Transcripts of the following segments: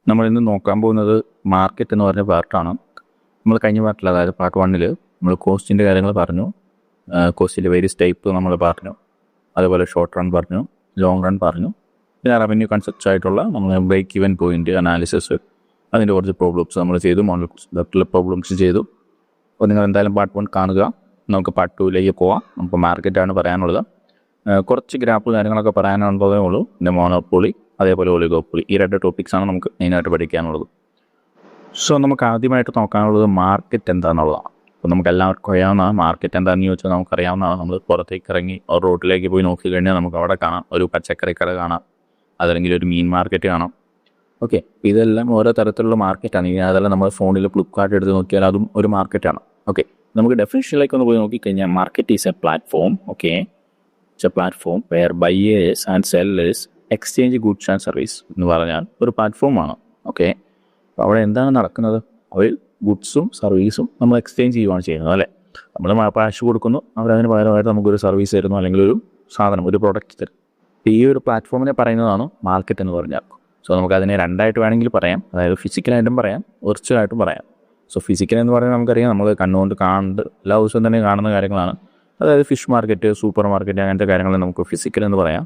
നമ്മളിന്ന് നോക്കാൻ പോകുന്നത് മാർക്കറ്റ് എന്ന് പറഞ്ഞ പാർട്ടാണ്. നമ്മൾ കഴിഞ്ഞ പാർട്ടിൽ, അതായത് പാർട്ട് 1 നമ്മൾ കോസ്റ്റിൻ്റെ കാര്യങ്ങൾ പറഞ്ഞു. കോസ്റ്റിൻ്റെ വേരിയസ് ടൈപ്പ് നമ്മൾ പറഞ്ഞു. അതുപോലെ ഷോർട്ട് റൺ പറഞ്ഞു, ലോങ് റൺ പറഞ്ഞു. പിന്നെ റവന്യൂ കൺസെപ്റ്റ്സ് ആയിട്ടുള്ള നമ്മൾ ബ്രേക്ക് ഈവൻ പോയിന്റ് അനാലിസിസ്, അതിൻ്റെ കുറച്ച് പ്രോബ്ലംസ് നമ്മൾ ചെയ്തു, മോഡൽ പ്രോബ്ലംസ് ചെയ്തു. അപ്പോൾ നിങ്ങൾ എന്തായാലും പാർട്ട് 1 കാണുക. നമുക്ക് പാർട്ട് 2 പോവാം. നമുക്ക് മാർക്കറ്റാണ് പറയാനുള്ളത്. കുറച്ച് ഗ്രാഫ് കാര്യങ്ങളൊക്കെ പറയാനുള്ളതേ ഉള്ളൂ. പിന്നെ മോണോപ്പൊളി, അതേപോലെ ഒലിഗോപ്പൊളി, ഈ 2 ടോപ്പിക്സാണ് നമുക്ക് മെയിനായിട്ട് പഠിക്കാനുള്ളത്. സോ നമുക്ക് ആദ്യമായിട്ട് നോക്കാനുള്ളത് മാർക്കറ്റ് എന്താണെന്നുള്ളതാണ്. അപ്പോൾ നമുക്ക് എല്ലാവർക്കും അറിയാവുന്ന മാർക്കറ്റ് എന്താണെന്ന് ചോദിച്ചാൽ നമുക്കറിയാവുന്നതാണ്. നമ്മൾ പുറത്തേക്ക് ഇറങ്ങി ഒരു റോഡിലേക്ക് പോയി നോക്കിക്കഴിഞ്ഞാൽ നമുക്ക് അവിടെ കാണാം ഒരു പച്ചക്കറി കട കാണാം, അതല്ലെങ്കിൽ ഒരു മീൻ മാർക്കറ്റ് കാണാം. ഓക്കെ, ഇതെല്ലാം ഓരോ തരത്തിലുള്ള മാർക്കറ്റാണ്. ഇനി അതെല്ലാം നമ്മൾ ഫോണിൽ ഫ്ലിപ്കാർട്ട് എടുത്ത് നോക്കിയാൽ അതും ഒരു മാർക്കറ്റാണ്. ഓക്കെ, നമുക്ക് ഡെഫിനിഷനിലേക്ക് ഒന്ന് പോയി നോക്കിക്കഴിഞ്ഞാൽ market is a platform. Okay, it's a platform where buyers and sellers exchange goods and service എന്ന് പറഞ്ഞാൽ ഒരു പ്ലാറ്റ്ഫോമാണ്. ഓക്കെ, അപ്പോൾ അവിടെ എന്താണ് നടക്കുന്നത്? അവർ ഗുഡ്സും സർവീസും നമ്മൾ എക്സ്ചേഞ്ച് ചെയ്യുകയാണ് ചെയ്യുന്നത്, അല്ലേ? നമ്മൾ കാശ് കൊടുക്കുന്നു, അവരതിന് പകരമായിട്ട് നമുക്കൊരു സർവീസ് തരുന്നു, അല്ലെങ്കിൽ ഒരു സാധനം, ഒരു പ്രോഡക്റ്റ് തരും. ഈ ഒരു പ്ലാറ്റ്ഫോമിനെ പറയുന്നതാണ് മാർക്കറ്റ് എന്ന് പറഞ്ഞാൽ. സോ നമുക്കതിനെ രണ്ടായിട്ട് വേണമെങ്കിൽ പറയാം. അതായത് ഫിസിക്കലായിട്ടും പറയാം, വെർച്വലായിട്ടും പറയാം. സോ ഫിസിക്കൽ എന്ന് പറയുന്നത് നമുക്കറിയാം, നമ്മൾ കണ്ണുകൊണ്ട് കാണുന്നത് എല്ലാ ദിവസവും തന്നെ കാണുന്ന കാര്യങ്ങളാണ്. അതായത് ഫിഷ് മാർക്കറ്റ്, സൂപ്പർ മാർക്കറ്റ്, അങ്ങനത്തെ കാര്യങ്ങൾ നമുക്ക് ഫിസിക്കൽ എന്ന് പറയാം.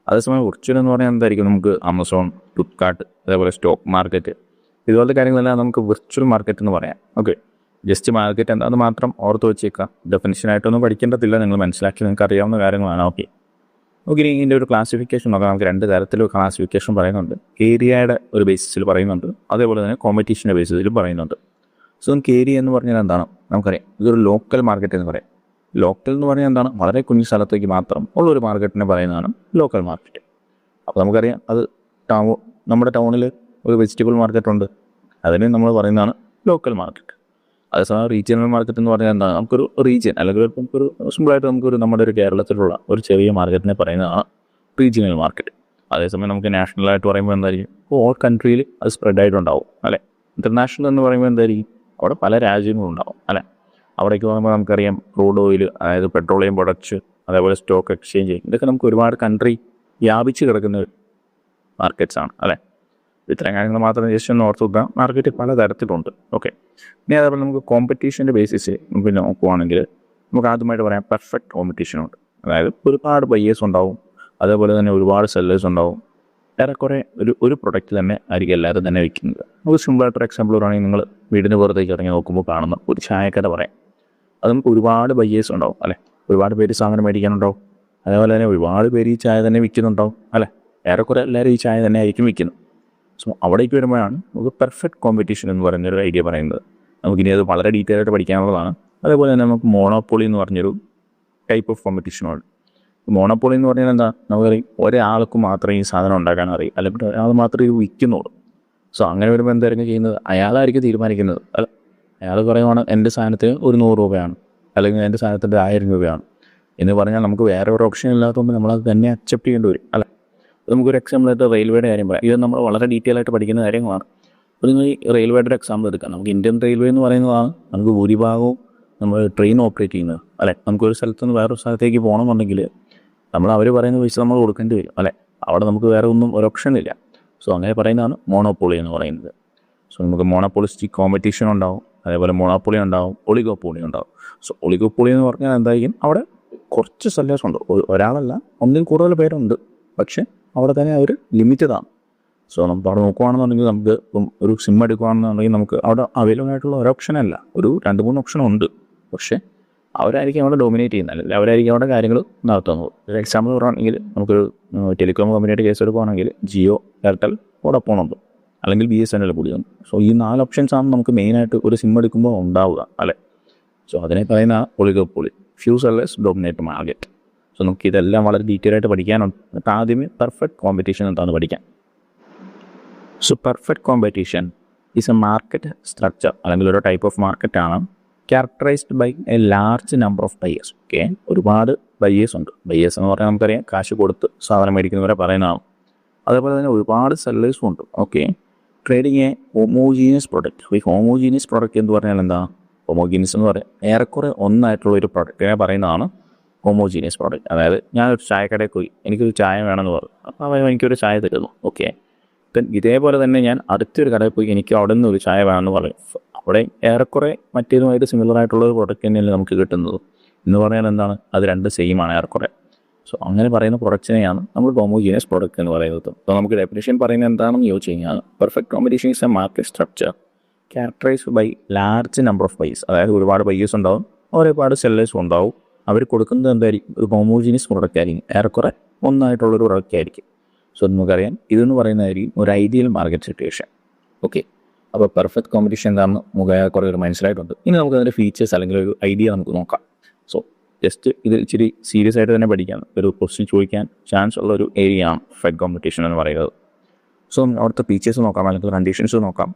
അതേസമയം വെർച്വൽ എന്ന് പറഞ്ഞാൽ എന്തായിരിക്കും? നമുക്ക് ആമസോൺ, ഫ്ലിപ്കാർട്ട്, അതേപോലെ സ്റ്റോക്ക് മാർക്കറ്റ്, ഇതുപോലത്തെ കാര്യങ്ങളെല്ലാം നമുക്ക് വെർച്വൽ മാർക്കറ്റ് എന്ന് പറയാം. ഓക്കെ, ജസ്റ്റ് മാർക്കറ്റ് എന്താണെന്ന് മാത്രം ഓർത്ത് വെച്ചേക്കാം. ഡെഫിനിഷനായിട്ടൊന്നും പഠിക്കേണ്ടതില്ല, നിങ്ങൾ മനസ്സിലാക്കി നിങ്ങൾക്ക് അറിയാവുന്ന കാര്യങ്ങളാണ്. ഓക്കെ, ഇനി ഇതിൻ്റെ ഒരു ക്ലാസിഫിക്കേഷൻ നോക്കാം. നമുക്ക് 2 തരത്തിലുള്ള ക്ലാസിഫിക്കേഷൻ പറയുന്നുണ്ട്. ഏരിയയുടെ ഒരു ബേസിസിൽ പറയുന്നുണ്ട്, അതേപോലെ തന്നെ കോമ്പറ്റീഷൻ്റെ ബേസിസിൽ പറയുന്നുണ്ട്. സോ നമുക്ക് ഏരിയ എന്ന് പറഞ്ഞാൽ എന്താണ്? നമുക്കറിയാം, ഇതൊരു ലോക്കൽ മാർക്കറ്റ് എന്ന് പറയാം. ലോക്കൽ എന്ന് പറഞ്ഞാൽ എന്താണ്? വളരെ കുഞ്ഞു സ്ഥലത്തേക്ക് മാത്രം ഉള്ളൊരു മാർക്കറ്റിനെ പറയുന്നതാണ് ലോക്കൽ മാർക്കറ്റ്. അപ്പോൾ നമുക്കറിയാം, അത് നമ്മുടെ ടൗണിൽ ഒരു വെജിറ്റബിൾ മാർക്കറ്റ് ഉണ്ട്, അതിന് നമ്മൾ പറയുന്നതാണ് ലോക്കൽ മാർക്കറ്റ്. അതേസമയം റീജിയണൽ മാർക്കറ്റ് എന്ന് പറഞ്ഞാൽ എന്താണ്? നമുക്കൊരു റീജിയൻ, അല്ലെങ്കിൽ നമുക്കൊരു സിമ്പിളായിട്ട് നമ്മുടെ ഒരു കേരളത്തിലുള്ള ഒരു ചെറിയ മാർക്കറ്റിനെ പറയുന്നതാണ് റീജിയണൽ മാർക്കറ്റ്. അതേസമയം നമുക്ക് നാഷണലായിട്ട് പറയുമ്പോൾ എന്തായിരിക്കും? ഓൾ കൺട്രിയിൽ അത് സ്പ്രെഡ് ആയിട്ടുണ്ടാവും, അല്ലേ? ഇൻ്റർനാഷണൽ എന്ന് പറയുമ്പോൾ എന്തായിരിക്കും? അവിടെ പല രാജ്യങ്ങളും ഉണ്ടാവും, അല്ലേ? അവിടേക്ക് പോകുമ്പോൾ നമുക്കറിയാം ക്രൂഡ് ഓയിൽ, അതായത് പെട്രോളിയം പ്രൊഡക്ട്സ്, അതേപോലെ സ്റ്റോക്ക് എക്സ്ചേഞ്ച്, ഇതൊക്കെ നമുക്ക് ഒരുപാട് കൺട്രി വ്യാപിച്ച് കിടക്കുന്ന മാർക്കറ്റ്സാണ്, അല്ലേ? ഇത്തരം കാര്യങ്ങൾ മാത്രം ജസ്റ്റ് ഒന്ന് ഓർത്ത് വെക്കാം. മാർക്കറ്റ് പല തരത്തിലുണ്ട്. ഓക്കെ, ഇനി അതേപോലെ നമുക്ക് കോമ്പറ്റീഷൻ്റെ ബേസിസ് നമുക്ക് നോക്കുവാണെങ്കിൽ നമുക്ക് ആദ്യമായിട്ട് പറയാം പെർഫെക്റ്റ് കോമ്പറ്റീഷനുണ്ട്. അതായത് ഒരുപാട് ബയേഴ്സ് ഉണ്ടാവും, അതേപോലെ തന്നെ ഒരുപാട് സെല്ലേഴ്സ് ഉണ്ടാവും. ഏറെക്കുറെ ഒരു പ്രൊഡക്റ്റ് തന്നെ ആയിരിക്കും എല്ലാവരും തന്നെ വിൽക്കുന്നത്. നമുക്ക് സിമ്പിളായിട്ടൊരു എക്സാമ്പിൾ പറയുകയാണെങ്കിൽ നിങ്ങൾ വീടിന് പുറത്തേക്ക് ഇറങ്ങി നോക്കുമ്പോൾ കാണുന്ന ഒരു ചായക്കട പറയാം. അത് നമുക്ക് ഒരുപാട് ബയേഴ്സ് ഉണ്ടാവും, അല്ലേ? ഒരുപാട് പേര് സാധനം മേടിക്കാനുണ്ടാവും. അതേപോലെ തന്നെ ഒരുപാട് പേര് ഈ ചായ തന്നെ വിൽക്കുന്നുണ്ടാവും, അല്ലേ? ഏറെക്കുറെ എല്ലാവരും ഈ ചായ തന്നെ ആയിരിക്കും വിൽക്കുന്നത്. സോ അവിടേക്ക് വരുമ്പോഴാണ് നമുക്ക് പെർഫെക്റ്റ് കോമ്പറ്റീഷൻ എന്ന് പറഞ്ഞൊരു ഐഡിയ പറയുന്നത്. നമുക്കിനി അത് വളരെ ഡീറ്റെയിൽ ആയിട്ട് പഠിക്കാനുള്ളതാണ്. അതേപോലെ തന്നെ നമുക്ക് മോണോപ്പൊളി എന്ന് പറഞ്ഞൊരു ടൈപ്പ് ഓഫ് കോമ്പറ്റീഷനുണ്ട്. മോണോപ്പൊളി എന്ന് പറഞ്ഞാൽ എന്താ? നമുക്കറിയാം, ഒരാൾക്ക് മാത്രമേ ഈ സാധനം ഉണ്ടാക്കാൻ അറിയും, അല്ലെങ്കിൽ ഒരാൾ മാത്രമേ ഇത് വിൽക്കുന്നുള്ളൂ. സോ അങ്ങനെ വരുമ്പോൾ എന്തായിരിക്കും ചെയ്യുന്നത്? അയാളായിരിക്കും തീരുമാനിക്കുന്നത്. അല്ല, അയാൾ പറയുവാണ് എൻ്റെ സാധനത്തിന് ഒരു 100 രൂപയാണ്, അല്ലെങ്കിൽ എൻ്റെ സാധനത്തിൻ്റെ 1000 രൂപയാണ് എന്ന് പറഞ്ഞാൽ നമുക്ക് വേറെ ഒരു ഓപ്ഷൻ ഇല്ലാത്തതുകൊണ്ട് നമ്മളത് തന്നെ അക്സെപ്റ്റ് ചെയ്യേണ്ടി വരും, അല്ല? നമുക്കൊരു എക്സാമ്പിളായിട്ട് റെയിൽവേയുടെ കാര്യം പറയാം. ഇത് നമ്മൾ വളരെ ഡീറ്റെയിൽ ആയിട്ട് പഠിക്കുന്ന കാര്യങ്ങളാണ്. അപ്പോൾ നിങ്ങൾ ഈ റെയിൽവേയുടെ ഒരു എക്സാമ്പിൾ എടുക്കാം. നമുക്ക് ഇന്ത്യൻ റെയിൽവേ എന്ന് പറയുന്നതാണ് നമുക്ക് ഭൂരിഭാഗവും നമ്മൾ ട്രെയിൻ ഓപ്പറേറ്റ് ചെയ്യുന്നത്, അല്ലേ? നമുക്കൊരു സ്ഥലത്ത് നിന്ന് വേറൊരു സ്ഥലത്തേക്ക് പോകണമെന്നുണ്ടെങ്കിൽ നമ്മൾ അവർ പറയുന്ന പൈസ നമ്മൾ കൊടുക്കേണ്ടി വരും, അല്ലേ? അവിടെ നമുക്ക് വേറെ ഒന്നും ഒരു ഓപ്ഷൻ ഇല്ല. സോ അങ്ങനെ പറയുന്നതാണ് മോണോപ്പൊളി എന്ന് പറയുന്നത്. സോ നമുക്ക് മോണോപ്പൊളിസ്റ്റിക് കോമ്പറ്റീഷൻ ഉണ്ടാവും, അതേപോലെ മോണോപ്പൊളി ഉണ്ടാവും, ഒളിഗോപ്പൊളി ഉണ്ടാവും. സോ ഒളിഗോപ്പൊളി എന്ന് പറഞ്ഞാൽ എന്തായിരിക്കും? അവിടെ കുറച്ച് സെല്ലേഴ്സ് ഉണ്ട്, ഒരാളല്ല, ഒന്നിൽ കൂടുതൽ പേരുണ്ട്, പക്ഷേ അവിടെ തന്നെ അവർ ലിമിറ്റഡാണ്. സോ നമുക്ക് അവിടെ നോക്കുകയാണെന്നുണ്ടെങ്കിൽ നമുക്ക് ഇപ്പം ഒരു സിം എടുക്കുകയാണെന്നുണ്ടെങ്കിൽ നമുക്ക് അവിടെ അവൈലബിൾ ആയിട്ടുള്ള ഒരു ഓപ്ഷനല്ല, ഒരു 2-3 ഓപ്ഷൻ ഉണ്ട്. പക്ഷേ അവരായിരിക്കും അവിടെ ഡോമിനേറ്റ് ചെയ്യുന്നത്, അല്ലെങ്കിൽ അവരായിരിക്കും അവിടെ കാര്യങ്ങൾ നടത്തുന്നത്. ഒരു എക്സാമ്പിൾ പറയുകയാണെങ്കിൽ നമുക്കൊരു ടെലികോം കമ്പനിയുടെ കേസ് എടുക്കുകയാണെങ്കിൽ ജിയോ, എയർടെൽ, വോഡഫോൺ ഉണ്ട്, അല്ലെങ്കിൽ BSNL കൂടിയുണ്ട്. സോ ഈ 4 ഓപ്ഷൻസാണ് നമുക്ക് മെയിനായിട്ട് ഒരു സിം എടുക്കുമ്പോൾ ഉണ്ടാവുക, അല്ലേ? സോ അതിനെ പറയുന്ന oligopoly, few sellers dominate market. So നമുക്ക് ഇതെല്ലാം വളരെ ഡീറ്റെയിൽ ആയിട്ട് പഠിക്കാനുണ്ട്. എന്നിട്ട് ആദ്യമേ പെർഫെക്റ്റ് കോമ്പറ്റീഷൻ എന്താണെന്ന് പഠിക്കാം. So perfect competition is a market structure, അല്ലെങ്കിൽ ഒരു ടൈപ്പ് ഓഫ് മാർക്കറ്റാണ് characterised by a large number of buyers. Okay, ഒരുപാട് ബയേഴ്സ് ഉണ്ട്. ബയേഴ്സ് എന്ന് പറഞ്ഞാൽ നമുക്കറിയാം കാശ് കൊടുത്ത് സാധനം മേടിക്കുന്നവരെ പറയുന്നതാണ്. അതേപോലെ തന്നെ ഒരുപാട് സെല്ലേഴ്സും ഉണ്ട്. Okay, trading A homogeneous product. ഈ ഹോമോജീനിയസ് പ്രൊഡക്റ്റ് എന്ന് പറഞ്ഞാൽ എന്താ? ഹോമോജീനിയസ് എന്ന് പറയാം ഏറെക്കുറെ ഒന്നായിട്ടുള്ള ഒരു പ്രൊഡക്റ്റിനെ പറയുന്നതാണ് ഹോമോജീനിയസ് പ്രോഡക്റ്റ്. അതായത് ഞാനൊരു ചായക്കടയിൽ പോയി എനിക്കൊരു ചായ വേണമെന്ന് പറഞ്ഞു, അപ്പോൾ അവൻ എനിക്കൊരു ചായ തരുന്നു. ഓക്കെ, ഇതേപോലെ തന്നെ ഞാൻ അടുത്തൊരു കടയിൽ പോയി എനിക്ക് അവിടെ നിന്ന് ഒരു ചായ വേണമെന്ന് പറയും. അവിടെ ഏറെക്കുറെ മറ്റേതുമായിട്ട് സിമിലർ ആയിട്ടുള്ള ഒരു പ്രൊഡക്റ്റ് തന്നെയല്ലേ നമുക്ക് കിട്ടുന്നത്. എന്ന് പറഞ്ഞാൽ എന്താണ്, അത് രണ്ട് സെയിമാണ് ഏറെക്കുറെ. സോ അങ്ങനെ പറയുന്ന പ്രൊഡക്റ്റിനെയാണ് നമ്മൾ ഹോമോജീനിയസ് പ്രൊഡക്റ്റ് എന്ന് പറയുന്നത്. അപ്പോൾ നമുക്ക് ഡെഫിനിഷൻ പറയുന്നത് എന്താണെന്ന് ചോദിച്ചു കഴിഞ്ഞാൽ, perfect competition is a market structure characterised by large number of buyers. അതായത് ഒരുപാട് ബയേഴ്സ് ഉണ്ടാവും, ഒരുപാട് സെല്ലേഴ്സും ഉണ്ടാവും. അവർ കൊടുക്കുന്നത് എന്തായിരിക്കും, ഒരു ഹോമോജീനിയസ് പ്രൊഡക്റ്റ് ആയിരിക്കും, ഏറെക്കുറെ ഒന്നായിട്ടുള്ളൊരു പ്രൊഡക്റ്റ് ആയിരിക്കും. സോ നമുക്കറിയാം ഇതെന്ന് പറയുന്നതായിരിക്കും ഒരു ഐഡിയൽ മാർക്കറ്റ് സിറ്റുവേഷൻ. ഓക്കെ, അപ്പോൾ പെർഫെക്റ്റ് കോമ്പറ്റീഷൻ എന്താണെന്ന് നമുക്ക് കുറേ ഒരു മനസ്സിലായിട്ടുണ്ട്. ഇനി നമുക്ക് അതിൻ്റെ ഫീച്ചേഴ്സ് അല്ലെങ്കിൽ ഒരു ഐഡിയ നമുക്ക് നോക്കാം. സോ ജസ്റ്റ് ഇത് ഇച്ചിരി സീരിയസ് ആയിട്ട് തന്നെ പഠിക്കാൻ, ഒരു ക്വസ്റ്റ്യൻ ചോദിക്കാൻ ചാൻസ് ഉള്ള ഒരു ഏരിയ ആണ് പെർഫെക്റ്റ് കോമ്പറ്റീഷൻ എന്ന് പറയുന്നത്. സോ അവിടുത്തെ ഫീച്ചേഴ്സ് നോക്കാം, അല്ലെങ്കിൽ കണ്ടീഷൻസ് നോക്കാം.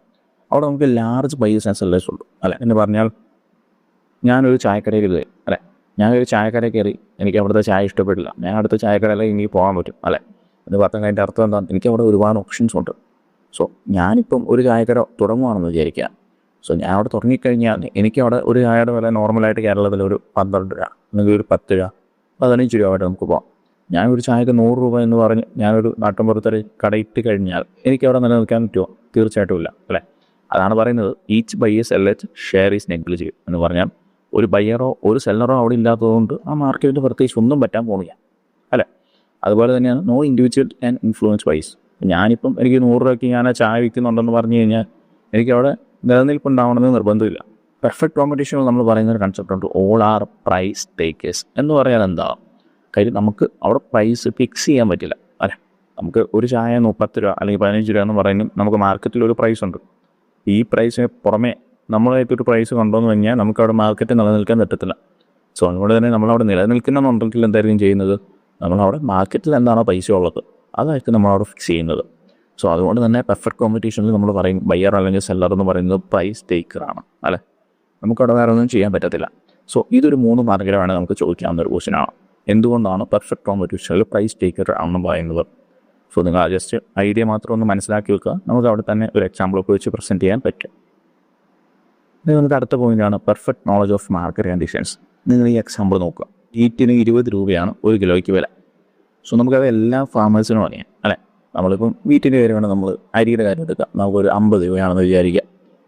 അവിടെ നമുക്ക് ലാർജ് ബയേഴ്സ് ആൻഡ് സെല്ലേഴ്സ് ഉള്ളൂ, അല്ലെ എന്ന് പറഞ്ഞാൽ ഞാനൊരു ചായക്കടയിൽ കയറി, അല്ലെ ഞാനൊരു ചായക്കടയിൽ കയറി, എനിക്ക് അവിടുത്തെ ചായ ഇഷ്ടപ്പെട്ടില്ല, ഞാൻ അടുത്ത ചായക്കടയിലേക്ക് എനിക്ക് പോകാൻ പറ്റും, അല്ലെ എന്ന് പറഞ്ഞാൽ അതിൻ്റെ അർത്ഥം എന്താണ്, എനിക്ക് അവിടെ ഒരുപാട് ഓപ്ഷൻസ് ഉണ്ട്. സോ ഞാനിപ്പം ഒരു ചായക്കട തുടങ്ങുകയാണെന്ന് വിചാരിക്കുക. സോ ഞാൻ അവിടെ തുടങ്ങിക്കഴിഞ്ഞാൽ എനിക്ക് അവിടെ ഒരു ചായയുടെ വില നോർമലായിട്ട് കേരളത്തിൽ ഒരു 12 രൂപ അല്ലെങ്കിൽ ഒരു 10 രൂപ 15 രൂപയായിട്ട് നമുക്ക് പോകാം. ഞാൻ ഒരു ചായക്ക് 100 രൂപ എന്ന് പറഞ്ഞ് ഞാനൊരു നാട്ടിൻപുറത്തൊരു കടയിട്ട് കഴിഞ്ഞാൽ എനിക്ക് അവിടെ നിലനിൽക്കാൻ പറ്റുമോ? തീർച്ചയായിട്ടും ഇല്ല, അല്ലേ? അതാണ് പറയുന്നത് each buyer seller share is negligible എന്ന് പറഞ്ഞാൽ ഒരു ബയ്യറോ ഒരു സെല്ലറോ അവിടെ ഇല്ലാത്തതുകൊണ്ട് ആ മാർക്കറ്റിൽ പ്രത്യേകിച്ച് ഒന്നും പറ്റാൻ പോകുന്നില്ല, അല്ലേ? അതുപോലെ തന്നെയാണ് no individual and influence wise. ഞാനിപ്പം എനിക്ക് 100 രൂപയ്ക്ക് ഞാൻ ആ ചായ വിൽക്കുന്നുണ്ടെന്ന് പറഞ്ഞു കഴിഞ്ഞാൽ എനിക്കവിടെ നിലനിൽപ്പുണ്ടാവണമെന്ന് നിർബന്ധമില്ല. പെർഫെക്റ്റ് കോമ്പറ്റീഷനിൽ നമ്മൾ പറയുന്ന ഒരു കൺസെപ്റ്റ് ഉണ്ട്, ഓൾ ആർ പ്രൈസ് ടേക്കേഴ്സ് എന്ന് പറയാൻ എന്താ കാര്യം, നമുക്ക് അവിടെ പ്രൈസ് ഫിക്സ് ചെയ്യാൻ പറ്റില്ല, അല്ലേ? നമുക്ക് ഒരു ചായ 30 രൂപ അല്ലെങ്കിൽ 15 രൂപ എന്ന് പറയുന്നത് നമുക്ക് മാർക്കറ്റിൽ ഒരു പ്രൈസ് ഉണ്ട്. ഈ പ്രൈസിന് പുറമെ നമ്മളായിട്ടൊരു പ്രൈസ് കൊണ്ടുവന്നു കഴിഞ്ഞാൽ നമുക്ക് അവിടെ മാർക്കറ്റ് നിലനിൽക്കാൻ പറ്റത്തില്ല. സോ അതുകൊണ്ട് തന്നെ നമ്മളവിടെ നിലനിൽക്കുന്നുണ്ടെങ്കിൽ എന്തായിരിക്കും ചെയ്യുന്നത്, നമ്മളവിടെ മാർക്കറ്റിൽ എന്താണോ പൈസ ഉള്ളത് അതായിരിക്കും നമ്മളവിടെ ഫിക്സ് ചെയ്യുന്നത്. സോ അതുകൊണ്ട് തന്നെ പെർഫെക്റ്റ് കോമ്പറ്റീഷനിൽ നമ്മൾ പറയും ബയ്യർ അല്ലെങ്കിൽ സെല്ലർ എന്ന് പറയുന്നത് പ്രൈസ് ടേക്കറാണ്, അല്ലേ? നമുക്കവിടെ വേറെ ഒന്നും ചെയ്യാൻ പറ്റത്തില്ല. സോ ഇതൊരു 3 മാർഗമാണ് നമുക്ക് ചോദിക്കാവുന്ന ഒരു ക്വസ്റ്റ്യനാണ്, എന്തുകൊണ്ടാണ് പെർഫെക്റ്റ് കോമ്പറ്റീഷനിൽ പ്രൈസ് ടേക്കർ ആണെന്ന് പറയുന്നത്. സോ നിങ്ങൾ ജസ്റ്റ് ഐഡിയ മാത്രം ഒന്ന് മനസ്സിലാക്കി വെക്കുക, നമുക്ക് അവിടെ തന്നെ ഒരു എക്സാമ്പിളൊക്കെ വെച്ച് പ്രസൻറ്റ് ചെയ്യാൻ പറ്റും. ഇനി നമുക്ക് അടുത്ത പോയിൻ്റാണ് perfect knowledge of market conditions. നിങ്ങൾ ഈ എക്സാമ്പിൾ നോക്കുക, വീറ്റിന് 20 രൂപയാണ് 1 കിലോയ്ക്ക് വില. സോ നമുക്കത് എല്ലാ ഫാമേഴ്സിനും അറിയാം, അല്ലേ? നമ്മളിപ്പം വീട്ടിൻ്റെ കാര്യമാണ്, നമ്മൾ അരിയുടെ കാര്യം എടുക്കുക, നമുക്കൊരു 50 രൂപയാണെന്ന് വിചാരിക്കുക.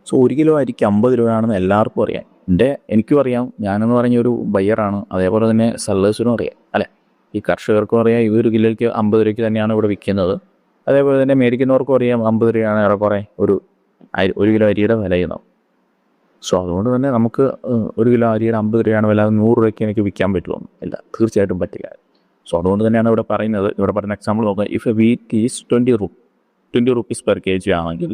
സോ 1 കിലോ അരിക്ക് 50 രൂപയാണെന്ന് എല്ലാവർക്കും അറിയാം. എനിക്കും അറിയാം, ഞാനെന്ന് പറഞ്ഞൊരു ബയ്യറാണ്, അതേപോലെ തന്നെ സെല്ലേഴ്സിനും അറിയാം, അല്ലേ? ഈ കർഷകർക്കും അറിയാം ഈ 1 കിലോയ്ക്ക് 50 രൂപയ്ക്ക് തന്നെയാണ് ഇവിടെ വിൽക്കുന്നത്. അതേപോലെ തന്നെ മേടിക്കുന്നവർക്കും അറിയാം 50 രൂപയാണ് ഏറെക്കുറെ ഒരു കിലോ അരിയുടെ വില ചെയ്യുന്നത്. സോ അതുകൊണ്ട് തന്നെ നമുക്ക് 1 കിലോ അരിയുടെ 50 രൂപയാണ് വില, 100 രൂപയ്ക്ക് എനിക്ക് വിൽക്കാൻ പറ്റുമോ? ഇല്ല, തീർച്ചയായിട്ടും പറ്റില്ല. സോ അതുകൊണ്ട് തന്നെയാണ് ഇവിടെ പറയുന്നത്, ഇവിടെ പറയുന്ന എക്സാമ്പിൾ നോക്കുക, if A wheat is 20 rupees per kg ആണെങ്കിൽ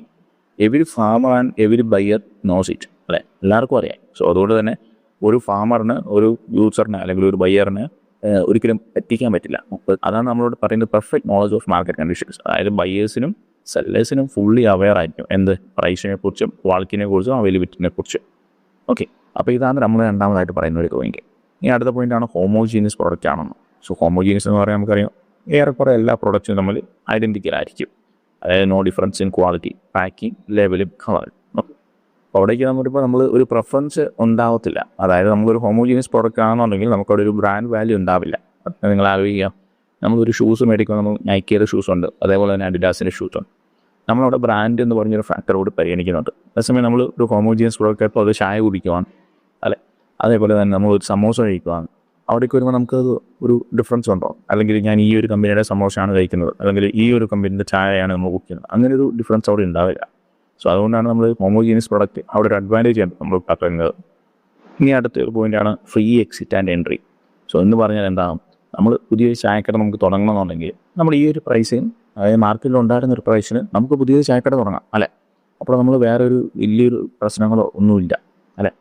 every farmer and every buyer knows it, അല്ലേ? എല്ലാവർക്കും അറിയാം. സോ അതുകൊണ്ട് തന്നെ ഒരു ഫാമറിന്, ഒരു യൂസറിന് അല്ലെങ്കിൽ ഒരു ബയ്യറിന് ഒരിക്കലും എത്തിക്കാൻ പറ്റില്ല. അതാണ് നമ്മളോട് പറയുന്നത് perfect knowledge of market conditions. അതായത് ബയ്യേഴ്സിനും സെല്ലേഴ്സിനും ഫുള്ളി അവെയർ ആയിരിക്കും എന്ത്, പ്രൈസിനെ കുറിച്ചും ക്വാളിറ്റിനെ കുറിച്ചും അവൈലബിലിറ്റിനെ കുറിച്ചും. ഓക്കെ, അപ്പോൾ ഇതാണ് നമ്മൾ രണ്ടാമതായിട്ട് പറയുന്ന ഒരു പോയിന്റ്. ഇനി അടുത്ത പോയിന്റാണ് ഹോമോജീനിയസ് പ്രോഡക്റ്റ് ആണെന്ന്. സോ ഹോമോജീനിയസ് എന്ന് പറയാൻ നമുക്കറിയാം ഏറെക്കുറെ എല്ലാ പ്രോഡക്റ്റ്സും നമ്മൾ ഐഡൻറ്റിക്കൽ ആയിരിക്കും, അതായത് no difference in quality, packing, ലേബലും, കളർ. അപ്പോൾ അവിടേക്ക് നമ്മൾ ഒരു പ്രിഫറൻസ് ഉണ്ടാവത്തില്ല. അതായത് നമ്മളൊരു ഹോമോജീനിയസ് പ്രോഡക്റ്റ് ആണെന്നുണ്ടെങ്കിൽ നമുക്കവിടെ ഒരു ബ്രാൻഡ് വാല്യൂ ഉണ്ടാവില്ല. നിങ്ങൾ ആലോചിക്കുക, നമ്മളൊരു ഷൂസ് മേടിക്കുമ്പോൾ നമ്മൾ നൈക്കിയുടെ ഷൂസ് ഉണ്ട്, അതേപോലെ തന്നെ അഡിഡാസിൻ്റെ ഷൂസ് ഉണ്ട്. നമ്മളവിടെ ബ്രാൻഡ് എന്ന് പറഞ്ഞൊരു ഫാക്ടറോട് പരിഗണിക്കുന്നുണ്ട്. അതേസമയം നമ്മൾ ഒരു ഹോമോജീനിയസ് പ്രോഡക്റ്റ് ആയപ്പോൾ അത് ചായ കുടിക്കുവാണ്, അല്ലെ? അതേപോലെ തന്നെ നമ്മൾ ഒരു സമോസ കഴിക്കുവാണ്, അവിടേക്ക് വരുമ്പോൾ നമുക്കത് ഒരു ഡിഫറൻസ് ഉണ്ടോ? അല്ലെങ്കിൽ ഞാൻ ഈ ഒരു കമ്പനിയുടെ സമോസയാണ് കഴിക്കുന്നത്, അല്ലെങ്കിൽ ഈ ഒരു കമ്പനിയുടെ ചായയാണ് നമ്മൾ കുടിക്കുന്നത്, അങ്ങനെ ഒരു ഡിഫറൻസ് അവിടെ ഉണ്ടാവില്ല. സോ അതുകൊണ്ടാണ് നമ്മൾ ഹോമോജീനിയസ് പ്രോഡക്റ്റ് അവിടെ ഒരു അഡ്വാൻറ്റേജ് ആണ് നമ്മൾ പറയുന്നത്. ഇനി അടുത്തൊരു പോയിൻ്റാണ് free exit and entry. So എന്ന് പറഞ്ഞാൽ എന്താണ്, നമ്മൾ പുതിയൊരു ചായക്കട നമുക്ക് തുടങ്ങണമെന്നുണ്ടെങ്കിൽ നമ്മൾ ഈ ഒരു പ്രൈസിന്, അതായത് മാർക്കറ്റിൽ ഉണ്ടായിരുന്ന ഒരു പ്രൈസിന് നമുക്ക് പുതിയൊരു ചായക്കട തുടങ്ങാം, അല്ലേ? അപ്പോൾ നമ്മൾ വേറൊരു വലിയൊരു പ്രശ്നങ്ങളോ ഒന്നുമില്ല, അല്ലേ?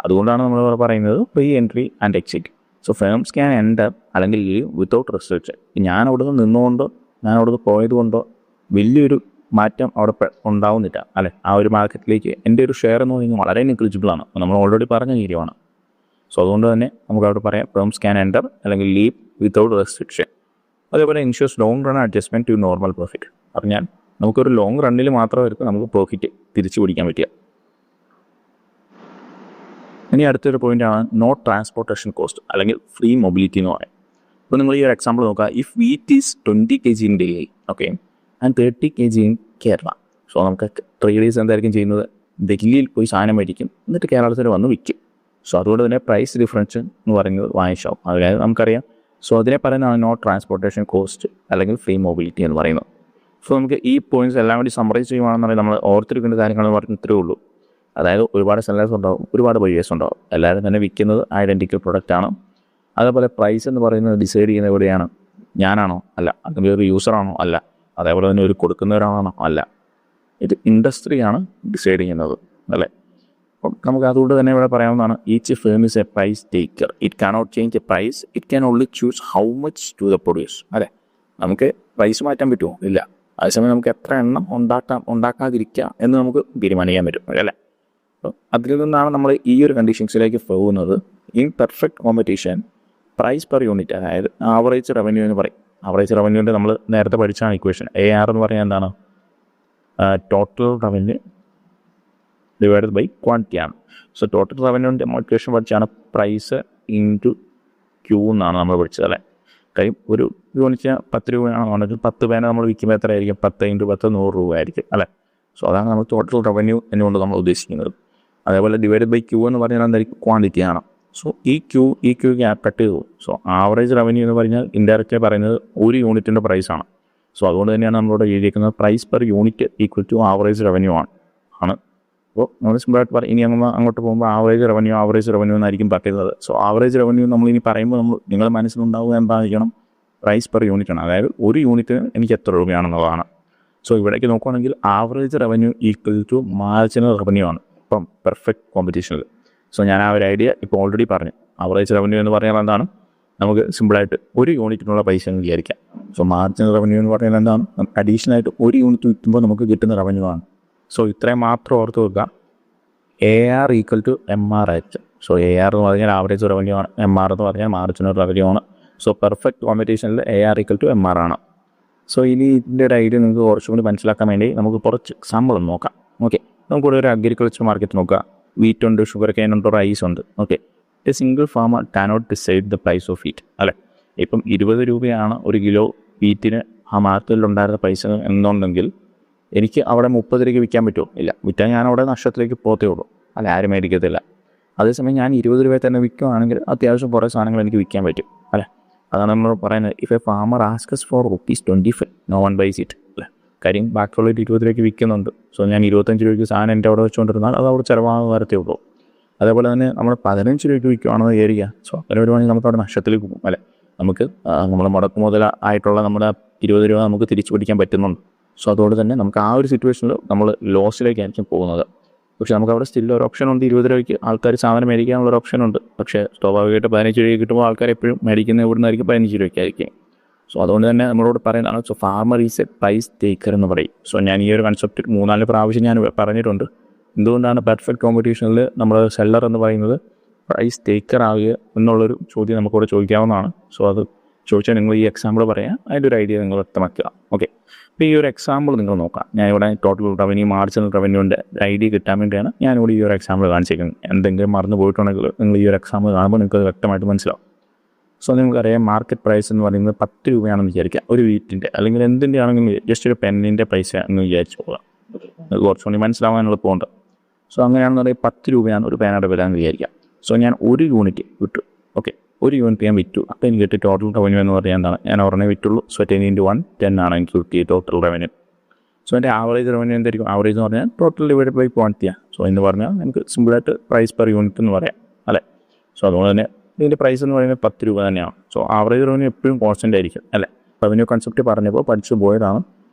അതുകൊണ്ടാണ് നമ്മൾ പറയുന്നത് free entry and exit. So firms can enter അല്ലെങ്കിൽ ലീവ് വിത്തൗട്ട് റിസ്ട്രിക്ഷൻ. ഞാൻ അവിടെ നിന്ന് നിന്നുകൊണ്ടോ ഞാൻ അവിടെ നിന്ന് പോയതുകൊണ്ടോ വലിയൊരു മാറ്റം അവിടെ ഉണ്ടാവുന്നില്ല, അല്ലെ? ആ ഒരു മാർക്കറ്റിലേക്ക് എൻ്റെ ഒരു ഷെയർ എന്ന് പറയുന്നത് വളരെ നെഗ്ലിജിബിളാണ്, നമ്മൾ ഓൾറെഡി പറഞ്ഞ കാര്യമാണ്. സോ അതുകൊണ്ട് തന്നെ നമുക്ക് അവിടെ പറയാം ഫേംസ് ക്യാൻ എൻറ്റർ അല്ലെങ്കിൽ ലീവ് വിത്തൗട്ട് റെസ്ട്രിക്ഷൻ. അതേപോലെ ensures long run adjustment to normal profit. പറഞ്ഞാൽ നമുക്കൊരു ലോങ് റണ്ണിൽ മാത്രമായിരിക്കും നമുക്ക് പ്രോഫിറ്റ് തിരിച്ചു പിടിക്കാൻ പറ്റുക. ഇനി അടുത്തൊരു പോയിൻ്റാണ് നോ ട്രാൻസ്പോർട്ടേഷൻ കോസ്റ്റ് അല്ലെങ്കിൽ ഫ്രീ മൊബിലിറ്റി എന്ന് പറയും. അപ്പോൾ നിങ്ങൾ ഈ ഒരു എക്സാമ്പിൾ നോക്കുക, if wheat is 20 kg in daily, okay, and 30 kg in Kerala. So നമുക്ക് ട്രേഡേഴ്സ് എന്തായിരിക്കും ചെയ്യുന്നത്, ഡൽഹിയിൽ പോയി സാധനം മേടിക്കും, എന്നിട്ട് കേരളത്തിൽ വന്ന് വിൽക്കും. സോ അതുകൊണ്ട് തന്നെ പ്രൈസ് ഡിഫറൻസ് എന്ന് പറയുന്നത് വാങ്ങിച്ചാവും. അതായത് നമുക്കറിയാം. സോ അതിനെ പറയുന്നതാണ് നോ ട്രാൻസ്പോർട്ടേഷൻ കോസ്റ്റ് അല്ലെങ്കിൽ ഫ്രീ മൊബിലിറ്റി എന്ന് പറയുന്നത്. സോ നമുക്ക് ഈ പോയിന്റ്സ് എല്ലാം കൂടി സമ്മറൈസ് ചെയ്യുവാണെന്നുണ്ടെങ്കിൽ നമ്മൾ ഓർത്തിരിക്കേണ്ട കാര്യങ്ങൾ പറഞ്ഞ് ഇത്രയേ ഉള്ളൂ. അതായത് ഒരുപാട് സെല്ലേഴ്സ് ഉണ്ടാവും, ഒരുപാട് ബയേഴ്സ് ഉണ്ടാവും, എല്ലാവരും തന്നെ വിൽക്കുന്നത് ഐഡൻറ്റിക്കൽ പ്രൊഡക്റ്റ് ആണ്. അതേപോലെ പ്രൈസ് എന്ന് പറയുന്നത് ഡിസൈഡ് ചെയ്യുന്നത് എവിടെയാണ്, ഞാനാണോ അല്ല, അല്ലെങ്കിൽ ഒരു യൂസറാണോ അല്ല, അതേപോലെ തന്നെ ഒരു കൊടുക്കുന്നവരാണോ അല്ല, ഇത് ഇൻഡസ്ട്രിയാണ് ഡിസൈഡ് ചെയ്യുന്നത് അല്ലേ. അപ്പം നമുക്ക് അതുകൊണ്ട് തന്നെ ഇവിടെ പറയാവുന്നതാണ് each firm is a price taker. It cannot change a price, it can only choose how much to the produce. അല്ലേ, നമുക്ക് പ്രൈസ് മാറ്റാൻ പറ്റുമോ, ഇല്ല. അതേസമയം നമുക്ക് എത്ര എണ്ണം ഉണ്ടാക്കാതിരിക്കുക എന്ന് നമുക്ക് തീരുമാനിക്കാൻ പറ്റും അല്ലേ. അപ്പോൾ അതിൽ നിന്നാണ് നമ്മൾ ഈ ഒരു കണ്ടീഷൻസിലേക്ക് പോകുന്നത്. In perfect competition price per unit, അതായത് ആവറേജ് റവന്യൂ എന്ന് പറയും. ആവറേജ് റവന്യൂവിൻ്റെ നമ്മൾ നേരത്തെ പഠിച്ചാണ് ഇക്വേഷൻ. AR എന്ന് പറഞ്ഞാൽ എന്താണ്, total revenue divided by quantity ആണ്. സോ ടോട്ടൽ റവന്യൂവിൻ്റെ ഇക്വേഷൻ പഠിച്ചാണ് പ്രൈസ് ഇൻറ്റു ക്യൂ എന്നാണ് നമ്മൾ പഠിച്ചത് അല്ലേ. കാര്യം ഒരു യൂണിറ്റ് 10 രൂപയാണെന്നുണ്ടെങ്കിൽ 10 പേന നമ്മൾ വിൽക്കുമ്പോൾ എത്ര ആയിരിക്കും, 10 × 10 100 രൂപ ആയിരിക്കും അല്ലേ. സോ അതാണ് നമ്മൾ ടോട്ടൽ റവന്യൂ എന്നുകൊണ്ട് നമ്മൾ ഉദ്ദേശിക്കുന്നത്. അതേപോലെ ഡിവൈഡഡ് ബൈ ക്യൂ എന്ന് പറഞ്ഞാൽ എന്തായിരിക്കും, ക്വാണ്ടിറ്റി ആണ്. സോ ഈ ക്യൂ കട്ട് ചെയ്തു. സോ ആവറേജ് റവന്യൂ എന്ന് പറഞ്ഞാൽ ഇൻഡയറക്റ്റ്ലി പറയുന്നത് ഒരു യൂണിറ്റിൻ്റെ പ്രൈസാണ്. സോ അതുകൊണ്ട് തന്നെയാണ് നമ്മളിവിടെ എഴുതിയിരിക്കുന്നത് price per unit equal to average revenue ആണ്. അപ്പോൾ നമ്മൾ സിമ്പിളായിട്ട് പറയും, ഇനി അങ്ങോട്ട് പോകുമ്പോൾ ആവറേജ് റവന്യൂ എന്നായിരിക്കും പറയുന്നത്. സോ ആവറേജ് റവന്യൂ നമ്മൾ ഇനി പറയുമ്പോൾ നിങ്ങളുടെ മനസ്സിലുണ്ടാവുക എന്തായിരിക്കണം, പ്രൈസ് പെർ യൂണിറ്റ് ആണ്. അതായത് ഒരു യൂണിറ്റിന് എനിക്ക് എത്ര രൂപയാണെന്നുള്ളതാണ്. സോ ഇവിടേക്ക് നോക്കുകയാണെങ്കിൽ average revenue equal to marginal revenue ആണ് ഇപ്പം പെർഫെക്റ്റ് കോമ്പറ്റീഷനിൽ. സോ ഞാൻ ആ ഒരു ഐഡിയ ഇപ്പോൾ ഓൾറെഡി പറഞ്ഞു. ആവറേജ് റവന്യൂ എന്ന് പറഞ്ഞാൽ എന്താണ്, നമുക്ക് സിമ്പിളായിട്ട് ഒരു യൂണിറ്റിനുള്ള പൈസ എന്ന് വിചാരിക്കാം. സോ മാർജിനൽ റവന്യൂ എന്ന് പറഞ്ഞാൽ എന്താണ്, അഡീഷണലായിട്ട് ഒരു യൂണിറ്റ് വിൽക്കുമ്പോൾ നമുക്ക് കിട്ടുന്ന റവന്യൂ ആണ്. സോ ഇത്രയും മാത്രം ഓർത്ത് വെക്കുക. AR equal to MRH. So AR എന്ന് പറഞ്ഞാൽ ആവറേജ് റവന്യൂ ആണ്, MR എന്ന് പറഞ്ഞാൽ മാർജിനൽ റവന്യൂ ആണ്. സോ പെർഫെക്റ്റ് കോമ്പറ്റീഷനിൽ AR ഈക്വൽ ടു MR ആണ്. സോ ഇനി ഇതിൻ്റെ ഒരു ഐഡിയ നിങ്ങൾക്ക് കുറച്ചും കൂടി മനസ്സിലാക്കാൻ വേണ്ടി നമുക്ക് കുറച്ച് എക്സാമ്പിൾ നോക്കാം. ഓക്കെ, നമുക്കിവിടെ ഒരു അഗ്രികൾച്ചർ മാർക്കറ്റ് നോക്കാം. വീറ്റ് ഉണ്ട്, ഷുഗർ കെയിൻ ഉണ്ട്, റൈസ് ഉണ്ട്. Okay, a single farmer cannot decide the price of wheat അല്ലേ. ഇപ്പം 20 രൂപയാണ് ഒരു കിലോ വീറ്റിന് ആ മാർക്കറ്റിലുണ്ടായിരുന്ന പൈസ എന്നുണ്ടെങ്കിൽ എനിക്ക് അവിടെ 30 രൂപയ്ക്ക് വിൽക്കാൻ പറ്റുമോ, ഇല്ല. വിറ്റാൽ ഞാൻ അവിടെ നഷ്ടത്തിലേക്ക് പോകത്തേ ഉള്ളൂ അല്ല, ആരും മേടിക്കത്തില്ല. അതേസമയം ഞാൻ 20 രൂപയിൽ തന്നെ വിൽക്കുകയാണെങ്കിൽ അത്യാവശ്യം കുറേ സാധനങ്ങൾ എനിക്ക് വിൽക്കാൻ പറ്റും അല്ലേ. അതാണ് നമ്മൾ പറയുന്നത്, if a farmer asks for ₹25 no one buys it അല്ലേ. കാര്യം ബാക്കിയുള്ള 20 രൂപയ്ക്ക് വിൽക്കുന്നുണ്ട്. സോ ഞാൻ 25 രൂപയ്ക്ക് സാധനം എൻ്റെ അവിടെ വെച്ചുകൊണ്ടിരുന്നാൽ അത് അവിടെ ചിലവാകാൻ വരത്തേ ഉള്ളൂ. അതേപോലെ തന്നെ നമ്മൾ 15 രൂപയ്ക്ക് വിൽക്കുകയാണെന്ന് വിചാരിക്കുക. സോ അങ്ങനെ വരുവാണെങ്കിൽ നമുക്ക് അവിടെ നഷ്ടത്തിലേക്ക് പോകും അല്ലേ. നമുക്ക് നമ്മൾ മുടക്ക് മുതലായിട്ടുള്ള നമ്മുടെ 20 രൂപ നമുക്ക് തിരിച്ചു പിടിക്കാൻ പറ്റുന്നുണ്ട്. സോ അതുകൊണ്ട് തന്നെ നമുക്ക് ആ ഒരു സിറ്റുവേഷനിൽ നമ്മൾ ലോസിലേക്കായിരിക്കും പോകുന്നത്. പക്ഷേ നമുക്ക് അവിടെ സ്റ്റിൽ ഒരു ഓപ്ഷൻ ഉണ്ട്, 20 രൂപയ്ക്ക് ആൾക്കാർ സാധനം മേടിക്കാനുള്ളൊരു ഓപ്ഷൻ ഉണ്ട്. പക്ഷേ സ്വാഭാവികമായിട്ട് 15 രൂപയ്ക്ക് കിട്ടുമ്പോൾ ആൾക്കാർ എപ്പോഴും മേടിക്കുന്ന ഇവിടെ നിന്നായിരിക്കും 15 രൂപയ്ക്കായിരിക്കും. സോ അതുകൊണ്ട് തന്നെ നമ്മളോട് പറയുന്നതാണ്, so farmer is a price taker എന്ന് പറയും. സോ ഞാൻ ഈ ഒരു കൺസെപ്റ്റ് 3-4 പ്രാവശ്യം ഞാൻ പറഞ്ഞിട്ടുണ്ട്. എന്തുകൊണ്ടാണ് പെർഫെക്റ്റ് കോമ്പറ്റീഷനിൽ നമ്മൾ സെല്ലർ എന്ന് പറയുന്നത് പ്രൈസ് ടേക്കർ ആവുക എന്നുള്ളൊരു ചോദ്യം നമുക്കിവിടെ ചോദിക്കാവുന്നതാണ്. സോ അത് ചോദിച്ചാൽ നിങ്ങൾ ഈ എക്സാമ്പിൾ പറയാം, അതിൻ്റെ ഒരു ഐഡിയ നിങ്ങൾ വ്യക്തമാക്കുക. ഓക്കെ, അപ്പോൾ ഈ ഒരു എക്സാമ്പിൾ നിങ്ങൾ നോക്കാം. ഞാനിവിടെ ടോട്ടൽ റവന്യൂ, മാർജിനൽ റവന്യൂവിൻ്റെ ഐഡിയ കിട്ടാൻ വേണ്ടിയാണ് ഞാനിവിടെ ഈ ഒരു എക്സാമ്പിൾ കാണിച്ചിരിക്കുന്നത്. എന്തെങ്കിലും മറന്നു പോയിട്ടുണ്ടെങ്കിൽ നിങ്ങൾ ഈ ഒരു എക്സാമ്പിൾ കാണുമ്പോൾ നിങ്ങൾക്ക് അത് വ്യക്തമായിട്ട് മനസ്സിലാവും. സോ നിങ്ങൾക്കറിയാം മാർക്കറ്റ് പ്രൈസ് എന്ന് പറയുന്നത് 10 രൂപയാണെന്ന് വിചാരിക്കുക. ഒരു വീറ്റിൻ്റെ അല്ലെങ്കിൽ എന്തിൻ്റെ ആണെങ്കിലും ജസ്റ്റ് ഒരു പെന്നിൻ്റെ പൈസ എന്ന് വിചാരിച്ചു പോകാം, കുറച്ചുകൂടി മനസ്സിലാവാൻ എളുപ്പമുണ്ട്. സോ അങ്ങനെയാണെന്നുണ്ടെങ്കിൽ 10 രൂപയാണ് ഒരു പേനയുടെ വില എന്ന് വിചാരിക്കാം. സോ ഞാൻ ഒരു യൂണിറ്റ് വിട്ടു. ഓക്കെ, ഒരു യൂണിറ്റ് ഞാൻ വിറ്റു. അപ്പോൾ എനിക്ക് കിട്ടിയ ടോട്ടൽ റവന്യൂ എന്ന് പറഞ്ഞാൽ എന്താണ്, ഞാൻ ഒരെണ്ണേ വിറ്റുള്ളൂ. സോ 10 × 1 10 ആണ് എനിക്ക് കിട്ടിയ ടോട്ടൽ റവന്യൂ. സോ എൻ്റെ ആവറേജ് റവന്യൂ എന്തായിരിക്കും, ആവറേജ് എന്ന് പറഞ്ഞാൽ ടോട്ടൽ ഡിവൈഡ് ബൈ ക്വാണ്ടിറ്റിയാണ്. സോ എന്ന് പറഞ്ഞാൽ നമുക്ക് സിമ്പിളായിട്ട് പ്രൈസ് പെർ യൂണിറ്റ് എന്ന് പറയാം അല്ലേ. സോ അതുകൊണ്ട് തന്നെ ഇതിൻ്റെ പ്രൈസ് എന്ന് പറയുന്നത് 10 രൂപ തന്നെയാണ്. സോ ആവറേജ് റവന്യൂ എപ്പോഴും കോൺസ്റ്റൻ്റ് ആയിരിക്കും അല്ലേ. റവന്യൂ കൺസെപ്റ്റ് പറഞ്ഞപ്പോൾ പഠിച്ചു പോയതാണ്.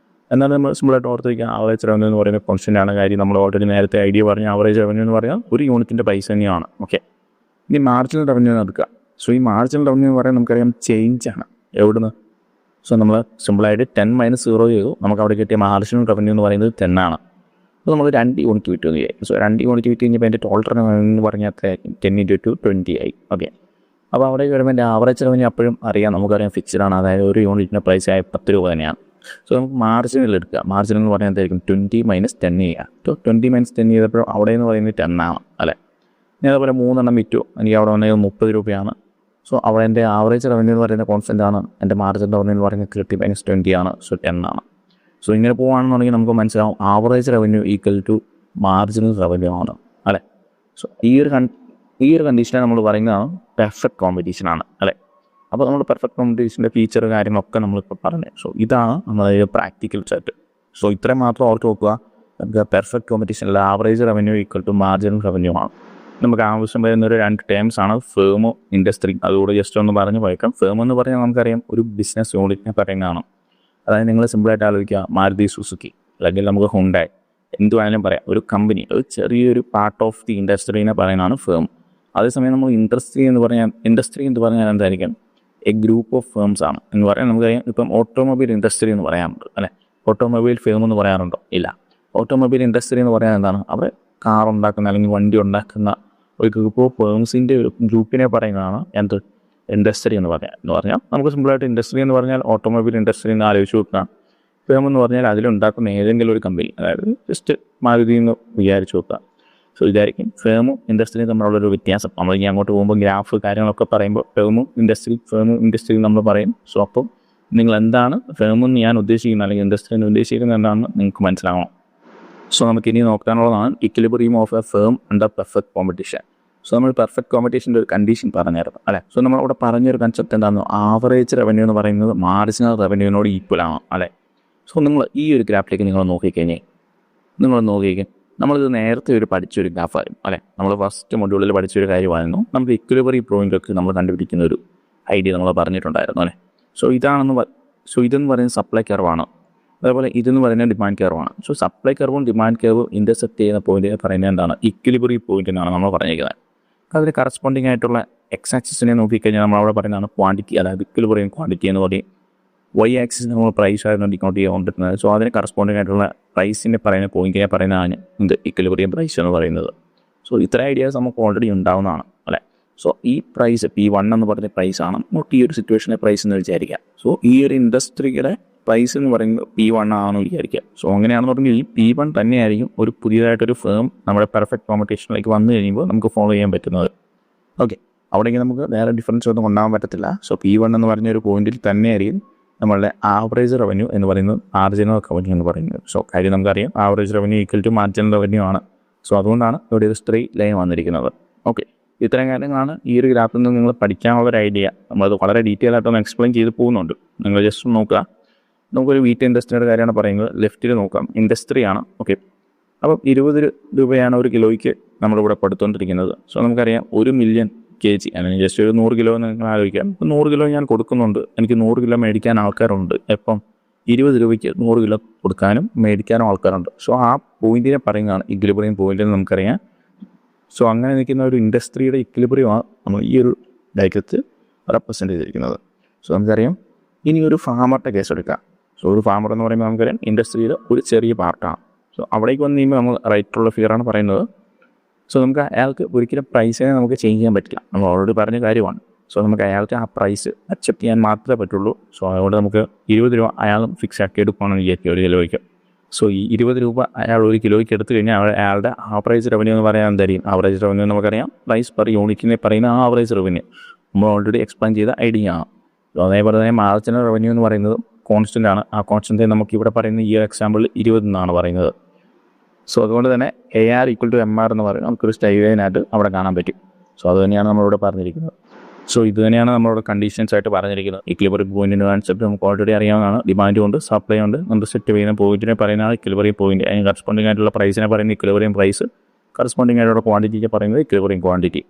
എന്നാൽ നമ്മൾ സിമ്പിളായിട്ട് ഓർത്തിരിക്കുക, ആവറേജ് റവന്യൂ എന്ന് പറയുന്നത് കോൺസ്റ്റൻ്റ് ആണ്. കാര്യം നമ്മൾ ഓൾറെഡി നേരത്തെ ഐഡിയ പറഞ്ഞ ആവറേജ് റവന്യൂ എന്ന് പറഞ്ഞാൽ ഒരു യൂണിറ്റിൻ്റെ പൈസ തന്നെയാണ്. ഓക്കെ, ഇനി മാർജിനൽ റവന്യൂ എടുക്കുക. സോ ഈ മാർജിനൽ റവന്യൂ എന്ന് പറയുന്നത് നമുക്കറിയാം ചേഞ്ചാണ്. എവിടുന്ന്, സോ നമ്മൾ സിമ്പിളായിട്ട് 10 - 0 ചെയ്തു. നമുക്ക് അവിടെ കിട്ടിയ മാർജിനൽ റവന്യൂ എന്ന് പറയുന്നത് 10 ആണ്. അപ്പോൾ നമ്മൾ 2 യൂണിറ്റ് വിറ്റു എന്ന് വിചാരിക്കും. സോ 2 യൂണിറ്റ് വിറ്റ് കഴിഞ്ഞപ്പോൾ എൻ്റെ ടോട്ടൽ റവന്യൂ എന്ന് പറഞ്ഞാൽ 10 × 20 ആയി. ഓക്കെ, അപ്പോൾ അവിടെ വരുമ്പോൾ എൻ്റെ ആവറേജ് റവന്യൂ അപ്പോഴും അറിയാം, നമുക്കറിയാം ഫിക്സ്ഡ് ആണ്. അതായത് ഒരു യൂണിറ്റിൻ്റെ പ്രൈസ് ആയ 10 രൂപ തന്നെയാണ്. സോ നമുക്ക് മാർജിനൽ എടുക്കുക. മാർജിനൽ എന്ന് പറഞ്ഞാൽ എന്തായിരിക്കും, 20 - 10 ചെയ്യുക. സോ 20 - 10 ചെയ്തപ്പോൾ അവിടെ എന്ന് പറയുന്നത് 10 ആണ് അല്ലേ. ഞാൻ അതുപോലെ 3 എണ്ണം വിറ്റു, എനിക്ക് അവിടെ വന്നത് 30 രൂപയാണ്. സോ അവിടെ എൻ്റെ ആവറേജ് റവന്യൂ എന്ന് പറയുന്നത് കോൺസ്റ്റൻ്റ് ആണ്. എൻ്റെ മാർജിൻ റവന്യൂ എന്ന് പറയുന്നത് 30 - 20 ആണ്. സോ 10 ആണ്. സോ ഇങ്ങനെ പോകുകയാണെന്നുണ്ടെങ്കിൽ നമുക്ക് മനസ്സിലാവും average revenue equal to marginal revenue ആണ് അല്ലേ. സോ ഈ ഒരു കണ്ടീഷനെ നമ്മൾ പറയുന്നതാണ് പെർഫെക്റ്റ് കോമ്പറ്റീഷനാണ് അല്ലേ. അപ്പോൾ നമ്മൾ പെർഫെക്റ്റ് കോമ്പറ്റീഷൻ്റെ ഫീച്ചർ കാര്യങ്ങളൊക്കെ നമ്മളിപ്പോൾ പറഞ്ഞു. സോ ഇതാണ് നമ്മുടെ പ്രാക്ടിക്കൽ സെറ്റ്. സോ ഇത്രയും മാത്രം ഓർത്ത് നോക്കുക. നമുക്ക് പെർഫെക്റ്റ് കോമ്പറ്റീഷനിൽ average revenue equal to marginal revenue ആണ്. നമുക്ക് ആവശ്യം വരുന്ന ഒരു 2 ടേംസാണ് ഫേമോ ഇൻഡസ്ട്രി. അതുകൂടെ ജസ്റ്റ് ഒന്ന് പറഞ്ഞു പോയേക്കാം. ഫേം എന്ന് പറഞ്ഞാൽ നമുക്കറിയാം ഒരു ബിസിനസ് യൂണിറ്റിനെ പറയുന്നതാണ്. അതായത് നിങ്ങൾ സിമ്പിളായിട്ട് ആലോചിക്കുക, മാരുതി സുസുക്കി അല്ലെങ്കിൽ നമുക്ക് ഹുണ്ടായി എന്ത് വേണമെങ്കിലും പറയാം, ഒരു കമ്പനി, ഒരു ചെറിയൊരു പാർട്ട് ഓഫ് ദി ഇൻഡസ്ട്രീനെ പറയുന്നതാണ് ഫേം. അതേസമയം നമ്മൾ ഇൻഡസ്ട്രി എന്ന് പറഞ്ഞാൽ എന്തായിരിക്കും, എ ഗ്രൂപ്പ് ഓഫ് ഫേംസ് ആണ് എന്ന് പറയാൻ നമുക്കറിയാം. ഇപ്പം ഓട്ടോമൊബൈൽ ഇൻഡസ്ട്രി എന്ന് പറയാറുണ്ട് അല്ലേ. ഓട്ടോമൊബൈൽ ഫേം എന്ന് പറയാറുണ്ടോ? ഇല്ല. ഓട്ടോമൊബൈൽ ഇൻഡസ്ട്രി എന്ന് പറയാൻ എന്താണ്, അവർ കാർ ഉണ്ടാക്കുന്ന അല്ലെങ്കിൽ വണ്ടി ഉണ്ടാക്കുന്ന ഒരു ഗ്രൂപ്പ് ഓഫ് ഫേംസിൻ്റെ ഒരു ഗ്രൂപ്പിനെ പറയുന്നതാണ് എന്ത്, ഇൻഡസ്ട്രി എന്ന് പറഞ്ഞാൽ നമുക്ക് സിമ്പിളായിട്ട് ഇൻഡസ്ട്രി എന്ന് പറഞ്ഞാൽ ഓട്ടോമൊബൈൽ ഇൻഡസ്ട്രി എന്ന് ആലോചിച്ച് നോക്കാം. ഫേം എന്ന് പറഞ്ഞാൽ അതിലുണ്ടാക്കുന്ന ഏതെങ്കിലും ഒരു കമ്പനി, അതായത് ജസ്റ്റ് മാരുതി എന്ന് വിചാരിച്ച് നോക്കാം. സോ ഇതായിരിക്കും ഫേമും ഇൻഡസ്ട്രിയും തമ്മിലുള്ളൊരു വ്യത്യാസം. നമ്മൾ ഇനി അങ്ങോട്ട് പോകുമ്പോൾ ഗ്രാഫ് കാര്യങ്ങളൊക്കെ പറയുമ്പോൾ ഫേമും ഇൻഡസ്ട്രിയും നമ്മൾ പറയും. സോ അപ്പം നിങ്ങൾ എന്താണ് ഫേമെന്ന് ഞാൻ ഉദ്ദേശിക്കുന്നത് അല്ലെങ്കിൽ ഇൻഡസ്ട്രി എന്ന് ഉദ്ദേശിക്കുന്നത് എന്താണെന്ന് നിങ്ങൾക്ക് മനസ്സിലാവണം. സോ നമുക്കിനി നോക്കാനുള്ളതാണ് equilibrium of a firm under perfect competition. So നമ്മൾ പെർഫെക്റ്റ് കോമ്പറ്റീഷൻ്റെ ഒരു കണ്ടീഷൻ പറഞ്ഞായിരുന്നു അല്ലേ. സോ നമ്മളിവിടെ പറഞ്ഞൊരു കൺസെപ്റ്റ് എന്താണെന്ന്, ആവറേജ് റവന്യൂ എന്ന് പറയുന്നത് മാർജിനൽ റവന്യൂവിനോട് ഈക്വൽ ആണ് അല്ലേ. സോ നിങ്ങൾ ഈ ഒരു ഗ്രാഫിലേക്ക് നിങ്ങൾ നോക്കിക്കഴിഞ്ഞാൽ നമ്മളിത് നേരത്തെ പഠിച്ചൊരു ഗ്രാഫായിരുന്നു അല്ലേ. നമ്മൾ ഫസ്റ്റ് മൊഡ്യൂളിൽ പഠിച്ചൊരു കാര്യമായിരുന്നു. നമുക്ക് ഇക്വിലിബ്രിയം പോയിൻ്റൊക്കെ നമ്മൾ കണ്ടുപിടിക്കുന്ന ഒരു ഐഡിയ നമ്മൾ പറഞ്ഞിട്ടുണ്ടായിരുന്നു അല്ലേ. സോ ഇതെന്ന് പറയുന്നത് സപ്ലൈ കർവാണ്. അതേപോലെ ഇതെന്ന് പറയുന്നത് ഡിമാൻഡ് കർവാണ്. സോ സപ്ലൈ കർവും ഡിമാൻഡ് കർവും ഇൻ്റർസെക്റ്റ് ചെയ്യുന്ന പോയിന്റ് പറയുന്നത് എന്താണ്, ഇക്വിലിബ്രിയം പോയിന്റ് എന്നാണ് നമ്മൾ പറഞ്ഞിരിക്കുന്നത്. അതിന് കറസ്പോണ്ടിങ് ആയിട്ടുള്ള എക്സ് ആക്സിസിനെ നോക്കിക്കഴിഞ്ഞാൽ നമ്മളവിടെ പറയുന്നതാണ് ക്വാണ്ടിറ്റി, അതായത് ഇക്വിലിബ്രിയം ക്വാണ്ടിറ്റി എന്ന് പറയും. വൈ ആക്സിസ് നമ്മൾ പ്രൈസ് ആയിരുന്നു ഡിക്കൗണ്ട് ചെയ്തുകൊണ്ടിരുന്നത്. സോ അതിന് കറസ്പോണ്ടിങ് ആയിട്ടുള്ള പ്രൈസിനെ പറയുന്ന പോയിന്റിനെ പറയുന്നതാണ് ഇത് ഇക്വിലിബ്രിയം പ്രൈസ് എന്ന് പറയുന്നത്. സോ ഇത്ര ഐഡിയാസ് നമുക്ക് ഓൾറെഡി ഉണ്ടാവുന്നതാണ് അല്ലേ. സോ ഈ പ്രൈസ് P1 എന്ന് പറഞ്ഞ പ്രൈസാണ് നമുക്ക് ഈ ഒരു സിറ്റുവേഷനെ പ്രൈസ് എന്ന് വിചാരിക്കാം. സോ ഈ ഒരു ഇൻഡസ്ട്രിയുടെ പ്രൈസ് എന്ന് പറയുന്നത് P1 ആണെന്ന് വിചാരിക്കുക. സോ അങ്ങനെയാണെന്നുണ്ടെങ്കിൽ ഈ P1 തന്നെയായിരിക്കും ഒരു പുതിയതായിട്ടൊരു ഫേം നമ്മുടെ പെർഫെക്റ്റ് കോമ്പറ്റീഷനിലേക്ക് വന്നു കഴിയുമ്പോൾ നമുക്ക് ഫോളോ ചെയ്യാൻ പറ്റുന്നത്. ഓക്കെ, അവിടേക്ക് നമുക്ക് വേറെ ഡിഫറൻസ് ഒന്നും കൊണ്ടാകാൻ പറ്റത്തില്ല. സോ P1 എന്ന് പറഞ്ഞൊരു പോയിന്റിൽ തന്നെയായിരിക്കും നമ്മളുടെ ആവറേജ് റവന്യൂ എന്ന് പറയുന്നത് മാർജിനൽ റവന്യൂ എന്ന് പറയുന്നത്. സോ കാര്യം നമുക്കറിയാം average revenue equal to marginal revenue ആണ്. സോ അതുകൊണ്ടാണ് ഇവിടെ ഒരു സ്ട്രെയിറ്റ് ലൈൻ വന്നിരിക്കുന്നത്. ഓക്കെ, ഇത്തരം കാര്യങ്ങളാണ് ഈ ഒരു ഗ്രാഫിൽ നിന്ന് നിങ്ങൾ പഠിക്കാനുള്ളൊരു ഐഡിയ. നമ്മളത് വളരെ ഡീറ്റെയിൽ ആയിട്ടൊന്ന് എക്സ്പ്ലെയിൻ ചെയ്ത് പോകുന്നുണ്ട്. നിങ്ങൾ ജസ്റ്റ് നോക്കുക. നമുക്കൊരു വീറ്റ് ഇൻഡസ്ട്രിയുടെ കാര്യമാണ് പറയുന്നത്. ലെഫ്റ്റിൽ നോക്കാം, ഇൻഡസ്ട്രിയാണ്. ഓക്കെ, അപ്പം 20 രൂപയാണ് ഒരു കിലോയ്ക്ക് നമ്മളിവിടെ കൊടുത്തുകൊണ്ടിരിക്കുന്നത്. സോ നമുക്കറിയാം 1 മില്യൺ kg അല്ലെങ്കിൽ ജസ്റ്റ് ഒരു 100 കിലോ നിങ്ങൾ ആലോചിക്കാം. 100 കിലോ ഞാൻ കൊടുക്കുന്നുണ്ട്, എനിക്ക് 100 കിലോ മേടിക്കാൻ ആൾക്കാരുണ്ട്. എപ്പം 20 രൂപയ്ക്ക് 100 കിലോ കൊടുക്കാനും മേടിക്കാനും ആൾക്കാരുണ്ട്. സോ ആ പോയിന്റിനെ പറയുന്നതാണ് ഇക്വിലിബ്രിയം പോയിന്റ് എന്ന് നമുക്കറിയാം. സോ അങ്ങനെ നിൽക്കുന്ന ഒരു ഇൻഡസ്ട്രിയുടെ ഇക്വിലിബ്രിയമാണ് നമ്മൾ ഈ ഒരു ഡയഗ്രത്തിൽ റെപ്രസെൻ്റ് ചെയ്തിരിക്കുന്നത്. സോ നമുക്കറിയാം ഇനി ഒരു ഫാമറുടെ കേസ് എടുക്കാം. സോ ഒരു ഫാമർ എന്ന് പറയുമ്പോൾ നമുക്കറിയാം ഇൻഡസ്ട്രിയുടെ ഒരു ചെറിയ പാർട്ടാണ്. സോ അവിടേക്ക് വന്ന് കഴിയുമ്പോൾ നമ്മൾ റൈറ്റുള്ള ഫിയറാണ് പറയുന്നത്. സോ നമുക്ക് അയാൾക്ക് ഒരിക്കലും പ്രൈസിനെ നമുക്ക് ചേഞ്ച് ചെയ്യാൻ പറ്റില്ല, നമ്മൾ ഓൾറെഡി പറഞ്ഞ കാര്യമാണ്. സോ നമുക്ക് അയാൾക്ക് ആ പ്രൈസ് അക്സെപ്റ്റ് ചെയ്യാൻ മാത്രമേ പറ്റുള്ളൂ. സോ അതുകൊണ്ട് നമുക്ക് 20 രൂപ അയാളും ഫിക്സ് ആക്കി എടുക്കുകയാണെന്ന് വിചാരിക്കുക ഒരു കിലോയ്ക്ക്. സോ ഈ 20 രൂപ അയാൾ ഒരു കിലോയ്ക്ക് എടുത്തു കഴിഞ്ഞാൽ അയാളുടെ ആവറേജ് റവന്യൂ എന്ന് പറയാൻ എന്തായിരിക്കും, ആവറേജ് റവന്യൂ നമുക്കറിയാം പ്രൈസ് പെർ യൂണിറ്റിനെ പറയുന്ന ആവറേജ് റവന്യൂ നമ്മൾ ഓൾറെഡി എക്സ്പ്ലെയിൻ ചെയ്ത ഐഡിയ ആണ്. സോ അതേപോലെ തന്നെ മാർജിനൽ റവന്യൂ എന്ന് പറയുന്നത് കോൺസ്റ്റൻ്റ് ആണ്. ആ കോൺസ്റ്റൻ്റ് നമുക്കിവിടെ പറയുന്ന ഈ എക്സാമ്പിൾ 20 എന്നാണ് പറയുന്നത്. സോ അതുകൊണ്ട് തന്നെ AR = MR എന്ന് പറയുന്നത് നമുക്കൊരു സ്റ്റൈൽ ലൈനായിട്ട് അവിടെ കാണാൻ പറ്റും. സോ അത് തന്നെയാണ് നമ്മളിവിടെ പറഞ്ഞിരിക്കുന്നത്. സോ ഇത് തന്നെയാണ് നമ്മളോട് കണ്ടീഷൻസ് ആയിട്ട് പറഞ്ഞിരിക്കുന്നത്. ഇക്വിലിബ്രിയം പോയിന്റിൻ്റെ കോൺസെപ്റ്റ് നമുക്ക് ഓൾറെഡി അറിയാവുന്നതാണ്. ഡിമാൻഡ് ഉണ്ട്, സപ്ലൈ ഉണ്ട്, നമ്മൾ സെറ്റ് ചെയ്യുന്ന പോയിന്റിനെ പറയുന്നതാണ് ഇക്വിലിബ്രിയം പോയിന്റ്. അതിന് കറസ്പോണ്ടിങ് ആയിട്ടുള്ള പ്രൈസിനെ പറയുന്നത് ഇക്വിലിബ്രിയം പ്രൈസ്, കറസ്പോണ്ടിങ് ആയിട്ടുള്ള ക്വാണ്ടിറ്റിയെ പറയുന്നത് ഇക്വിലിബ്രിയം ക്വാണ്ടിറ്റി.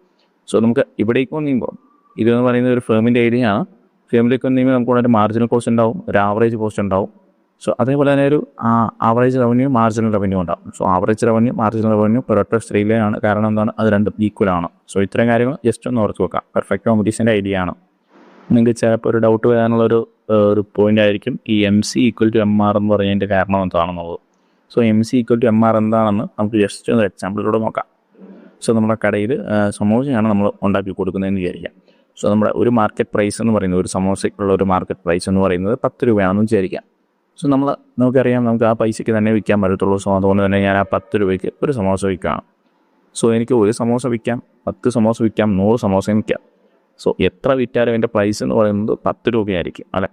സോ നമുക്ക് ഇവിടേക്ക് വന്നുമ്പോൾ ഇതെന്ന് പറയുന്നത് ഒരു ഫേമിൻ്റെ ഐഡിയ ആണ്. ഫേമിലേക്ക് വന്നുകഴിയുമ്പോൾ നമുക്ക് ഒരു മാർജിനൽ കോസ്റ്റ് ഉണ്ടാവും, ഒരു ആവറേജ് കോസ്റ്റ് ഉണ്ടാവും. സോ അതേപോലെ തന്നെ ഒരു ആവറേജ് റവന്യൂ, മാർജിനൽ റവന്യൂ ഉണ്ടാവും. So average revenue, marginal revenue ഒരൊറ്റ സ്ട്രെയിറ്റ് ലൈൻ ആണ്. കാരണം എന്താണ്, അത് രണ്ടും ഈക്വൽ ആണ്. സോ ഇത്രയും കാര്യങ്ങൾ ജസ്റ്റ് ഒന്ന് ഓർത്ത് വെക്കാം. പെർഫെക്റ്റ് കോമ്പറ്റീഷൻ്റെ ഐഡിയ ആണ്. നിങ്ങൾക്ക് ചിലപ്പോൾ ഒരു ഡൗട്ട് വരാനുള്ളൊരു പോയിന്റ് ആയിരിക്കും ഈ MC = MR എന്ന് പറഞ്ഞതിൻ്റെ കാരണം എന്താണെന്നുള്ളത്. സോ MC = MR എന്താണെന്ന് നമുക്ക് ജസ്റ്റ് ഒരു എക്സാമ്പിളിലൂടെ നോക്കാം. സോ നമ്മുടെ കടയിൽ സമോസയാണ് നമ്മൾ ഉണ്ടാക്കി കൊടുക്കുന്നതെന്ന് വിചാരിക്കാം. സോ നമ്മുടെ ഒരു മാർക്കറ്റ് പ്രൈസ് എന്ന് പറയുന്നത്, ഒരു സമോസയ്ക്കുള്ള ഒരു മാർക്കറ്റ് പ്രൈസ് എന്ന് പറയുന്നത് 10 രൂപയാണെന്ന് വിചാരിക്കാം. സോ നമുക്കറിയാം നമുക്ക് ആ പൈസയ്ക്ക് തന്നെ വിൽക്കാൻ പറ്റത്തുള്ളൂ. സോ അതുകൊണ്ട് തന്നെ ഞാൻ ആ 10 രൂപയ്ക്ക് ഒരു സമോസ വിൽക്കാം. സോ എനിക്ക് ഒരു സമോസ വിൽക്കാം, 10 സമോസ വിൽക്കാം, 100 സമോസയും വിൽക്കാം. സോ എത്ര വിറ്റാലും എൻ്റെ പ്രൈസ് എന്ന് പറയുന്നത് 10 രൂപയായിരിക്കും അല്ലേ.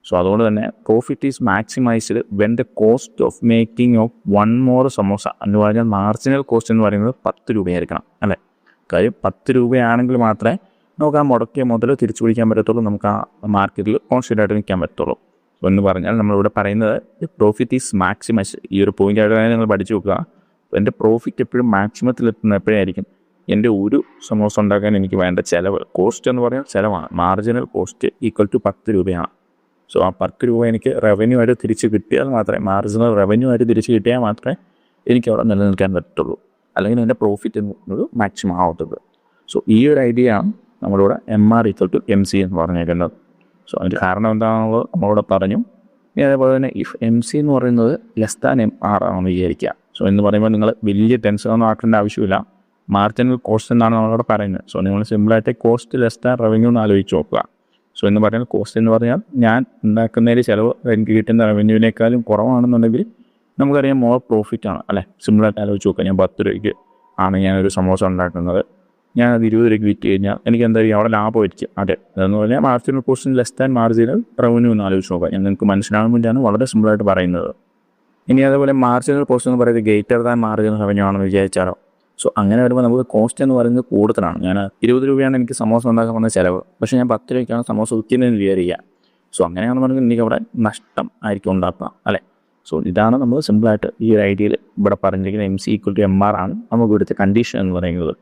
സോ അതുകൊണ്ട് തന്നെ profit is maximised when the cost of making of one more samosa എന്ന് പറഞ്ഞാൽ മാർജിനൽ കോസ്റ്റ് എന്ന് പറയുന്നത് 10 രൂപയായിരിക്കണം അല്ലേ. കാര്യം 10 രൂപയാണെങ്കിൽ മാത്രമേ നമുക്ക് ആ മുടക്കിയ മുതൽ തിരിച്ചു പിടിക്കാൻ പറ്റത്തുള്ളൂ, നമുക്ക് ആ മാർക്കറ്റിൽ കോൺസ്റ്റൻ്റ് ആയിട്ട് നിൽക്കാൻ പറ്റത്തുള്ളൂ. സോ എന്ന് പറഞ്ഞാൽ നമ്മളിവിടെ പറയുന്നത് പ്രോഫിറ്റ് ഈസ് മാക്സിമൈസ്. ഈ ഒരു പോയിൻ്റ് ആയിട്ട് നിങ്ങൾ പഠിച്ചു നോക്കുക. എൻ്റെ പ്രോഫിറ്റ് എപ്പോഴും മാക്സിമത്തിൽ എത്തുന്ന എപ്പോഴായിരിക്കും, എൻ്റെ ഒരു സമോസ ഉണ്ടാക്കാൻ എനിക്ക് വേണ്ട ചിലവ്, കോസ്റ്റ് എന്ന് പറഞ്ഞാൽ ചിലവാണ്. മാർജിനൽ കോസ്റ്റ് ഈക്വൽ ടു 10 രൂപയാണ്. സോ ആ 10 രൂപ എനിക്ക് റവന്യൂ ആയിട്ട് തിരിച്ച് കിട്ടിയാൽ മാത്രമേ, മാർജിനൽ റവന്യൂ ആയിട്ട് തിരിച്ച് കിട്ടിയാൽ മാത്രമേ എനിക്ക് അവിടെ നിലനിൽക്കാൻ പറ്റത്തുള്ളൂ, അല്ലെങ്കിൽ എൻ്റെ പ്രോഫിറ്റ് എന്നത് മാക്സിമം ആവത്തുള്ളൂ. സോ ഈ ഒരു ഐഡിയ ആണ് നമ്മളിവിടെ MR ഈക്വൽ ടു MC എന്ന് പറഞ്ഞേക്കുന്നത്. സോ അതിൻ്റെ കാരണം എന്താണെന്നുള്ളത് നമ്മളിവിടെ പറഞ്ഞു. ഇനി അതേപോലെ തന്നെ ഇഫ് MC എന്ന് പറയുന്നത് ലെസ് ദാൻ MR ആണെന്ന് വിചാരിക്കുക. സോ എന്ന് പറയുമ്പോൾ നിങ്ങൾ വലിയ ടെൻഷനൊന്നും ആക്കേണ്ട ആവശ്യമില്ല. മാർജിനൽ കോസ്റ്റ് എന്നാണ് നമ്മളിവിടെ പറയുന്നത്. സോ നിങ്ങൾ സിമ്പിളായിട്ട് കോസ്റ്റ് ലെസ് ദാൻ റവന്യൂ എന്ന് ആലോചിച്ച് നോക്കുക. സോ എന്ന് പറഞ്ഞാൽ കോസ്റ്റ് എന്ന് പറഞ്ഞാൽ ഞാൻ ഉണ്ടാക്കുന്നതിൽ ചിലവ് എനിക്ക് കിട്ടുന്ന റവന്യൂവിനേക്കാളും കുറവാണെന്നുണ്ടെങ്കിൽ നമുക്കറിയാം മോർ പ്രോഫിറ്റ് ആണ് അല്ലേ. സിമ്പിളായിട്ട് ആലോചിച്ച് നോക്കുക. ഞാൻ 10 രൂപയ്ക്ക് ആണ് ഞാനൊരു സമോസ ഉണ്ടാക്കുന്നത്, ഞാനത് 20 രൂപയ്ക്ക് വിറ്റ് കഴിഞ്ഞാൽ എനിക്ക് എന്തായാലും അവിടെ ലാഭമായിരിക്കും. അതെ, അതെന്ന് പറഞ്ഞാൽ marginal cost less than marginal revenue എന്ന് ആലോചിച്ച് നോക്കുക. ഞാൻ നിങ്ങൾക്ക് മനസ്സിലാകാൻ വേണ്ടിയാണ് വളരെ സിമ്പിളായിട്ട് പറയുന്നത്. ഇനി അതേപോലെ മാർജിനൽ കോസ്റ്റ് എന്ന് പറയുന്നത് ഗ്രേറ്റർ ദാൻ മാർജിനൽ റവന്യൂ ആണെന്ന് വിചാരിച്ചാലോ. സോ അങ്ങനെ വരുമ്പോൾ നമുക്ക് കോസ്റ്റ് എന്ന് പറയുന്നത് കൂടുതലാണ്. ഞാൻ 20 രൂപയാണ് എനിക്ക് സമോസ ഉണ്ടാക്കാൻ വന്ന ചിലവ്, പക്ഷേ ഞാൻ 10 രൂപയ്ക്കാണ് സമോസ വിൽക്കുന്നതെന്ന് വിചാരിക്കുക. സോ അങ്ങനെയാണെന്നുണ്ടെങ്കിൽ എനിക്ക് അവിടെ നഷ്ടം ആയിരിക്കും ഉണ്ടാക്കുക അല്ലേ. സോ ഇതാണ് നമ്മൾ സിമ്പിളായിട്ട് ഈ ഒരു ഐഡിയയിൽ ഇവിടെ പറഞ്ഞിരിക്കുന്നത്. MC ഈക്വൽ ടു MR ആണ് നമുക്ക് ഇവിടുത്തെ കണ്ടീഷൻ എന്ന് പറയുന്നത്.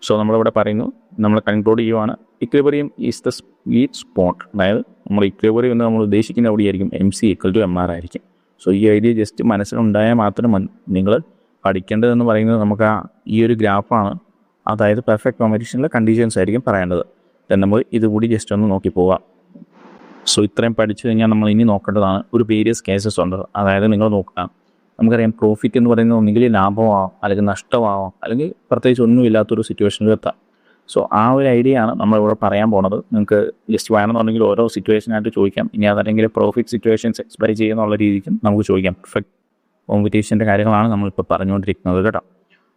സോ നമ്മളിവിടെ പറയുന്നു, നമ്മൾ കൺക്ലൂഡ് ചെയ്യുവാണ്, equilibrium is the sweet spot. അതായത് നമ്മൾ ഇക്വിലിബ്രിയം എന്ന് നമ്മൾ ഉദ്ദേശിക്കുന്ന എവിടെയായിരിക്കും, MC ഈക്വൽ ടു MR ആയിരിക്കും. സോ ഈ ഐഡിയ ജസ്റ്റ് മനസ്സിലുണ്ടായാൽ മാത്രം നിങ്ങൾ പഠിക്കേണ്ടതെന്ന് പറയുന്നത് നമുക്ക് ഈ ഒരു ഗ്രാഫാണ്. അതായത് പെർഫെക്റ്റ് കോമ്പറ്റീഷനിലെ കണ്ടീഷൻസ് ആയിരിക്കും പറയേണ്ടത്. നമ്മൾ ഇതുകൂടി ജസ്റ്റ് ഒന്ന് നോക്കി പോവാം. സോ ഇത്രയും പഠിച്ചു കഴിഞ്ഞാൽ നമ്മൾ ഇനി നോക്കേണ്ടതാണ് ഒരു വേരിയസ് കേസസ് ഉണ്ട്. അതായത് നിങ്ങൾ നോക്കുക, നമുക്കറിയാം പ്രോഫിറ്റ് എന്ന് പറയുന്നത് ഒന്നുകിൽ ലാഭമാവാം, അല്ലെങ്കിൽ നഷ്ടമാവാം, അല്ലെങ്കിൽ പ്രത്യേകിച്ച് ഒന്നുമില്ലാത്തൊരു സിറ്റുവേഷനിൽ എത്താം. സോ ആ ഒരു ഐഡിയ ആണ് നമ്മളിവിടെ പറയാൻ പോണത്. നിങ്ങൾക്ക് ജസ്റ്റ് വേണമെന്നുണ്ടെങ്കിൽ ഓരോ സിറ്റുവേഷനായിട്ട് ചോദിക്കാം. ഇനി അതല്ലെങ്കിൽ പ്രോഫിറ്റ് സിറ്റുവേഷൻസ് എക്സ്പ്ലെയിൻ ചെയ്യുന്നുള്ള രീതിക്കും നമുക്ക് ചോദിക്കാം. പെർഫെക്റ്റ് കോമ്പറ്റീഷൻ്റെ കാര്യങ്ങളാണ് നമ്മളിപ്പോൾ പറഞ്ഞുകൊണ്ടിരിക്കുന്നത് കേട്ടോ.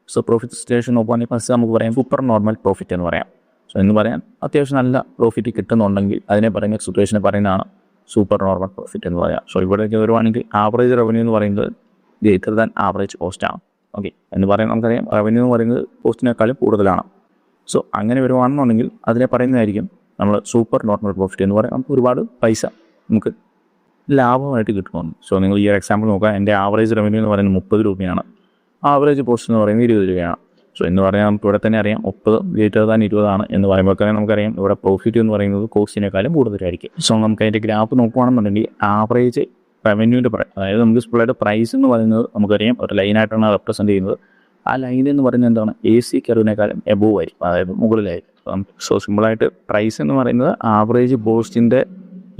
സോ പ്രോഫിറ്റ് സിറ്റുവേഷൻ നോക്കുകയാണെങ്കിൽ ഫസ്റ്റ് നമുക്ക് പറയാം സൂപ്പർ നോർമൽ പ്രോഫിറ്റ് എന്ന് പറയാം. സോ എന്ന് പറയാൻ അത്യാവശ്യം നല്ല പ്രോഫിറ്റ് കിട്ടുന്നുണ്ടെങ്കിൽ അതിനെ പറയുന്ന സിറ്റുവേഷനെ പറയുന്നതാണ് സൂപ്പർ നോർമൽ പ്രോഫിറ്റ് എന്ന് പറയാം. സോ ഇവിടേക്ക് വരുവാണെങ്കിൽ ആവറേജ് റവന്യൂ എന്ന് പറയുന്നത് ഗ്രേറ്റർ ദാൻ ആവറേജ് കോസ്റ്റാണ്. ഓക്കെ, എന്ന് പറയാൻ നമുക്കറിയാം റവന്യൂ എന്ന് പറയുന്നത് കോസ്റ്റിനേക്കാളും കൂടുതലാണ്. സോ അങ്ങനെ വരുവാണെന്നുണ്ടെങ്കിൽ അതിനെ പറയുന്നതായിരിക്കും നമ്മൾ സൂപ്പർ നോർമൽ പ്രോഫിറ്റ് എന്ന് പറയാം. നമുക്ക് ഒരുപാട് പൈസ നമുക്ക് ലാഭമായിട്ട് കിട്ടുന്നുണ്ട്. സോ നിങ്ങൾ ഈ ഒരു എക്സാമ്പിൾ നോക്കുക, എൻ്റെ ആവറേജ് റവന്യൂ എന്ന് പറയുന്നത് 30 രൂപയാണ്, ആവറേജ് കോസ്റ്റ് എന്ന് പറയുന്നത് 20 രൂപയാണ്. സോ എന്ന് പറഞ്ഞാൽ നമുക്ക് ഇവിടെ തന്നെ അറിയാം 30 ഗ്രേറ്റർ ദാൻ 20 ആണ് എന്ന് പറയുമ്പോൾ തന്നെ നമുക്കറിയാം ഇവിടെ പ്രോഫിറ്റ് എന്ന് പറയുന്നത് കോസ്റ്റിനേക്കാളും കൂടുതലായിരിക്കും. സോ നമുക്ക് അതിൻ്റെ ഗ്രാഫ് നോക്കുകയാണെന്നുണ്ടെങ്കിൽ ആവറേജ് റവന്യൂവിൻ്റെ അതായത് നമുക്ക് സിമ്പിളായിട്ട് പ്രൈസ് എന്ന് പറയുന്നത് നമുക്കറിയാം ഒരു ലൈനായിട്ടാണ് റെപ്രസെൻറ്റ് ചെയ്യുന്നത്. ആ ലൈൻ എന്ന് പറയുന്നത് എന്താണ്, AC കർവിനേക്കാളും എബോവ് ആയിരിക്കും, അതായത് മുകളിലായിരിക്കും. സോ സിമ്പിളായിട്ട് പ്രൈസ് എന്ന് പറയുന്നത് ആവറേജ് കോസ്റ്റിൻ്റെ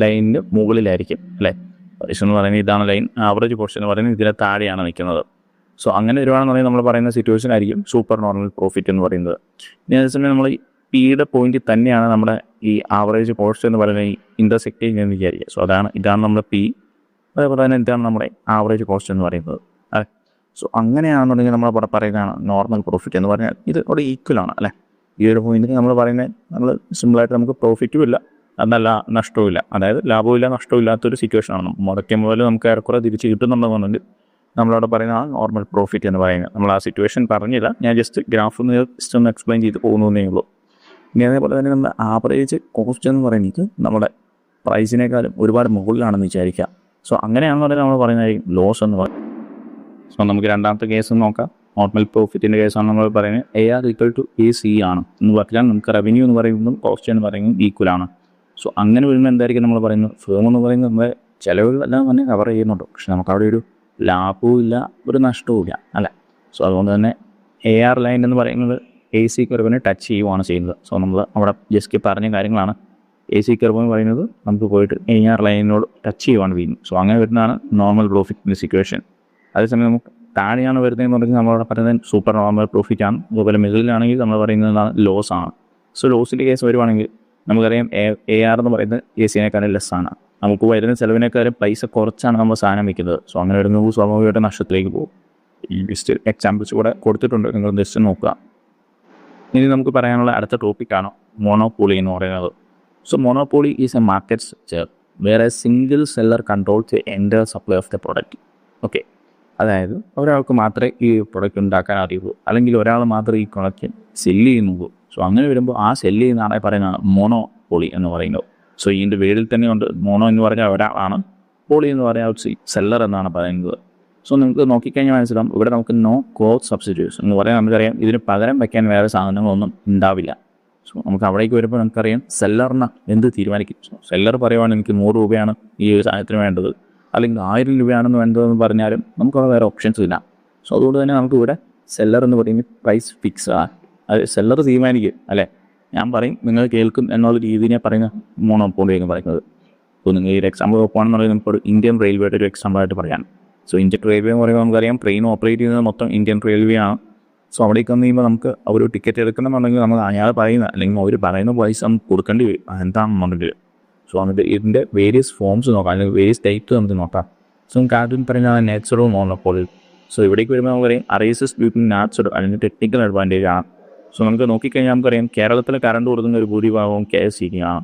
ലൈനിന് മുകളിലായിരിക്കും അല്ലേ. പ്രൈസ് എന്ന് പറയുന്നത് ഇതാണ് ലൈൻ, ആവറേജ് കോസ്റ്റ് എന്ന് പറയുന്നത് ഇതിന് താഴെയാണ് നിൽക്കുന്നത്. സോ അങ്ങനെ വരുവാണെന്നുണ്ടെങ്കിൽ നമ്മൾ പറയുന്ന സിറ്റുവേഷൻ ആയിരിക്കും സൂപ്പർ നോർമൽ പ്രോഫിറ്റ് എന്ന് പറയുന്നത്. ഇനി അതേസമയം നമ്മൾ Pയുടെ പോയിന്റ് തന്നെയാണ് നമ്മുടെ ഈ ആവറേജ് കോസ്റ്റ് എന്ന് പറയുന്നത് ഇൻ്റർസെക്റ്റ് ചെയ്യുന്നതെന്ന് വിചാരിക്കുക. സോ ഇതാണ് നമ്മുടെ P, അതേപോലെ തന്നെ ഇതാണ് നമ്മുടെ ആവറേജ് കോസ്റ്റ് എന്ന് പറയുന്നത് അല്ലേ. സോ അങ്ങനെയാണെന്നുണ്ടെങ്കിൽ നമ്മൾ പറയുന്നതാണ് നോർമൽ പ്രോഫിറ്റ് എന്ന് പറഞ്ഞാൽ ഇത് ഇവിടെ ഈക്വലാണ് അല്ലേ. ഈ ഒരു പോയിന്റിൽ നമ്മൾ പറയുന്നത് നമ്മൾ സിമ്പിളായിട്ട് നമുക്ക് പ്രോഫിറ്റും ഇല്ല എന്നല്ല നഷ്ടവും ഇല്ല, അതായത് ലാഭവും ഇല്ല നഷ്ടവും ഇല്ലാത്തൊരു സിറ്റുവേഷനാണ്. മുടക്കിയ മുതൽ നമുക്ക് ഏറെക്കുറെ തിരിച്ച് കിട്ടുന്നുണ്ടെന്നുണ്ടെങ്കിൽ നമ്മളവിടെ പറയുന്നതാണ് നോർമൽ പ്രോഫിറ്റ് എന്ന് പറയുന്നത്. നമ്മൾ ആ സിറ്റുവേഷൻ പറഞ്ഞില്ല, ഞാൻ ജസ്റ്റ് ഗ്രാഫ് ജസ്റ്റ് ഒന്ന് എക്സ്പ്ലെയിൻ ചെയ്ത് പോകുന്നതേ ഉള്ളൂ. ഇനി അതേപോലെ തന്നെ നമ്മുടെ ആവറേജ് കോസ്റ്റ് എന്ന് പറയുന്നത് നമ്മുടെ പ്രൈസിനേക്കാളും ഒരുപാട് മുകളിലാണെന്ന് വിചാരിക്കുക. സോ അങ്ങനെയാണെന്നുണ്ടെങ്കിൽ നമ്മൾ പറയുന്നതായിരിക്കും ലോസ് എന്ന് പറയും. സോ നമുക്ക് രണ്ടാമത്തെ കേസ് നോക്കാം. നോർമൽ പ്രോഫിറ്റിൻ്റെ കേസാണ് നമ്മൾ പറയുന്നത് AR ഈക്വൽ ടു AC ആണ് എന്ന് പറഞ്ഞാൽ നമുക്ക് റവന്യൂ എന്ന് പറയുന്നതും കോസ്റ്റ് എന്ന് പറയുന്നതും ഈക്വൽ ആണ്. സോ അങ്ങനെ വരുമ്പോൾ എന്തായിരിക്കും നമ്മൾ പറയുന്നത്, ഫേം എന്ന് പറയുന്നത് നമ്മുടെ ചിലവുകളെല്ലാം തന്നെ കവർ ചെയ്യുന്നുണ്ട്, പക്ഷെ നമുക്ക് അവിടെ ഒരു ലാഭവും ഇല്ല ഒരു നഷ്ടവും ഇല്ല അല്ലേ. സോ അതുകൊണ്ട് തന്നെ AR ലൈൻ എന്ന് പറയുന്നത് AC കർവിനെ ടച്ച് ചെയ്യുകയാണ് ചെയ്യുന്നത്. സോ നമ്മൾ അവിടെ ജസ്റ്റ് പറഞ്ഞ കാര്യങ്ങളാണ്. AC കർവ് എന്ന് പറയുന്നത് നമുക്ക് പോയിട്ട് AR ലൈനിനോട് ടച്ച് ചെയ്യുവാണ് ചെയ്യുന്നത്. സോ അങ്ങനെ വരുന്നതാണ് നോർമൽ പ്രോഫിറ്റിൻ്റെ സിറ്റുവേഷൻ. അതേസമയം നമുക്ക് താഴെയാണ് വരുന്നതെന്ന് പറഞ്ഞാൽ നമ്മളവിടെ പറയുന്നത് സൂപ്പർ നോർമൽ പ്രോഫിറ്റ് ആണ്. അതുപോലെ മിഡിലാണെങ്കിൽ നമ്മൾ പറയുന്നതാണ് ലോസ് ആണ്. സോ ലോസിൻ്റെ കേസ് വരുവാണെങ്കിൽ നമുക്കറിയാം AR എന്ന് പറയുന്നത് AC-നേക്കാളും ലെസ് ആണ്. നമുക്ക് വരുന്ന ചിലവിനേക്കാളും പൈസ കുറച്ചാണ് നമ്മൾ സാധനം വയ്ക്കുന്നത്. സോ അങ്ങനെ വരുമ്പോൾ സ്വാഭാവികമായിട്ട് നഷ്ടത്തിലേക്ക് പോകും. ഈ ലിസ്റ്റ് എക്സാമ്പിൾസ് കൂടെ കൊടുത്തിട്ടുണ്ട്, നിങ്ങൾ ജസ്റ്റ് നോക്കുക. ഇനി നമുക്ക് പറയാനുള്ള അടുത്ത ടോപ്പിക്കാണ് മോണോപോളി എന്ന് പറയുന്നത്. So monopoly is a market structure where single seller control the entire supply of the product. Okay, അതായത് ഒരാൾക്ക് മാത്രമേ ഈ പ്രൊഡക്റ്റ് ഉണ്ടാക്കാൻ അറിയൂ, അല്ലെങ്കിൽ ഒരാൾ മാത്രമേ ഈ പ്രൊഡക്റ്റ് സെല്ല് ചെയ്യുന്നുള്ളൂ. സോ അങ്ങനെ വരുമ്പോൾ ആ സെല്ല് ചെയ്യുന്ന ആളെ പറയുന്നതാണ് മോണോപോളി എന്ന് പറയുന്നത്. സോ ഇതിൻ്റെ പേരിൽ തന്നെ ഉണ്ട്, മോണോ എന്ന് പറഞ്ഞാൽ ഒരാളാണ്, പോളി എന്ന് പറഞ്ഞാൽ സെല്ലർ എന്നാണ് പറയുന്നത്. സോ നിങ്ങൾക്ക് നോക്കിക്കഴിഞ്ഞാൽ മനസ്സിലാവും, ഇവിടെ നമുക്ക് നോ ക്ലോത്ത് സബ്സ്റ്റിറ്റ്യൂഷൻ എന്ന് പറയാൻ നമുക്കറിയാം ഇതിന് പകരം വയ്ക്കാൻ വേറെ സാധനങ്ങളൊന്നും ഉണ്ടാവില്ല. സോ നമുക്ക് അവിടേക്ക് വരുമ്പോൾ നമുക്കറിയാം സെല്ലറിന് എന്ത് തീരുമാനിക്കും. സോ സെല്ലർ പറയുവാണ് എനിക്ക് 100 രൂപയാണ് ഈ ഒരു സാധനത്തിന് വേണ്ടത്, അല്ലെങ്കിൽ 1000 രൂപയാണെന്ന് വേണ്ടതെന്ന് പറഞ്ഞാലും നമുക്കവിടെ വേറെ ഓപ്ഷൻസ് ഇല്ല. സോ അതുകൊണ്ട് തന്നെ നമുക്ക് ഇവിടെ സെല്ലർ എന്ന് പറയുന്നത് പ്രൈസ് ഫിക്സ് ആണ്, അത് സെല്ലർ തീരുമാനിക്കും അല്ലേ. ഞാൻ പറയും നിങ്ങൾ കേൾക്കും എന്നുള്ള രീതിയെ പറയുന്ന മോണോപോളിയൊക്കെ പറയുന്നത്. സോ നിങ്ങൾ ഈ ഒരു എക്സാമ്പിൾ നോക്കുകയാണെന്നുണ്ടെങ്കിൽ നമുക്ക് ഇന്ത്യൻ റെയിൽവേയുടെ ഒരു എക്സാമ്പിളായിട്ട് പറയാം. സോ ഇന്ത്യൻ റെയിൽവേ എന്ന് പറയുമ്പോൾ നമുക്കറിയാം ട്രെയിൻ ഓപ്പറേറ്റ് ചെയ്യുന്നത് മൊത്തം ഇന്ത്യൻ റെയിൽവേ ആണ്. സോ അവിടേക്ക് വന്നു കഴിയുമ്പോൾ നമുക്ക് ഒരു ടിക്കറ്റ് എടുക്കണമെന്നുണ്ടെങ്കിൽ നമ്മൾ അയാൾ പറയുന്ന അല്ലെങ്കിൽ അവർ പറയുന്ന പൈസ നമുക്ക് കൊടുക്കേണ്ടി വരും എന്താണെന്നുണ്ടെങ്കിൽ. സോ നമുക്ക് ഇതിൻ്റെ വേരിയസ് ഫോംസ് നോക്കാം, അല്ലെങ്കിൽ വേരിയസ് ടൈപ്സ് നമുക്ക് നോക്കാം. സോ നമുക്ക് ആദ്യം പറഞ്ഞാൽ നാച്ചുറൽ മോണോപോളി. സോ ഇവിടേക്ക് വരുമ്പോൾ നമുക്കറിയാം അറൈസസ് ബിറ്റ്വീൻ നാച്ചുറൽ അല്ലെങ്കിൽ ടെക്നിക്കൽ അഡ്വാൻറ്റേജ് ആണ്. സോ നമുക്ക് നോക്കിക്കഴിഞ്ഞാൽ നമുക്കറിയാം കേരളത്തിൽ കറണ്ട് കൊടുക്കുന്ന ഒരു ഭൂരിഭാഗവും KSEB ആണ്.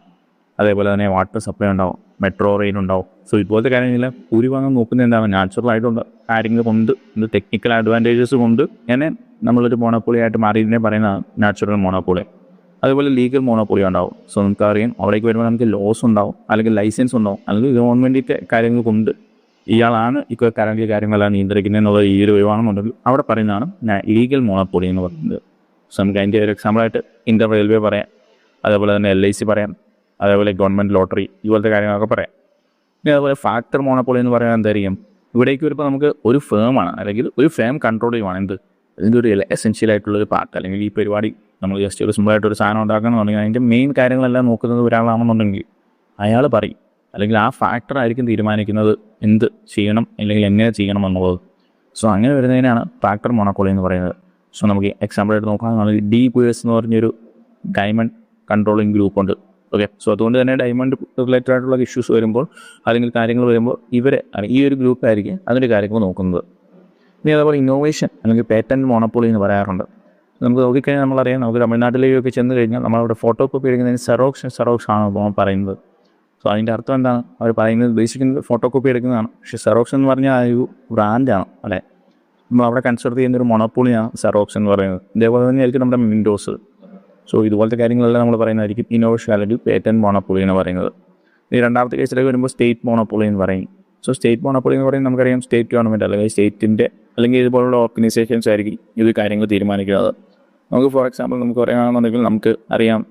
അതേപോലെ തന്നെ വാട്ടർ സപ്ലൈ ഉണ്ടാവും, മെട്രോ റെയിൽ ഉണ്ടാവും. സോ ഇതുപോലത്തെ കാര്യങ്ങളിൽ ഭൂരിഭാഗം നോക്കുന്നത് എന്താണ്, നാച്ചുറൽ ആയിട്ടുള്ള കാര്യങ്ങൾ കൊണ്ട്, ഇത് ടെക്നിക്കൽ അഡ്വാൻറ്റേജസ് കൊണ്ട് തന്നെ നമ്മളൊരു മോണോപോളി ആയിട്ട് മാറിയതിനെ പറയുന്നതാണ് നാച്ചുറൽ മോണോപോളി. അതുപോലെ ലീഗൽ മോണോപോളി ഉണ്ടാവും. സോ നമുക്കറിയാം അവിടേക്ക് വരുമ്പോൾ നമുക്ക് ലോസ് ഉണ്ടാവും, അല്ലെങ്കിൽ ലൈസൻസ് ഉണ്ടാവും, അല്ലെങ്കിൽ ഗവൺമെൻറ്റിൻ്റെ കാര്യങ്ങൾ കൊണ്ട് ഇയാളാണ് ഇപ്പോൾ കറണ്ട് കാര്യങ്ങളെല്ലാം നിയന്ത്രിക്കുന്നത് എന്നുള്ള ഈ ഒരു വരുവാണെന്നുണ്ടെങ്കിൽ അവിടെ പറയുന്നതാണ് ലീഗൽ മോണോപോളി എന്ന് പറയുന്നത്. സോ നമുക്ക് അതിൻ്റെ ഒരു എക്സാമ്പിളായിട്ട് ഇന്ത്യൻ റെയിൽവേ പറയാം, അതേപോലെ തന്നെ LIC പറയാം, അതേപോലെ ഗവൺമെൻറ് ലോട്ടറി, ഇതുപോലത്തെ കാര്യങ്ങളൊക്കെ പറയാം. പിന്നെ അതുപോലെ ഫാക്ടർ മോണോപോളി എന്ന് പറയാൻ എന്തായിരിക്കും, ഇവിടേക്ക് വരുമ്പോൾ നമുക്ക് ഒരു ഫേമാണ് അല്ലെങ്കിൽ ഒരു ഫേം കൺട്രോൾ ചെയ്യുവാണ് എന്ത്, ഇതിൻ്റെ ഒരു എസെൻഷ്യൽ ആയിട്ടുള്ളൊരു പാർട്ട്. അല്ലെങ്കിൽ ഈ പരിപാടി നമ്മൾ ജസ്റ്റ് ഒരു സിമ്പിളായിട്ടൊരു സാധനം ഉണ്ടാക്കണമെന്നുണ്ടെങ്കിൽ അതിൻ്റെ മെയിൻ കാര്യങ്ങളെല്ലാം നോക്കുന്നത് ഒരാളാണെന്നുണ്ടെങ്കിൽ അയാൾ പറയും, അല്ലെങ്കിൽ ആ ഫാക്ടർ ആയിരിക്കും തീരുമാനിക്കുന്നത് എന്ത് ചെയ്യണം അല്ലെങ്കിൽ എങ്ങനെ ചെയ്യണം എന്നുള്ളത്. സോ അങ്ങനെ വരുന്നതിനാണ് ഫാക്ടർ മോണോപോളി എന്ന് പറയുന്നത്. സോ നമുക്ക് എക്സാമ്പിളായിട്ട് നോക്കുകയാണെന്നുണ്ടെങ്കിൽ DBS എന്ന് പറഞ്ഞൊരു ഡയമണ്ട് കൺട്രോളിങ് ഗ്രൂപ്പുണ്ട്. ഓക്കെ, സോ അതുകൊണ്ട് തന്നെ ഡയമണ്ട് റിലേറ്റഡ് ആയിട്ടുള്ള ഇഷ്യൂസ് വരുമ്പോൾ അല്ലെങ്കിൽ കാര്യങ്ങൾ വരുമ്പോൾ ഇവരെ ഈ ഒരു ഗ്രൂപ്പായിരിക്കും അതിൻ്റെ കാര്യങ്ങൾ നോക്കുന്നത്. ഇനി അതേപോലെ ഇന്നോവേഷൻ അല്ലെങ്കിൽ പേറ്റൻറ്റ് മോണോപോളി എന്ന് പറയാറുണ്ട്. നമുക്ക് നോക്കിക്കഴിഞ്ഞാൽ നമ്മളറിയാം, നമുക്ക് തമിഴ്നാട്ടിലേക്കൊക്കെ ചെന്ന് കഴിഞ്ഞാൽ നമ്മളവിടെ ഫോട്ടോ കോപ്പി എടുക്കുന്നതിന് സെറോക്സ് ആണ് പറയുന്നത്. സോ അതിൻ്റെ അർത്ഥം എന്താണ്, അവർ പറയുന്നത് ബേസിക്കലി ഫോട്ടോ കോപ്പി എടുക്കുന്നതാണ്. പക്ഷേ സെറോക്സ് എന്ന് പറഞ്ഞാൽ ഒരു ബ്രാൻഡാണ് അല്ലേ, നമ്മൾ അവിടെ കൺസിഡർ ചെയ്യുന്നൊരു മൊണോപ്പൊളിയാണ് സെറോക്സ് എന്ന് പറയുന്നത്. ഇതേപോലെ തന്നെ ആയിരിക്കും നമ്മുടെ വിൻഡോസ്. സോ ഇതുപോലത്തെ കാര്യങ്ങളെല്ലാം നമ്മൾ പറയുന്നതായിരിക്കും ഇന്നോവേഷൻ അല്ലെങ്കിൽ പേറ്റൻറ്റ് മോണോപ്പൊളി എന്ന് പറയുന്നത്. ഈ രണ്ടാമത്തെ കേസിലേക്ക് വരുമ്പോൾ സ്റ്റേറ്റ് മോണോപ്പൊളി എന്ന് പറയും. സോ സ്റ്റേറ്റ് മോണോപ്പൊളി എന്ന് പറയുന്നത് നമുക്കറിയാം സ്റ്റേറ്റ് ഗവൺമെൻറ് അല്ലെങ്കിൽ സ്റ്റേറ്റിൻ്റെ അല്ലെങ്കിൽ ഇതുപോലുള്ള ഓർഗനൈസേഷൻസ് ആയിരിക്കും ഇത് കാര്യങ്ങൾ തീരുമാനിക്കുന്നത്. നമുക്ക് ഫോർ എക്സാമ്പിൾ നമുക്ക് പറയുകയാണെന്നുണ്ടെങ്കിൽ നമുക്ക് അറിയാം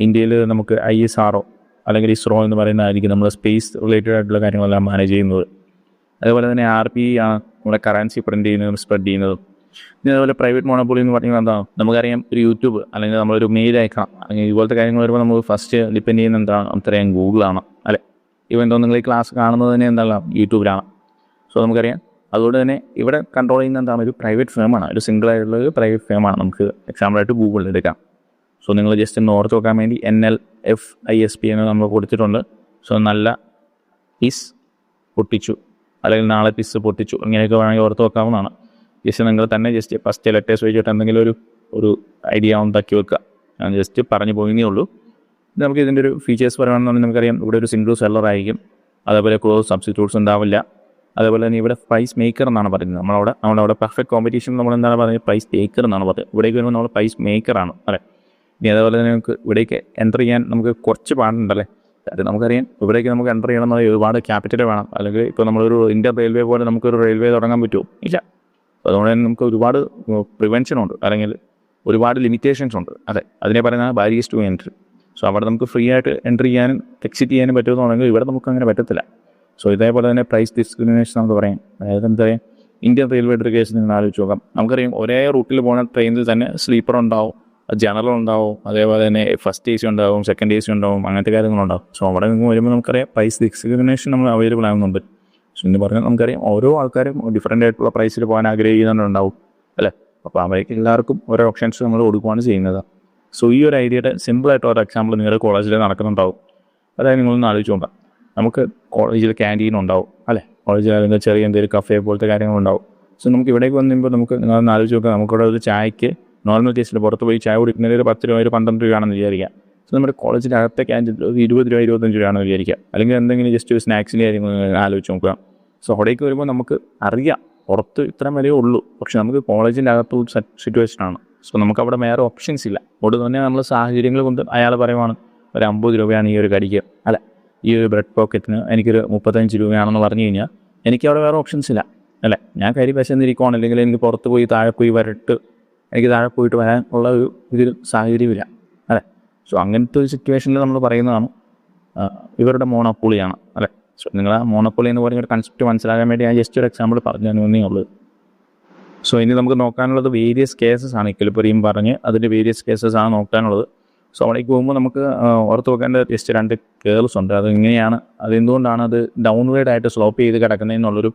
ഇന്ത്യയിൽ നമുക്ക് ISRO അല്ലെങ്കിൽ ISRO എന്ന് പറയുന്നതായിരിക്കും നമ്മൾ സ്പേസ് റിലേറ്റഡ് ആയിട്ടുള്ള കാര്യങ്ങളെല്ലാം മാനേജ് ചെയ്യുന്നത്. അതുപോലെ തന്നെ RBI ആണ് നമ്മുടെ കറൻസി പ്രിൻറ്റ് ചെയ്യുന്നതും സ്പ്രെഡ് ചെയ്യുന്നതും. പിന്നെ അതുപോലെ പ്രൈവറ്റ് മോണോപ്പൊളി എന്ന് പറഞ്ഞാൽ എന്താണ്, നമുക്കറിയാം ഒരു യൂട്യൂബ് അല്ലെങ്കിൽ നമ്മളൊരു മെയിൽ അയക്കാം അല്ലെങ്കിൽ ഇതുപോലത്തെ കാര്യങ്ങൾ വരുമ്പോൾ നമുക്ക് ഫസ്റ്റ് ഡിപ്പെൻഡ് ചെയ്യുന്ന എന്താണ്, നമുക്കറിയാം ഗൂഗിളാണ് അല്ലേ. ഇവൻ നിങ്ങൾ ഈ ക്ലാസ് കാണുന്നത് തന്നെ എന്താണ്, യൂട്യൂബിലാണ്. സോ നമുക്കറിയാം അതുകൊണ്ട് തന്നെ ഇവിടെ കൺട്രോൾ ചെയ്യുന്ന എന്താണ്, ഒരു പ്രൈവറ്റ് ഫേമാണ്, ഒരു സിംഗിളായിട്ടുള്ള ഒരു പ്രൈവറ്റ് ഫേമാണ്. നമുക്ക് എക്സാമ്പിളായിട്ട് ഗൂഗിളിൽ എടുക്കാം. സോ നിങ്ങൾ ജസ്റ്റ് ഒന്ന് ഓർത്ത് നോക്കാൻ വേണ്ടി NLFISP എന്ന് നമ്മൾ കൊടുത്തിട്ടുണ്ട്. സോ നല്ല പിസ് പൊട്ടിച്ചു അല്ലെങ്കിൽ നാളെ പിസ് പൊട്ടിച്ചു ഇങ്ങനെയൊക്കെ വേണമെങ്കിൽ ഓർത്ത് നോക്കാവുന്നതാണ്. ജസ്റ്റ് നിങ്ങൾ തന്നെ ജസ്റ്റ് ഫസ്റ്റ് ലെറ്റേഴ്സ് വെച്ചിട്ട് എന്തെങ്കിലും ഒരു ഐഡിയ ഉണ്ടാക്കി വെക്കുക. ഞാൻ ജസ്റ്റ് പറഞ്ഞു പോയേ ഉള്ളൂ. നമുക്ക് ഇതിൻ്റെ ഒരു ഫീച്ചേഴ്സ് പറയുകയാണെന്നുണ്ടെങ്കിൽ നമുക്കറിയാം ഇവിടെ ഒരു സിംഗിൾ സെല്ലർ ആയിരിക്കും, അതേപോലെ ക്ലോസ് സബ്സ്റ്റിറ്റ്യൂട്ട്സ് ഉണ്ടാവില്ല, അതേപോലെ തന്നെ ഇവിടെ പ്രൈസ് മേക്കർ എന്നാണ് പറയുന്നത്. നമ്മളവിടെ പെർഫെക്റ്റ് കോമ്പറ്റീഷൻ നമ്മൾ എന്താണ് പറയുന്നത്, പ്രൈസ് ടേക്കർ എന്നാണ് പറയുന്നത്. ഇവിടേക്ക് വരുമ്പോൾ നമ്മൾ പ്രൈസ് മേക്കറാണ് അല്ലേ. ഇനി അതേപോലെ തന്നെ നമുക്ക് ഇവിടേക്ക് എൻ്റർ ചെയ്യാൻ നമുക്ക് കുറച്ച് പാടുണ്ടല്ലേ. അത് നമുക്കറിയാം ഇവിടേക്ക് നമുക്ക് എൻ്റർ ചെയ്യണമെന്ന് ഒരുപാട് ക്യാപിറ്റൽ വേണം. അല്ലെങ്കിൽ ഇപ്പോൾ നമ്മളൊരു ഇന്ത്യൻ റെയിൽവേ പോലെ നമുക്കൊരു റെയിൽവേ തുടങ്ങാൻ പറ്റുമോ, ഇല്ല. അതുകൊണ്ട് തന്നെ നമുക്ക് ഒരുപാട് പ്രിവെൻഷനുണ്ട് അല്ലെങ്കിൽ ഒരുപാട് ലിമിറ്റേഷൻസ് ഉണ്ട്. അതെ, അതിനെ പറയുന്നത് ബാരിയേഴ്സ് ടു എൻട്രി. സോ അവിടെ നമുക്ക് ഫ്രീ ആയിട്ട് എൻട്രി ചെയ്യാനും എക്സിറ്റ് ചെയ്യാനും പറ്റുമെന്നുണ്ടെങ്കിൽ ഇവിടെ നമുക്ക് അങ്ങനെ പറ്റത്തില്ല. സോ ഇതേപോലെ തന്നെ പ്രൈസ് ഡിസ്ക്രിമിനേഷൻ നമുക്ക് പറയാം. അതായത് എന്താ പറയുക, ഇന്ത്യൻ റെയിൽവേയുടെ ഒരു കേസ് നിങ്ങൾ ആലോചിച്ച് നോക്കാം. നമുക്കറിയാം ഒരേ റൂട്ടിൽ പോകുന്ന ട്രെയിനിൽ തന്നെ സ്ലീപ്പർ ഉണ്ടാവും, ജനറൽ ഉണ്ടാവും, അതേപോലെ തന്നെ ഫസ്റ്റ് AC ഉണ്ടാവും, സെക്കൻഡ് AC ഉണ്ടാവും, അങ്ങനത്തെ കാര്യങ്ങളുണ്ടാവും. സോ അവിടെ നിന്ന് വരുമ്പോൾ നമുക്കറിയാം പ്രൈസ് ഡിസ്ക്രിമിനേഷൻ നമ്മൾ അവൈലബിൾ ആകുന്നുണ്ട്. സോ എന്ന് പറഞ്ഞാൽ നമുക്കറിയാം ഓരോ ആൾക്കാരും ഡിഫറൻ്റ് ആയിട്ടുള്ള പ്രൈസിൽ പോകാൻ ആഗ്രഹിക്കുന്നുണ്ടാവും അല്ലേ. അപ്പോൾ അവർക്ക് എല്ലാവർക്കും ഓരോ ഓപ്ഷൻസ് നമ്മൾ കൊടുക്കുകയാണ് ചെയ്യുന്നത്. സോ ഈ ഒരു ഐഡിയയുടെ സിമ്പിളായിട്ട് ഒരു എക്സാമ്പിൾ നിങ്ങളുടെ കോളേജിൽ നടക്കുന്നുണ്ടാവും. അതായത് നിങ്ങളൊന്ന് ആലോചിച്ച് നോക്കാം, നമുക്ക് കോളേജിൽ ക്യാൻറ്റീൻ ഉണ്ടാവും അല്ലേ, കോളേജിൽ അല്ലെങ്കിൽ ചെറിയ എന്തെങ്കിലും കഫേ പോലത്തെ കാര്യങ്ങളുണ്ടാവും. സോ നമുക്ക് ഇവിടേക്ക് വന്നുമ്പോൾ നമുക്ക് നിങ്ങളൊന്ന് ആലോചിച്ച് നോക്കാം, നമുക്കിവിടെ ഒരു ചായക്ക് നോർമൽ കേസിൽ പുറത്ത് പോയി ചായ കുടിക്കുന്നതിൽ ഒരു 10 രൂപ 12 രൂപയാണെന്ന് വിചാരിക്കാം. സോ നമ്മുടെ കോളേജിൻ്റെ അകത്തെ ക്യാൻറ്റീൻ ഒരു 20 രൂപ 25 രൂപയാണെന്ന് വിചാരിക്കുക, അല്ലെങ്കിൽ എന്തെങ്കിലും ജസ്റ്റ് ഒരു സ്നാക്സിൻ്റെ കാര്യങ്ങൾ ആലോചിച്ച് നോക്കുക. സോ അവിടേക്ക് വരുമ്പോൾ നമുക്ക് അറിയാം പുറത്ത് ഇത്രയും വിലയേ ഉള്ളൂ, പക്ഷെ നമുക്ക് കോളേജിൻ്റെ അകത്ത് സിറ്റുവേഷനാണ്. സോ നമുക്ക് അവിടെ വേറെ ഓപ്ഷൻസ് ഇല്ല. അതുകൊണ്ട് തന്നെ നമ്മൾ സാഹചര്യങ്ങൾ കൊണ്ട് അയാൾ പറയുവാണ് ഒരു 50 രൂപയാണ് ഈ ഒരു കടിക്ക്, അല്ല ഈ ഒരു ബ്രെഡ് പോക്കറ്റിന് എനിക്കൊരു 35 രൂപയാണെന്ന് പറഞ്ഞു കഴിഞ്ഞാൽ എനിക്ക് അവിടെ വേറെ ഓപ്ഷൻസ് ഇല്ല അല്ലേ. ഞാൻ കരി വിശന്നിരിക്കുവാണ്, അല്ലെങ്കിൽ എനിക്ക് പുറത്ത് പോയി താഴെ പോയി എനിക്ക് താഴെ പോയിട്ട് വരാൻ ഉള്ള ഒരു സാഹചര്യമില്ല അല്ലേ. സോ അങ്ങനത്തെ ഒരു സിറ്റുവേഷനിൽ നമ്മൾ പറയുന്നതാണ് ഇവരുടെ മോണോപ്പൊളിയാണ് അല്ലേ. സോ നിങ്ങൾ ആ മോണോപ്പൊളി എന്ന് പറഞ്ഞൊരു കൺസെപ്റ്റ് മനസ്സിലാകാൻ വേണ്ടി ഞാൻ ജസ്റ്റ് ഒരു എക്സാമ്പിൾ പറഞ്ഞു തന്നേ ഉള്ളൂ. സോ ഇനി നമുക്ക് നോക്കാനുള്ളത് വേരിയസ് കേസസ് ആണ്. ഇക്വിലിബ്രിയം പറഞ്ഞ് അതിൻ്റെ വേരിയസ് കേസസ് ആണ് നോക്കാനുള്ളത്. സോ അവിടേക്ക് പോകുമ്പോൾ നമുക്ക് ഓർത്ത് വെക്കേണ്ട ജസ്റ്റ് 2 കേർവ്സ് ഉണ്ട്. അത് ഇങ്ങനെയാണ്, അതെന്തുകൊണ്ടാണ് അത് ഡൗൺവേർഡ് ആയിട്ട് സ്ലോപ്പ് ചെയ്ത് കിടക്കുന്നതെന്നുള്ളൊരു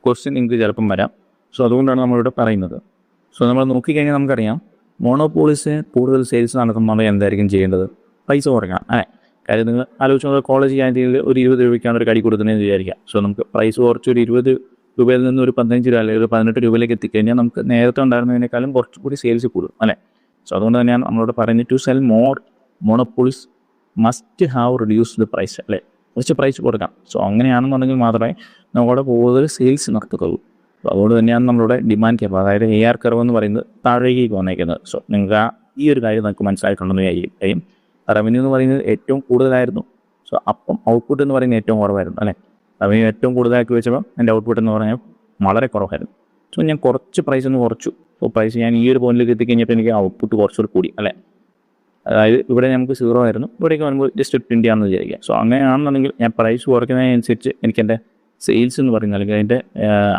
ക്വസ്റ്റ്യൻ നിങ്ങൾക്ക് ചിലപ്പം വരാം. സോ അതുകൊണ്ടാണ് നമ്മളിവിടെ പറയുന്നത്. സോ നമ്മൾ നോക്കിക്കഴിഞ്ഞാൽ നമുക്കറിയാം മോണോപോളിസ് കൂടുതൽ സെയിൽസ് നടക്കുമ്പോൾ എന്തായിരിക്കും ചെയ്യേണ്ടത്? പൈസ കുറയ്ക്കണം അല്ലേ. കാര്യം നിങ്ങൾ ആലോചിച്ച് കോളേജ് ക്യാൻറ്റീനിൽ ഒരു 20 രൂപയ്ക്കാണ് ഒരു കടി കൊടുക്കുന്നതെന്ന് വിചാരിക്കാം. സോ നമുക്ക് പ്രൈസ് കുറച്ച് ഒരു 20 രൂപയിൽ നിന്ന് ഒരു 15 രൂപ അല്ലെങ്കിൽ ഒരു 18 രൂപയിലേക്ക് എത്തിക്കഴിഞ്ഞാൽ നമുക്ക് നേരത്തെ ഉണ്ടായിരുന്നതിനേക്കാളും കുറച്ചുകൂടി സെയിൽസ് കൂടും അല്ലേ. സോ അതുകൊണ്ട് തന്നെയാണ് നമ്മളോട് പറയുന്നത് to sell more monopolies must have reduced price അല്ലേ, കുറച്ച് പ്രൈസ് കൊടുക്കാം. സോ അങ്ങനെയാണെന്നുണ്ടെങ്കിൽ മാത്രമേ നമ്മുടെ കൂടുതൽ സെയിൽസ് നടത്തുകയുള്ളൂ. അപ്പോൾ അതുകൊണ്ട് തന്നെയാണ് നമ്മളുടെ ഡിമാൻഡ് ക്യാപ്പ്, അതായത് AR കർവ് എന്ന് പറയുന്നത് താഴേക്ക് വന്നേക്കുന്നത്. സോ നിങ്ങൾക്ക് ഈ ഒരു കാര്യം നമുക്ക് മനസ്സിലായിട്ടുണ്ടെന്ന് കാര്യം റവന്യൂ എന്ന് പറയുന്നത് ഏറ്റവും കൂടുതലായിരുന്നു. സോ അപ്പം ഔട്ട്പുട്ട് എന്ന് പറയുന്നത് ഏറ്റവും കുറവായിരുന്നു അല്ലേ. റവന്യൂ ഏറ്റവും കൂടുതലാക്കി വെച്ചപ്പോൾ എൻ്റെ ഔട്ട്പുട്ട് എന്ന് പറഞ്ഞാൽ വളരെ കുറവായിരുന്നു. സോ ഞാൻ കുറച്ച് പ്രൈസ് ഒന്ന് കുറച്ചു. സോ പ്രൈസ് ഞാൻ ഈ ഒരു പോയിന്റിലേക്ക് എത്തിക്കഴിഞ്ഞപ്പോൾ എനിക്ക് ഔട്ട്പുട്ട് കുറച്ചുകൂടി കൂടി അല്ലേ. അതായത് ഇവിടെ നമുക്ക് 0 ആയിരുന്നു, ഇവിടേക്ക് വരുമ്പോൾ ജസ്റ്റ് 20 ആണെന്ന് വിചാരിക്കുക. സോ അങ്ങനെയാണെന്നുണ്ടെങ്കിൽ ഞാൻ പ്രൈസ് കുറയ്ക്കുന്നതിനനുസരിച്ച് എനിക്ക് എൻ്റെ സെയിൽസ് എന്ന് പറയുന്നത് അല്ലെങ്കിൽ അതിൻ്റെ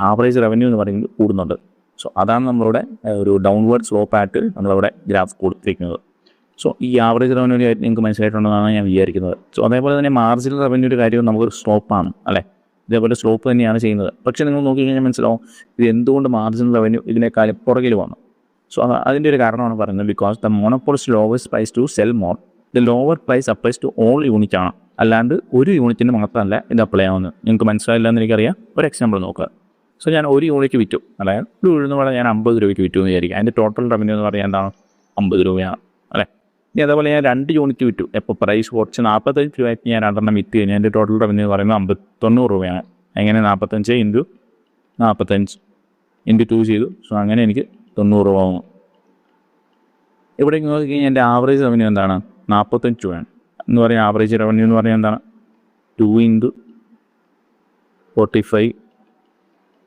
ആവറേജ് റവന്യൂ എന്ന് പറയുന്നത് കൂടുന്നുണ്ട്. സോ അതാണ് നമ്മളുടെ ഒരു ഡൗൺവേർഡ് സ്ലോപ്പായിട്ട് നമ്മളവിടെ ഗ്രാഫ് കൊടുത്തിരിക്കുന്നത്. സോ ഈ ആവറേജ് റവന്യൂ ആയിട്ട് നിങ്ങൾക്ക് മനസ്സിലായിട്ടുണ്ടെന്നാണ് ഞാൻ വിചാരിക്കുന്നത്. സോ അതേപോലെ തന്നെ മാർജിനൽ റവന്യൂയുടെ കാര്യം നമുക്കൊരു സ്ലോപ്പാണ് അല്ലേ. ഇതേപോലെ സ്ലോപ്പ് തന്നെയാണ് ചെയ്യുന്നത്. പക്ഷേ നിങ്ങൾ നോക്കിക്കഴിഞ്ഞാൽ മനസ്സിലാവും ഇത് എന്തുകൊണ്ട് മാർജിനൽ റവന്യൂ ഇതിനേക്കാളും പുറകിൽ വന്നു. സോ അതിൻ്റെ ഒരു കാരണമാണ് പറയുന്നത് because the monopolies lowest price to sell more the lower price applies to all unit ആണ്, അല്ലാണ്ട് ഒരു യൂണിറ്റിന് മാത്രമല്ല ഇത് അപ്ലൈ ആവുന്നത്. നിങ്ങൾക്ക് മനസ്സിലായില്ല എന്ന് എനിക്കറിയാം. ഒരു എക്സാമ്പിൾ നോക്കുക. സോ ഞാൻ ഒരു യൂണിറ്റ് വിറ്റു, അതായത് ഒരു ഉഴുന്ന് വട ഞാൻ 50 രൂപയ്ക്ക് വിറ്റു എന്ന് വിചാരിക്കുക. അതിൻ്റെ ടോട്ടൽ റവന്യൂ എന്ന് പറയുന്നത് എന്താണ്? 50 രൂപയാണ് അല്ലേ. ഇനി അതേപോലെ ഞാൻ 2 യൂണിറ്റ് വിറ്റു, ഇപ്പോൾ പ്രൈസ് കുറച്ച് 45 രൂപയ്ക്ക് ഞാൻ 2 വിറ്റ് കഴിഞ്ഞാൽ എൻ്റെ ടോട്ടൽ റവന്യൂ എന്ന് പറയുന്നത് 90 രൂപയാണ്. എങ്ങനെ 45 ഇൻറ്റു 45 ഇൻറ്റു 2 ചെയ്തു. സോ അങ്ങനെ എനിക്ക് 90 രൂപ ആവും. ഇവിടെ നോക്കിക്കഴിഞ്ഞാൽ എൻ്റെ ആവറേജ് റവന്യൂ എന്താണ്? 45 രൂപയാണ് എന്ന് പറയുന്നത്. ആവറേജ് റവന്യൂ എന്ന് പറയുന്നത് എന്താണ്? 2 ഇൻറ്റു 45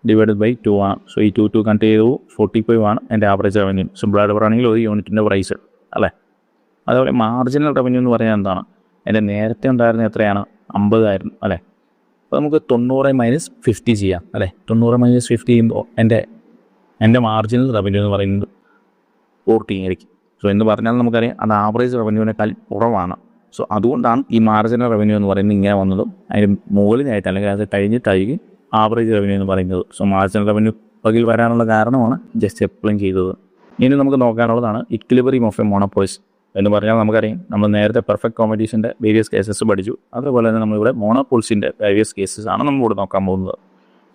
ഡിവൈഡഡ് ബൈ 2 ആണ്. സോ ഈ 2 കണക്ട് ചെയ്തു 45 ആണ് എൻ്റെ ആവറേജ് റവന്യൂ. സിമ്പിളായിട്ട് പറയുകയാണെങ്കിൽ ഒരു യൂണിറ്റിൻ്റെ പ്രൈസ് അല്ലേ. അതേപോലെ മാർജിനൽ റവന്യൂ എന്ന് പറയുന്നത് എന്താണ്? എൻ്റെ നേരത്തെ ഉണ്ടായിരുന്നത് എത്രയാണ്? 50 ആയിരുന്നു അല്ലേ. അപ്പോൾ നമുക്ക് 90 - 50 ചെയ്യാം അല്ലേ. 90 - 50 ചെയ്യുമ്പോൾ എൻ്റെ മാർജിനൽ റവന്യൂ എന്ന് പറയുന്നത് 40 ആയിരിക്കും. സോ എന്ന് പറഞ്ഞാൽ നമുക്കറിയാം അത് ആവറേജ് റവന്യൂവിനേക്കാൾ കുറവാണ്. സോ അതുകൊണ്ടാണ് ഈ മാർജിനൽ റവന്യൂ എന്ന് പറയുന്നത് ഇങ്ങനെ വന്നതും അതിന് മുകളിലായിട്ട് അല്ലെങ്കിൽ അത് കഴിഞ്ഞിട്ടായിരിക്കും ആവറേജ് റവന്യൂ എന്ന് പറയുന്നത്. സോ മാർജിനൽ റവന്യൂ പകിൽ വരാനുള്ള കാരണമാണ് ജസ്റ്റ് എക്സ്പ്ലെയിൻ ചെയ്തത്. ഇനി നമുക്ക് നോക്കാനുള്ളതാണ് ഇക്വിലിബ്രിയം ഓഫ് എ മോണോപോളിസ് എന്ന് പറഞ്ഞാൽ നമുക്കറിയാം നമ്മൾ നേരത്തെ പെർഫെക്റ്റ് കോമ്പറ്റീഷൻ്റെ വേരിയസ് കേസസ് പഠിച്ചു. അതുപോലെ തന്നെ നമ്മളിവിടെ മോണോപോളിസിൻ്റെ വേരിയസ് കേസസ് ആണ് നമ്മളിവിടെ നോക്കാൻ പോകുന്നത്.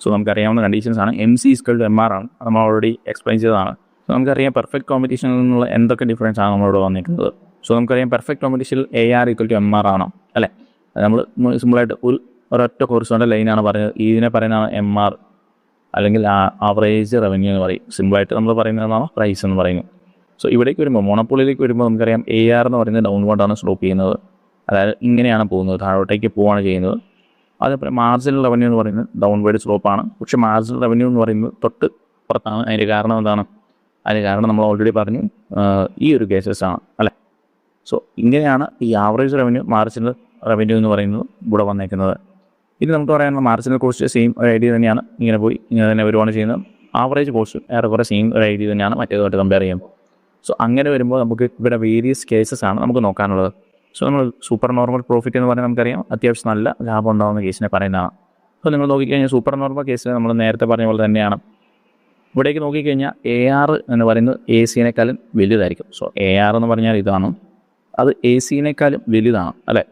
സോ നമുക്കറിയാവുന്ന കണ്ടീഷൻസ് ആണ്. MC = MR ആണ്, നമ്മൾ ഓൾറെഡി എക്സ്പ്ലെയിൻ ചെയ്തതാണ്. സോ നമുക്കറിയാം പെർഫെക്റ്റ് കോമ്പറ്റീഷനിൽ നിന്നുള്ള എന്തൊക്കെ ഡിഫറൻസ് ആണ് നമ്മളിവിടെ വന്നിരിക്കുന്നത്. സോ നമുക്കറിയാം പെർഫെക്റ്റ് കോമ്പറ്റീഷനിൽ AR = MR ആണോ അല്ലേ. നമ്മൾ സിമ്പിളായിട്ട് ഒരൊറ്റ ഹൊറിസോണ്ടൽ ലൈനാണ് പറയുന്നത്. ഇതിനെ പറയുന്നതാണ് MR അല്ലെങ്കിൽ ആവറേജ് റവന്യൂ എന്ന് പറയും. സിമ്പിളായിട്ട് നമ്മൾ പറയുന്നതാണ് പ്രൈസ് എന്ന് പറയുന്നത്. സോ ഇവിടേക്ക് വരുമ്പോൾ മോണോപ്പൊളിയിലേക്ക് വരുമ്പോൾ നമുക്കറിയാം AR എന്ന് പറയുന്നത് ഡൗൺവേർഡാണ് സ്ലോപ്പ് ചെയ്യുന്നത്. അതായത് ഇങ്ങനെയാണ് പോകുന്നത്, താഴോട്ടേക്ക് പോവുകയാണ് ചെയ്യുന്നത്. അതേപോലെ മാർജിനൽ റവന്യൂ എന്ന് പറയുന്നത് ഡൗൺവേർഡ് സ്ലോപ്പാണ്. പക്ഷേ മാർജിനൽ റവന്യൂ എന്ന് പറയുന്നത് തൊട്ട് പുറത്താണ്. അതിൻ്റെ കാരണം എന്താണ്? അതിന് കാരണം നമ്മൾ ഓൾറെഡി പറഞ്ഞു, ഈ ഒരു കേസസ് ആണ് അല്ലേ. സോ ഇങ്ങനെയാണ് ഈ ആവറേജ് റവന്യൂ മാർജിനൽ റവന്യൂ എന്ന് പറയുന്നത് ഇവിടെ വന്നേക്കുന്നത്. ഇനി നമുക്ക് പറയാനുള്ള മാർജിനൽ കോസ്റ്റ് സെയിം ഒരു ഐഡിയ തന്നെയാണ്. ഇങ്ങനെ പോയി ഇങ്ങനെ തന്നെ വരുവാണ് ചെയ്യുന്നത്. ആവറേജ് കോസ്റ്റ് ഏറെക്കുറെ സെയിം ഒരു ഐഡിയ തന്നെയാണ് മറ്റേതുമായിട്ട് കമ്പയർ ചെയ്യുമ്പോൾ. സോ അങ്ങനെ വരുമ്പോൾ നമുക്ക് ഇവിടെ വേരിയസ് കേസസ് ആണ് നമുക്ക് നോക്കാനുള്ളത്. സോ നമ്മൾ സൂപ്പർ നോർമൽ പ്രോഫിറ്റ് എന്ന് പറഞ്ഞാൽ നമുക്കറിയാം അത്യാവശ്യം നല്ല ലാഭം ഉണ്ടാകുന്ന കേസിനെ പറയുന്നതാണ്. സോ നിങ്ങൾ നോക്കിക്കഴിഞ്ഞാൽ സൂപ്പർ നോർമൽ കേസിൽ നമ്മൾ നേരത്തെ പറഞ്ഞ പോലെ തന്നെയാണ്. ഇവിടേക്ക് നോക്കിക്കഴിഞ്ഞാൽ AR എന്ന് പറയുന്നത് AC-നേക്കാളും വലുതായിരിക്കും. സോ AR എന്ന് പറഞ്ഞാൽ ഇതാണ്, അത് AC-നേക്കാളും വലുതാണ് അല്ലേ.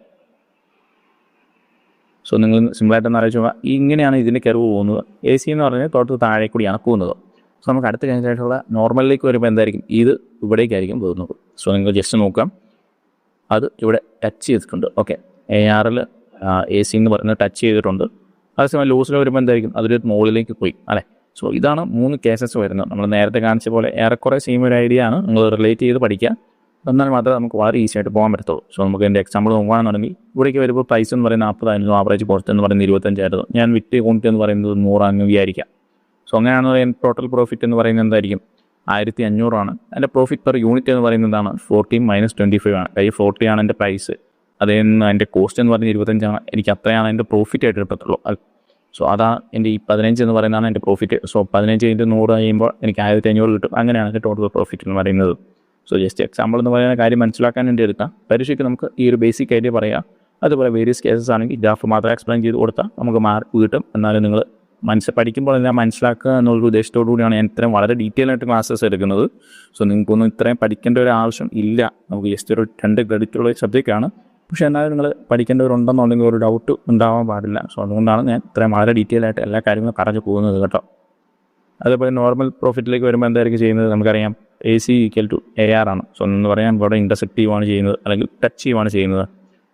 സോ നിങ്ങൾ സിമ്പിളായിട്ടൊന്ന് ആലോചിച്ച് നോക്കുക. ഇങ്ങനെയാണ് ഇതിൻ്റെ കർവ് പോകുന്നത്. AC എന്ന് പറഞ്ഞാൽ തൊട്ട് താഴെ കൂടിയാണ് പോകുന്നത്. സോ നമുക്ക് അടുത്ത കഴിഞ്ഞിട്ടുള്ള നോർമലിലേക്ക് വരുമ്പോൾ എന്തായിരിക്കും? ഇത് ഇവിടേക്കായിരിക്കും പോകുന്നത്. സോ നിങ്ങൾ ജസ്റ്റ് നോക്കാം. അത് ഇവിടെ ടച്ച് ചെയ്തിട്ടുണ്ട്. ഓക്കെ, ARൽ AC എന്ന് പറയുന്നത് ടച്ച് ചെയ്തിട്ടുണ്ട്. അതേസമയം ലൂസിൽ വരുമ്പോൾ എന്തായിരിക്കും, അതൊരു മുകളിലേക്ക് പോയി അല്ലേ. സോ ഇതാണ് 3 കേസസ് വരുന്നത്. നമ്മൾ നേരത്തെ കാണിച്ച പോലെ ഏറെക്കുറെ സെയിം ഒരു ഐഡിയ ആണ്. നിങ്ങൾ റിലേറ്റ് ചെയ്ത് പഠിക്കുക, എന്നാൽ മാത്രമേ നമുക്ക് വളരെ ഈസി ആയിട്ട് പോകാൻ പറ്റത്തുള്ളൂ. സോ നമുക്ക് എൻ്റെ എക്സാമ്പിൾ നോക്കുകയാണെന്നുണ്ടെങ്കിൽ ഇവിടേക്ക് വരുമ്പോൾ പ്രൈസ് എന്ന് പറയുന്നത് 40 ആവറേജ് കോസ്റ്റ് എന്ന് പറയുന്നത് 25 ഞാൻ വിറ്റ് ക്വാണ്ടിറ്റി എന്ന് പറയുന്നത് 100 വിചാരിക്കാം. സോ അങ്ങനെയാണെന്ന് പ്രോട്ടൽ പ്രോഫിറ്റ് എന്ന് പറയുന്നത് എന്തായിരിക്കും, 1500 എൻ്റെ പ്രോഫിറ്റ് പെർ യൂണിറ്റ് എന്ന് പറയുന്നതാണ് 40 - 25 കൈ 40 എൻ്റെ പ്രൈസ്. അതിൽ നിന്ന് എൻ്റെ കോസ്റ്റ് എന്ന് പറയുന്നത് 25 എനിക്ക് അത്രയാണ് എൻ്റെ പ്രോഫിറ്റ് ആയിട്ട് എടുക്കത്തുള്ളൂ. സോ അതാണ് എൻ്റെ ഈ 15 എന്ന് പറയുന്നതാണ് എൻ്റെ പ്രോഫിറ്റ്. സോ 15 × 100 കഴിയുമ്പോൾ എനിക്ക് 1500 കിട്ടും. അങ്ങനെയാണ് എൻ്റെ ടോട്ടൽ പ്രോഫിറ്റ് എന്ന് പറയുന്നത്. സോ ജസ്റ്റ് എക്സാമ്പിൾ എന്ന് പറയുന്ന കാര്യം മനസ്സിലാക്കാൻ വേണ്ടി എടുക്കാം. പരീക്ഷയ്ക്ക് നമുക്ക് ഈ ഒരു ബേസിക് ഐഡിയ പറയാം. അതുപോലെ വേരിയസ് കേസസ് ആണെങ്കിൽ ഗ്രാഫ് മാത്രം എക്സ്പ്ലെയിൻ ചെയ്ത് കൊടുത്താൽ നമുക്ക് മാർക്ക് കിട്ടും. എന്നാലും നിങ്ങൾ പഠിക്കുമ്പോൾ എല്ലാം മനസ്സിലാക്കുക എന്നുള്ളൊരു ഉദ്ദേശത്തോടു കൂടിയാണ് ഞാൻ ഇത്രയും വളരെ ഡീറ്റെയിൽ ആയിട്ട് ക്ലാസ്സസ് എടുക്കുന്നത്. സോ നിങ്ങൾക്കൊന്നും ഇത്രയും പഠിക്കേണ്ട ഒരു ആവശ്യം ഇല്ല. നമുക്ക് ജസ്റ്റ് ഒരു 2 ക്രെഡിറ്റുള്ള സബ്ജക്റ്റാണ്. പക്ഷേ എന്നാലും നിങ്ങൾ പഠിക്കേണ്ടവരുണ്ടെന്നുണ്ടെങ്കിൽ ഒരു ഡൗട്ട് ഉണ്ടാവാൻ പാടില്ല. സോ അതുകൊണ്ടാണ് ഞാൻ ഇത്രയും വളരെ ഡീറ്റെയിൽ ആയിട്ട് എല്ലാ കാര്യങ്ങളും പറഞ്ഞു പോകുന്നത് കേട്ടോ. അതേപോലെ നോർമൽ പ്രോഫിറ്റിലേക്ക് വരുമ്പോൾ എന്തായിരിക്കും ചെയ്യുന്നത്, നമുക്കറിയാം AC = AR ആണ്. സോ എന്ന് പറയാൻ ഇവിടെ ഇൻ്റർസെപ്റ്റീവാണ് ചെയ്യുന്നത്, അല്ലെങ്കിൽ ടച്ച് ചെയ്യുവാണ് ചെയ്യുന്നത്.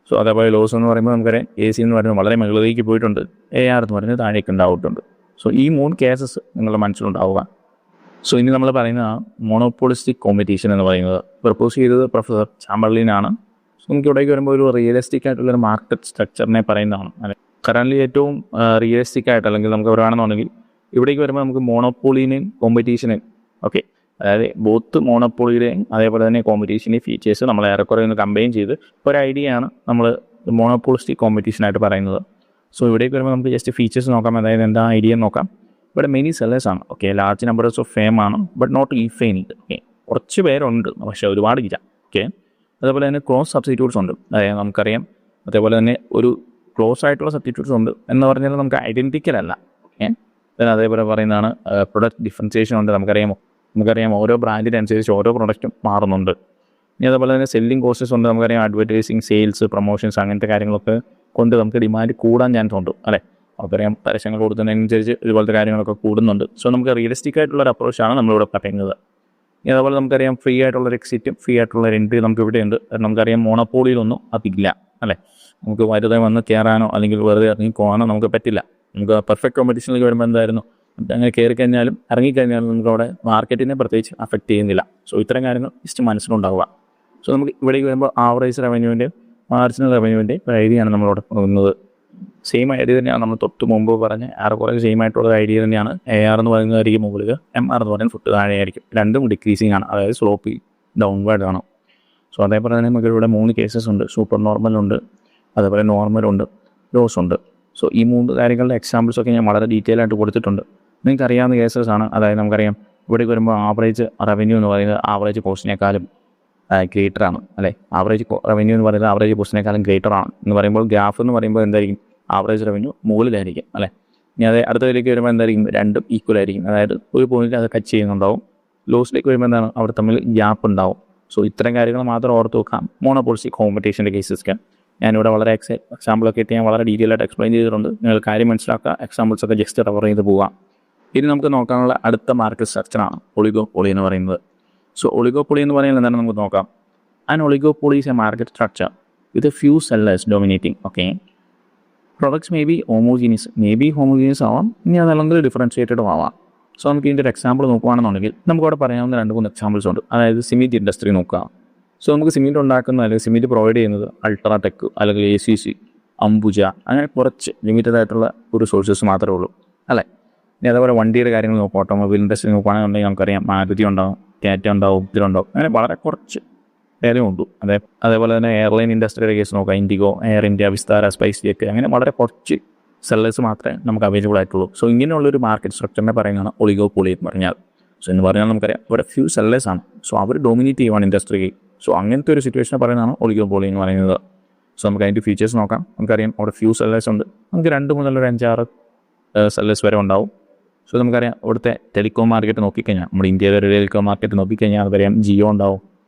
സോ അതേപോലെ ലോസ് എന്ന് പറയുമ്പോൾ നമുക്കറിയാം AC എന്ന് പറയുന്നത് വളരെ മുകളിലേക്ക് പോയിട്ടുണ്ട്, AR എന്ന് പറയുന്നത് താഴേക്ക് ഉണ്ടായിട്ടുണ്ട്. സോ ഈ 3 കേസസ് നിങ്ങളുടെ മനസ്സിലുണ്ടാവുക. സോ ഇനി നമ്മൾ പറയുന്നതാണ് മോണോപോളിസ്റ്റിക് കോമ്പറ്റീഷൻ എന്ന് പറയുന്നത്. പ്രപ്പോസ് ചെയ്തത് പ്രൊഫസർ ചാമ്പർലിനാണ്. സോ നമുക്ക് ഇവിടേക്ക് വരുമ്പോൾ ഒരു റിയലിസ്റ്റിക് ആയിട്ടുള്ളൊരു മാർക്കറ്റ് സ്ട്രക്ചറിനെ പറയുന്നതാണ്. കറൻ്റ് ഏറ്റവും റിയലിസ്റ്റിക് ആയിട്ട്, അല്ലെങ്കിൽ നമുക്ക് പറയുകയാണെന്നുണ്ടെങ്കിൽ ഇവിടേക്ക് വരുമ്പോൾ നമുക്ക് മോണോപോളിനെയും കോമ്പറ്റീഷനെയും ഓക്കെ, അതായത് ബോത്ത് മോണോപോളിയുടെയും അതേപോലെ തന്നെ കോമ്പറ്റീഷൻ്റെയും ഫീച്ചേഴ്സ് നമ്മൾ ഏറെക്കുറെ ഒന്ന് കമ്പൈൻ ചെയ്ത് ഒരു ഐഡിയയാണ് നമ്മൾ മോണോപോളിസ്റ്റിക് കോമ്പറ്റീഷനായിട്ട് പറയുന്നത്. സോ ഇവിടേക്ക് വരുമ്പോൾ നമുക്ക് ജസ്റ്റ് ഫീച്ചേഴ്സ് നോക്കാം, അതായത് എന്താ ഐഡിയ നോക്കാം. ഇവിടെ മെനി സെല്ലേഴ്സ് ആണ്. Okay, large numbers of fame ആണ്, ബട്ട് നോട്ട് ഇൻഫൈനൈറ്റ്. ഓക്കെ, കുറച്ച് പേരുണ്ട് പക്ഷേ ഒരുപാടില്ല. ഓക്കെ, അതേപോലെ തന്നെ ക്ലോസ് സബ്സ്റ്റിറ്റ്യൂട്ട്സ് ഉണ്ട്. അതായത് നമുക്കറിയാം, അതേപോലെ തന്നെ ഒരു ക്ലോസ് ആയിട്ടുള്ള സബ്സ്റ്റിറ്റ്യൂട്ട്സ് ഉണ്ട് എന്ന് പറഞ്ഞാൽ നമുക്ക് ഐഡൻറ്റിക്കൽ അല്ല. ഓക്കെ, അതേപോലെ പറയുന്നതാണ് പ്രൊഡക്റ്റ് ഡിഫറൻസിയേഷൻ ഉണ്ട്. നമുക്കറിയാം ഓരോ ബ്രാൻഡിനനുസരിച്ച് ഓരോ പ്രൊഡക്റ്റും മാറുന്നുണ്ട്. ഇനി അതേപോലെ തന്നെ സെല്ലിംഗ് കോസ്റ്റസ് ഉണ്ട്. നമുക്കറിയാം അഡ്വർടൈസിങ്, സെയിൽസ്, പ്രൊമോഷൻസ് അങ്ങനത്തെ കാര്യങ്ങളൊക്കെ കൊണ്ട് നമുക്ക് ഡിമാൻഡ് കൂടാൻ ചാൻസ് ഉണ്ട് അല്ലേ. നമുക്കറിയാം പരസ്യങ്ങൾ കൊടുക്കുന്നതിനനുസരിച്ച് ഇതുപോലത്തെ കാര്യങ്ങളൊക്കെ കൂടുന്നുണ്ട്. സോ നമുക്ക് റിയലിസ്റ്റിക് ആയിട്ടുള്ളൊരു അപ്രോച്ചാണ് നമ്മളിവിടെ പറയുന്നത്. ഇനി അതുപോലെ നമുക്കറിയാം ഫ്രീ ആയിട്ടുള്ളൊരു എക്സിറ്റും ഫ്രീ ആയിട്ടുള്ളൊരു എൻട്രി നമുക്ക് ഇവിടെ ഉണ്ട്. നമുക്കറിയാം മോണോപോളിയിലൊന്നും അതില്ല അല്ലേ. നമുക്ക് വെറുതെ വന്ന് കയറാനോ അല്ലെങ്കിൽ വെറുതെ ഇറങ്ങി പോകാനോ നമുക്ക് പറ്റില്ല. നമുക്ക് പെർഫെക്റ്റ് കോമ്പറ്റീഷനിലേക്ക് വരുമ്പോൾ എന്തായിരുന്നു, അങ്ങനെ കയറി കഴിഞ്ഞാലും ഇറങ്ങിക്കഴിഞ്ഞാലും നമുക്കവിടെ മാർക്കറ്റിനെ പ്രത്യേകിച്ച് അഫക്റ്റ് ചെയ്യുന്നില്ല. സോ ഇത്തരം കാര്യങ്ങൾ ജസ്റ്റ് മനസ്സിലുണ്ടാവുക. സോ നമുക്ക് ഇവിടേക്ക് വരുമ്പോൾ ആവറേജ് റവന്യൂവിൻ്റെയും മാർജിനൽ റവന്യൂവിൻ്റെയും ഐഡിയയാണ് നമ്മളിവിടെ പോകുന്നത്. സെയിം ഐഡിയ തന്നെയാണ് നമ്മൾ തൊട്ട് മുമ്പ് പറഞ്ഞ ഏറെക്കുറെ സെയിം ആയിട്ടുള്ള ഐഡിയ തന്നെയാണ്. AR എന്ന് പറയുന്നതായിരിക്കും മുകളിൽ, MR എന്ന് പറയുന്നത് ഫുട്ട് താഴെയായിരിക്കും. രണ്ടും ഡിക്രീസിങ് ആണ്, അതായത് സ്ലോപ്പ് ഡൗൺവേർഡ് ആണ്. സോ അതേപോലെ തന്നെ നമുക്ക് ഇവിടെ 3 കേസസ് ഉണ്ട്. സൂപ്പർ നോർമലുണ്ട്, അതേപോലെ നോർമലുണ്ട്, ലോസ് ഉണ്ട്. സോ ഈ 3 കാര്യങ്ങളുടെ എക്സാമ്പിൾസൊക്കെ ഞാൻ വളരെ ഡീറ്റെയിൽ ആയിട്ട് കൊടുത്തിട്ടുണ്ട്. നിങ്ങൾക്ക് അറിയാവുന്ന കേസസ് ആണ്. അതായത് നമുക്കറിയാം ഇവിടേക്ക് വരുമ്പോൾ ആവറേജ് റവന്യൂ എന്ന് പറയുന്നത് ആവറേജ് കോസ്റ്റിനേക്കാളും ഗ്രേറ്റർ ആണ് അല്ലേ. ആവറേജ് റവന്യൂ എന്ന് പറയുന്നത് ആവറേജ് കോസ്റ്റിനേക്കാളും ഗ്രേറ്റർ ആണ് എന്ന് പറയുമ്പോൾ ഗ്രാഫ് എന്ന് പറയുമ്പോൾ എന്തായിരിക്കും, ആവറേജ് റവന്യൂ മുകളിലായിരിക്കും അല്ലേ. ഇനി അതേ അടുത്തതിലേക്ക് വരുമ്പോൾ എന്തായിരിക്കും, രണ്ടും ഈക്വൽ ആയിരിക്കും. അതായത് ഒരു പോയിന്റ് അത് ടച്ച് ചെയ്യുന്നുണ്ടാവും. ലോസിലേക്ക് വരുമ്പോൾ എന്താണ്, അവിടെ തമ്മിൽ ഗ്യാപ്പ് ഉണ്ടാവും. സോ ഇത്തരം കാര്യങ്ങൾ മാത്രം ഓർത്ത് വെക്കാം മോണോപോളിസ്റ്റിക് കോമ്പറ്റീഷൻ്റെ കേസസ്. ഞാനിവിടെ വളരെ എക്സാമ്പിളൊക്കെ ഇട്ട് ഞാൻ വളരെ ഡീറ്റെയിൽ ആയിട്ട് എക്സ്പ്ലെയിൻ ചെയ്തിട്ടുണ്ട്. നിങ്ങൾ കാര്യം മനസ്സിലാക്കുക, എക്സാമ്പിൾസൊക്കെ ജസ്റ്റ് റെഫർ ചെയ്ത് പോകാം. ഇനി നമുക്ക് നോക്കാനുള്ള അടുത്ത മാർക്കറ്റ് സ്ട്രക്ചറാണ് ഒളിഗോപോളി എന്ന് പറയുന്നത്. സോ ഒളിഗോപോളി എന്ന് പറയുന്നത് എന്താണ് നമുക്ക് നോക്കാം. And oligopoly is a market structure with a few sellers dominating. Okay, products may be homogeneous ആവാം, ഇനി അതല്ലെങ്കിൽ ഡിഫറൻഷിയേറ്റഡും ആവാം. സോ നമുക്ക് ഇതിൻ്റെ ഒരു എക്സാമ്പിൾ നോക്കുകയാണെന്നുണ്ടെങ്കിൽ നമുക്കവിടെ പറയാവുന്ന 2-3 എക്സാമ്പിൾസ് ഉണ്ട്. അതായത് സിമെൻറ്റ് ഇൻഡസ്ട്രി നോക്കുക. സോ നമുക്ക് സിമെൻറ്റ് ഉണ്ടാക്കുന്ന അല്ലെങ്കിൽ സിമെൻറ്റ് പ്രൊവൈഡ് ചെയ്യുന്നത് അൾട്രാടെക് അല്ലെങ്കിൽ ACC, അംബുജ, അങ്ങനെ കുറച്ച് ലിമിറ്റഡ് ആയിട്ടുള്ള ഒരു സോഴ്സസ് മാത്രമേ ഉള്ളൂ അല്ലേ. ഇനി അതേപോലെ വണ്ടിയുടെ കാര്യങ്ങൾ നോക്കുക, ഓട്ടോമൊബൈൽ ഇൻഡസ്ട്രി നോക്കുകയാണെന്നുണ്ടെങ്കിൽ നമുക്കറിയാം മാരുതി ഉണ്ടാവും, ടാറ്റ ഉണ്ടാവും, ഇതിലുണ്ടാവും, അങ്ങനെ വളരെ കുറച്ച് പേരേ ഉള്ളൂ. അതേപോലെ തന്നെ എയർലൈൻ ഇൻഡസ്ട്രിയുടെ കേസ് നോക്കുക, IndiGo, air India, Vistara, spice jet, അങ്ങനെ വളരെ കുറച്ച് സെല്ലേഴ്സ് മാത്രമേ നമുക്ക് അവൈലബിൾ ആയിട്ടുള്ളൂ. സോ ഇങ്ങനെയുള്ളൊരു മാർക്കറ്റ് സ്ട്രക്ചറിനെ പറയുന്നതാണ് ഒളിഗോപോളി എന്ന് പറഞ്ഞാൽ. സോ എന്ന് പറഞ്ഞാൽ നമുക്കറിയാം ഇവിടെ ഫ്യൂ സെല്ലേഴ്സ് ആണ്. സോ അവർ ഡോമിനേറ്റ് ചെയ്യുവാണ് ഇൻഡസ്ട്രിക്ക്. സോ അങ്ങനത്തെ ഒരു സിറ്റുവേഷനെ പറയുന്നതാണ് ഒളിഗോപോളി എന്ന് പറയുന്നത്. സോ നമുക്ക് അതിൻ്റെ ഫീച്ചേഴ്സ് നോക്കാം. നമുക്കറിയാം അവിടെ ഫ്യൂ സെല്ലേഴ്സ് ഉണ്ട്. നമുക്ക് 2 മുതൽ 5-6 സെല്ലേഴ്സ് വരെ ഉണ്ടാവും. സോ നമുക്കറിയാം ഇവിടുത്തെ ടെലികോം മാർക്കറ്റ് നോക്കിക്കഴിഞ്ഞാൽ, നമ്മുടെ ഇന്ത്യയിലെ ഒരു ടെലികോം മാർക്കറ്റ് നോക്കിക്കഴിഞ്ഞാൽ നമുക്കറിയാം ജിയോ ഉണ്ടാവും,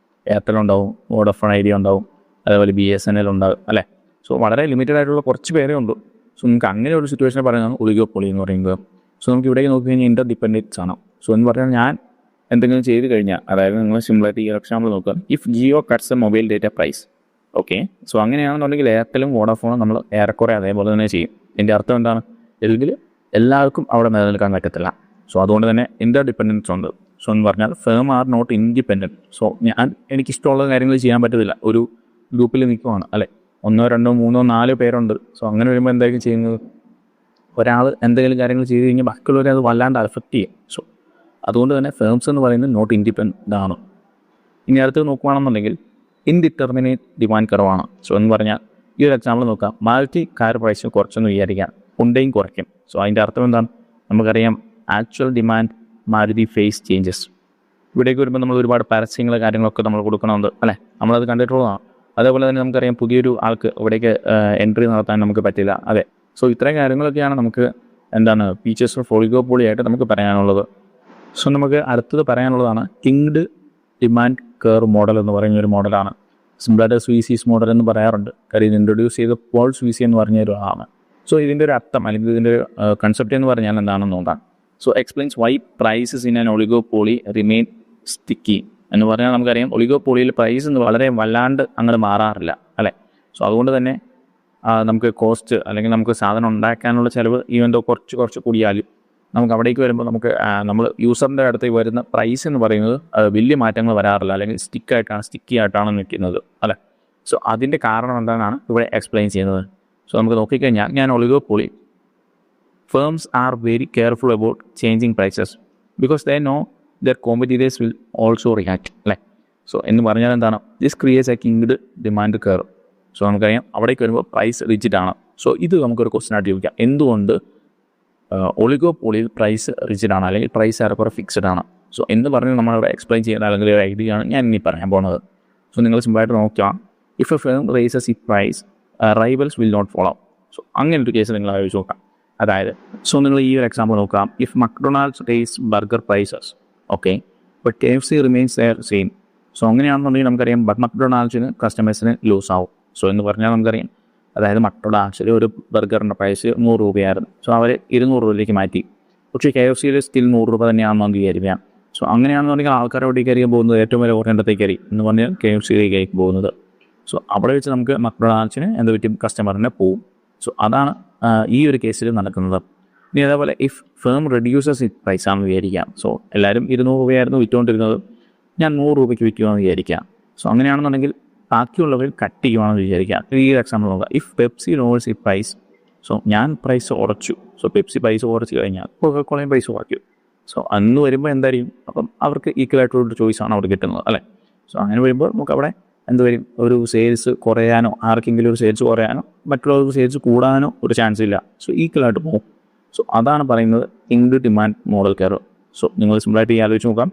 എയർടെൽ ഉണ്ടാവും, വോഡഫോൺ ഐഡിയ ഉണ്ടാവും, അതേപോലെ BSNL ഉണ്ടാവും അല്ലേ. സോ വളരെ ലിമിറ്റഡ് ആയിട്ടുള്ള കുറച്ച് പേരേ ഉള്ളൂ. സോ നമുക്ക് അങ്ങനെ ഒരു സിറ്റുവേഷനെ പറയുന്നതാണ് ഒളിഗോപോളി എന്ന് പറയുന്നത്. സോ നമുക്ക് ഇവിടേക്ക് നോക്കിക്കഴിഞ്ഞാൽ ഇൻ്റർ ഡിപ്പെൻഡൻസ് ആണ്. സോ എന്ന് പറഞ്ഞാൽ ഞാൻ എന്തെങ്കിലും ചെയ്ത് കഴിഞ്ഞാൽ, അതായത് നിങ്ങൾ സിമ്പിളായിട്ട് ഈ എക്സാമ്പിൾ നോക്കുക, if Jio cuts a mobile data price okay. So അങ്ങനെയാണെന്നുണ്ടെങ്കിൽ എയർടെലും വോഡാഫോണും നമ്മൾ ഏറെക്കുറെ അതേപോലെ തന്നെ ചെയ്യും. എൻ്റെ അർത്ഥം എന്താണ്? അല്ലെങ്കിൽ എല്ലാവർക്കും അവിടെ നിലനിൽക്കാൻ പറ്റത്തില്ല. സോ അതുകൊണ്ട് തന്നെ ഇന്റർ ഡിപ്പെൻഡൻസ് ഉണ്ട്. സോ എന്ന് പറഞ്ഞാൽ firm are not independent. So എനിക്കിഷ്ടമുള്ള കാര്യങ്ങൾ ചെയ്യാൻ പറ്റത്തില്ല. ഒരു ഗ്രൂപ്പിൽ നിൽക്കുവാണ് അല്ലേ, 1 2 3 4 പേരുണ്ട്. സോ അങ്ങനെ വരുമ്പോൾ എന്തായിരിക്കും ചെയ്യുന്നത്? ഒരാൾ എന്തെങ്കിലും കാര്യങ്ങൾ ചെയ്ത് കഴിഞ്ഞാൽ ബാക്കിയുള്ളവരെ അത് വല്ലാണ്ട് അഫക്റ്റ് ചെയ്യും. സോ അതുകൊണ്ട് തന്നെ ഫേംസ് എന്ന് പറയുന്നത് നോട്ട് ഇൻഡിപെൻഡൻ്റ് ആണ്. ഇനി അടുത്ത് നോക്കുകയാണെന്നുണ്ടെങ്കിൽ ഇൻഡിറ്റർമിനേറ്റ് ഡിമാൻഡ് കർവാണ്. സോ എന്ന് പറഞ്ഞാൽ ഈ ഒരു എക്സാമ്പിൾ നോക്കാം. മാരുതി കാർ പ്രൈസ് കുറച്ചൊന്ന് വിചാരിക്കാം, ഹുണ്ടയും കുറയ്ക്കും. സോ അതിൻ്റെ അർത്ഥം എന്താണ്? നമുക്കറിയാം actual demand Maruti face changes. ഇവിടേക്ക് വരുമ്പോൾ നമ്മൾ ഒരുപാട് പരസ്യങ്ങൾ കാര്യങ്ങളൊക്കെ നമ്മൾ കൊടുക്കണമെന്നുണ്ട് അല്ലേ, നമ്മളത് കണ്ടിട്ടുള്ളതാണ്. അതേപോലെ തന്നെ നമുക്കറിയാം പുതിയൊരു ആൾക്ക് ഇവിടേക്ക് എൻട്രി നടത്താൻ നമുക്ക് പറ്റില്ല. അതെ. സോ ഇത്രയും കാര്യങ്ങളൊക്കെയാണ് നമുക്ക് എന്താണ് ഫീച്ചേഴ്സ് ഓഫ് ഒളിഗോപോളി ആയിട്ട് നമുക്ക് പറയാനുള്ളത്. സോ നമുക്ക് അടുത്തത് പറയാനുള്ളതാണ് കിങ്ഡ് ഡിമാൻഡ് കർവ് മോഡൽ എന്ന് പറയുന്ന ഒരു മോഡലാണ്. സിമ്പിളായിട്ട് സ്വീസീസ് മോഡൽ എന്ന് പറയാറുണ്ട്. കാര്യം ഇത് ഇൻട്രൊഡ്യൂസ് ചെയ്ത പോൾ സ്വീസി എന്ന് പറഞ്ഞ ഒരു ആളാണ്. സോ ഇതിൻ്റെ ഒരു അർത്ഥം അല്ലെങ്കിൽ ഇതിൻ്റെ ഒരു കൺസെപ്റ്റ് എന്ന് പറഞ്ഞാൽ എന്താണെന്ന് നോക്കാം. So explains why prices in an oligopoly remain sticky എന്ന് പറഞ്ഞാൽ നമുക്കറിയാം ഒളിഗോപോളിയിൽ പ്രൈസ് വളരെ വല്ലാണ്ട് അങ്ങോട്ട് മാറാറില്ല അല്ലേ. സോ അതുകൊണ്ട് തന്നെ നമുക്ക് കോസ്റ്റ് അല്ലെങ്കിൽ നമുക്ക് സാധനം ഉണ്ടാക്കാനുള്ള ചിലവ് ഈവൻ കുറച്ച് കൂടിയാലും നമുക്ക് അവിടേക്ക് വരുമ്പോൾ നമുക്ക് നമ്മൾ യൂസറിൻ്റെ അടുത്തേക്ക് വരുന്ന പ്രൈസ് എന്ന് പറയുന്നത് വലിയ മാറ്റങ്ങൾ വരാറില്ല, അല്ലെങ്കിൽ സ്റ്റിക്കി ആയിട്ടാണ് നിൽക്കുന്നത് അല്ലേ. സോ അതിൻ്റെ കാരണം എന്താണെന്നാണ് ഇവിടെ എക്സ്പ്ലെയിൻ ചെയ്യുന്നത്. സോ നമുക്ക് നോക്കിക്കഴിഞ്ഞാൽ ഞാൻ oligopoly firms are very careful about changing prices because they know their competitors will also react അല്ലേ. സോ എന്ന് പറഞ്ഞാൽ എന്താണ്? This creates a kinked demand curve. So നമുക്കറിയാം അവിടേക്ക് വരുമ്പോൾ പ്രൈസ് റിജിഡ് ആണ്. സോ ഇത് നമുക്കൊരു ക്വസ്റ്റ്യൻ ആയിട്ട് ചോദിക്കാം, എന്തുകൊണ്ട് ഒളിഗോപോളിയിൽ പ്രൈസ് റിജിഡ് ആണ് അല്ലെങ്കിൽ പ്രൈസ് ഏറെക്കുറെ ഫിക്സഡ് ആണ്? സോ എന്ന് പറഞ്ഞ് നമ്മളിവിടെ എക്സ്പ്ലെയിൻ ചെയ്യുന്ന അല്ലെങ്കിൽ ഒരു ഐഡിയ ആണ് ഞാൻ ഇനി പറയാൻ പോകുന്നത്. സോ നിങ്ങൾ സിമ്പിളായിട്ട് നോക്കാം. If a firm raises its price rivals will not follow. So അങ്ങനെ ഒരു കേസ് നിങ്ങൾ ആലോചിച്ച് നോക്കാം. അതായത് സോ നിങ്ങൾ ഈ ഒരു എക്സാമ്പിൾ നോക്കാം. If McDonald's raise burger prices okay but KFC remains their same. So അങ്ങനെയാണെന്നുണ്ടെങ്കിൽ നമുക്കറിയാം മക്ഡൊണാൾഡ്സിന് കസ്റ്റമേഴ്സിന് ലൂസ് ആവും. സോ എന്ന് പറഞ്ഞാൽ നമുക്കറിയാം അതായത് മക്ഡൊണാൾഡ്സിൽ ഒരു ബർഗറിൻ്റെ പ്രൈസ് 100 രൂപയായിരുന്നു. സോ അവർ 200 രൂപയിലേക്ക് മാറ്റി. പക്ഷേ KFCയിൽ സ്റ്റിൽ 100 രൂപ തന്നെയാണെന്ന് വിചാരിക്കാം. സോ അങ്ങനെയാണെന്നുണ്ടെങ്കിൽ ആൾക്കാർ എവിടേക്കായിരിക്കും പോകുന്നത്? ഏറ്റവും വില കുറേണ്ടത്തേക്കായിരിക്കും എന്ന് പറഞ്ഞാൽ KFCയിലേക്കായിരിക്കും പോകുന്നത്. സോ അവിടെ വെച്ച് നമുക്ക് മക്ഡൊണാൾഡ്സിന് എന്ത് പറ്റും? കസ്റ്റമറിനെ പോവും. സോ അതാണ് ഈ ഒരു കേസിൽ നടക്കുന്നത്. ഇനി അതേപോലെ if firm reduces it price ആണെന്ന് വിചാരിക്കാം. സോ എല്ലാവരും 200 രൂപയായിരുന്നു വിറ്റുകൊണ്ടിരുന്നത്, ഞാൻ 100 രൂപയ്ക്ക് വിൽക്കുകയാണെന്ന് വിചാരിക്കാം. സോ അങ്ങനെയാണെന്നുണ്ടെങ്കിൽ ബാക്കിയുള്ളവർ കട്ട് ചെയ്യുവാണെന്ന് വിചാരിക്കാം. ഈ എക്സാമ്പിൾ നോക്കാം. If Pepsi lowers it price. So ഞാൻ പ്രൈസ് കുറച്ചു. സോ പെപ്സി പ്രൈസ് കുറച്ച് കഴിഞ്ഞാൽ കൊക്കക്കോളയും പ്രൈസ് കുറയ്ക്കും. സോ അന്ന് വരുമ്പോൾ എന്തായിരിക്കും? അപ്പം അവർക്ക് ഈക്വലായിട്ടുള്ളൊരു ചോയ്സാണ് അവിടെ കിട്ടുന്നത് അല്ലേ. സോ അങ്ങനെ വരുമ്പോൾ നമുക്ക് അവിടെ എന്ത് വരും? ഒരു സെയിൽസ് കുറയാനോ ആർക്കെങ്കിലും ഒരു സെയിൽസ് കുറയാനോ മറ്റുള്ളവർക്ക് സെയിൽസ് കൂടാനോ ഒരു ചാൻസ് ഇല്ല. സോ ഈക്വലായിട്ട് പോകും. സോ അതാണ് പറയുന്നത് kinked demand model curve. So നിങ്ങൾ സിമ്പിളായിട്ട് ഈ ആലോചിച്ച് നോക്കാം.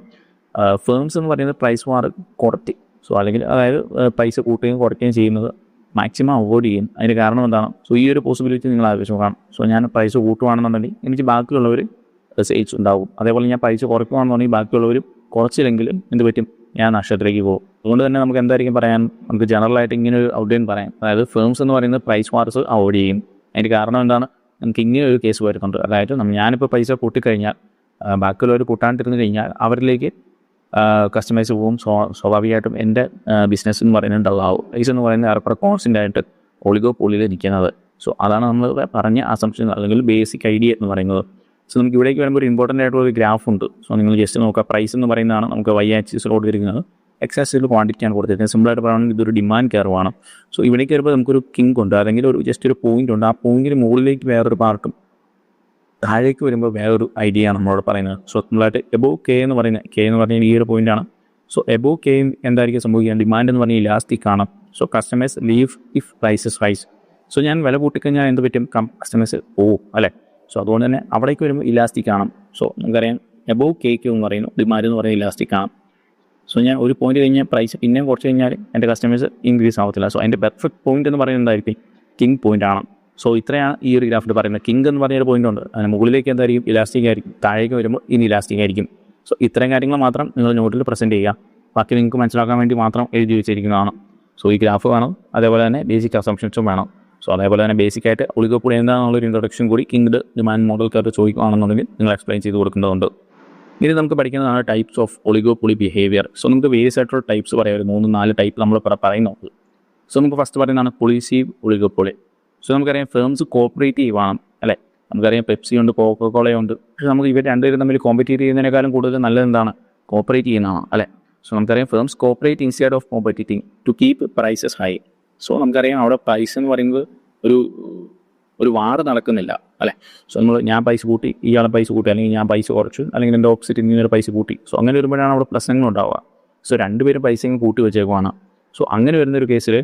ഫേംസ് എന്ന് പറയുന്നത് പ്രൈസ് വാർ കുറയ്ക്കും. സോ അല്ലെങ്കിൽ അതായത് പൈസ കൂട്ടുകയും കുറയ്ക്കുകയും ചെയ്യുന്നത് മാക്സിമം അവോയ്ഡ് ചെയ്യും. അതിന് കാരണം എന്താണ്? സോ ഈ ഒരു പോസിബിലിറ്റി നിങ്ങൾ ആലോചിച്ച് നോക്കാം. സോ ഞാൻ പ്രൈസ് കൂട്ടുവാണെന്നുണ്ടെങ്കിൽ എനിക്ക് ബാക്കിയുള്ളവർ സെയിൽസ് ഉണ്ടാവും. അതേപോലെ ഞാൻ പൈസ കുറയ്ക്കുകയാണെന്നുണ്ടെങ്കിൽ ബാക്കിയുള്ളവർ കുറച്ചില്ലെങ്കിലും എന്ത് പറ്റും? ഞാൻ നഷ്ടത്തിലേക്ക് പോകും. അതുകൊണ്ട് തന്നെ നമുക്ക് എന്തായിരിക്കും പറയാൻ? നമുക്ക് ജനറലായിട്ട് ഇങ്ങനെ ഒരു ഔട്ട്ലൈൻ പറയാം. അതായത് ഫേംസ് എന്ന് പറയുന്നത് പ്രൈസ് വാർസ് അവോയ്ഡ് ചെയ്യും. അതിൻ്റെ കാരണം എന്താണ്? നമുക്ക് ഇങ്ങനെ ഒരു കേസ് വരുന്നുണ്ട്. അതായത് ഞാനിപ്പോൾ പൈസ കൂട്ടിക്കഴിഞ്ഞാൽ ബാക്കിയുള്ളവർ കൂട്ടാണ്ടിരുന്ന് കഴിഞ്ഞാൽ അവരിലേക്ക് കസ്റ്റമേഴ്സ് പോവും. സ്വാഭാവികമായിട്ടും എൻ്റെ ബിസിനസ് എന്ന് പറയുന്നത് ഡള്ളാവും. പൈസ എന്ന് പറയുന്നത് ഏറെക്കുറെ കോൺസ്റ്റൻ്റ് ആയിട്ട് ഒളിഗോപോളിയിൽ നിൽക്കുന്നത്. സോ അതാണ് നമ്മൾ പറഞ്ഞ അസംപ്ഷൻ അല്ലെങ്കിൽ ബേസിക് ഐഡിയ എന്ന് പറയുന്നത്. സോ നമുക്ക് ഇവിടേക്ക് വരുമ്പോൾ ഒരു ഇമ്പോർട്ടൻ്റ് ആയിട്ടുള്ള ഒരു ഗ്രാഫ് ഉണ്ട്. സോ നിങ്ങൾ ജസ്റ്റ് നോക്കുക. പ്രൈസ് എന്ന് പറയുന്നതാണ് നമുക്ക് Y ആക്സിസിലോട്ട് ഇരിക്കുന്നത്, X ആക്സിസിൽ ക്വാണ്ടിറ്റിയാണ് കൊടുത്തിരിക്കുന്നത്. സിമ്പിളായിട്ട് പറയുകയാണെങ്കിൽ ഇതൊരു ഡിമാൻഡ് കർവാണ്. സോ ഇവിടേക്ക് വരുമ്പോൾ നമുക്കൊരു കിങ് ഉണ്ട്, അല്ലെങ്കിൽ ഒരു ജസ്റ്റ് ഒരു പോയിന്റ് ഉണ്ട്. ആ പോയിന്റിന് മുകളിലേക്ക് വേറൊരു പാർട്ടും താഴേക്ക് വരുമ്പോൾ വേറൊരു ഐഡിയ ആണ് നമ്മളോട് പറയുന്നത്. സോ സിമ്പിളായിട്ട് എബോവ് K എന്ന് പറഞ്ഞാൽ ഈ ഒരു പോയിന്റാണ്. സോ എബോവ് K എന്തായിരിക്കും സംഭവിക്കുക? ഡിമാൻഡ് എന്ന് പറഞ്ഞാൽ ഇലാസ്റ്റിക് ആണ്. So customers leave if prices rise. So ഞാൻ വില കൂട്ടിക്കഴിഞ്ഞാൽ എന്ത് പറ്റും? കസ്റ്റമേഴ്സ് പോവും അല്ലേ. സോ അതുകൊണ്ട് തന്നെ അവിടേക്ക് വരുമ്പോൾ ഇലാസ്റ്റിക് ആണ്. സോ നമുക്കറിയാം എബോവ് K എന്ന് പറയുന്നു, ഡിമാൻഡ് എന്ന് പറയുന്നത് ഇലാസ്റ്റിക് ആണ്. സോ ഞാൻ ഒരു പോയിന്റ് കഴിഞ്ഞാൽ പ്രൈസ് പിന്നെയും കുറച്ച് കഴിഞ്ഞാൽ എൻ്റെ കസ്റ്റമേഴ്സ് ഇൻക്രീസ് ആവത്തില്ല. സോ അതിൻ്റെ പെർഫെക്റ്റ് പോയിന്റ് എന്ന് പറയുന്നത് എന്തായിരിക്കും? കിങ് പോയിന്റ് ആണ്. സോ ഇത്രയാണ് ഈ ഒരു ഗ്രാഫിൽ പറയുന്നത്. കിങ് എന്ന് പറഞ്ഞൊരു പോയിന്റ് ഉണ്ട്. അതിന് മുകളിലേക്ക് എന്തായിരിക്കും? ഇലാസ്റ്റിക് ആയിരിക്കും. താഴേക്ക് വരുമ്പോൾ ഇനി ഇലാസ്റ്റിക് ആയിരിക്കും. സോ ഇത്രയും കാര്യങ്ങൾ മാത്രം നിങ്ങൾ നോട്ടിൽ പ്രസൻറ്റ് ചെയ്യുക. ബാക്കി നിങ്ങൾക്ക് മനസ്സിലാക്കാൻ വേണ്ടി മാത്രം എഴുതി വെച്ചിരിക്കുന്നതാണ്. സോ ഈ ഗ്രാഫ് വേണം, അതേപോലെ തന്നെ ബേസിക് അസംപ്ഷൻസും വേണം. സോ അതേപോലെ തന്നെ ബേസിക്കായിട്ട് ഒളിഗോപോളി എന്താണെന്നുള്ളൊരു ഇൻട്രൊഡക്ഷൻ കൂടി കിങ്ഡ് ഡിമാൻഡ് മോഡൽ കർവ് ചോദിക്കുകയാണെന്നുണ്ടെങ്കിൽ നിങ്ങൾ എക്സ്പ്ലെയിൻ ചെയ്ത് കൊടുക്കേണ്ടതുണ്ട്. ഇനി നമുക്ക് പഠിക്കുന്നതാണ് types of oligopoly behaviour. So നമുക്ക് വേരിയസ് ആയിട്ടുള്ള ടൈപ്സ് പറയാം. ഒരു 3-4 ടൈപ്പ് നമ്മൾ പറയുന്നുണ്ട്. സോ നമുക്ക് ഫസ്റ്റ് പറയുന്നതാണ് പൊളിസീവ് ഒളിഗോപ്പൊളി. സോ നമുക്കറിയാം ഫേംസ് കോപ്പറേറ്റീവ് ആണ് അല്ലേ. നമുക്കറിയാം പെപ്സി ഉണ്ട്, കോക്കോകോളയുണ്ട്. പക്ഷേ നമുക്ക് ഇവർ രണ്ടുപേരും തമ്മിൽ കോമ്പറ്റീറ്റ് ചെയ്യുന്നതിനേക്കാളും കൂടുതൽ നല്ലത് എന്താണ്? കോപ്പറേറ്റ് ചെയ്യുന്നതാണ് അല്ലേ. സോ നമുക്കറിയാം firms cooperate instead of competing to keep prices high. So നമുക്കറിയാം അവിടെ പ്രൈസ് എന്ന് പറയുന്നത് ഒരു വാറ് നടക്കുന്നില്ല അല്ലേ. സോ ഞാൻ പൈസ കൂട്ടി, ഇയാളെ പൈസ കൂട്ടി, അല്ലെങ്കിൽ ഞാൻ പൈസ കുറച്ചു, അല്ലെങ്കിൽ എൻ്റെ ഓപ്പോസിറ്റ് ഇങ്ങനെ പൈസ കൂട്ടി. സോ അങ്ങനെ വരുമ്പോഴാണ് അവിടെ പ്രശ്നങ്ങൾ ഉണ്ടാവുക. സോ രണ്ടുപേരും പൈസയും കൂട്ടി വെച്ചേക്കുവാണ്. സോ അങ്ങനെ വരുന്നൊരു കേസിൽ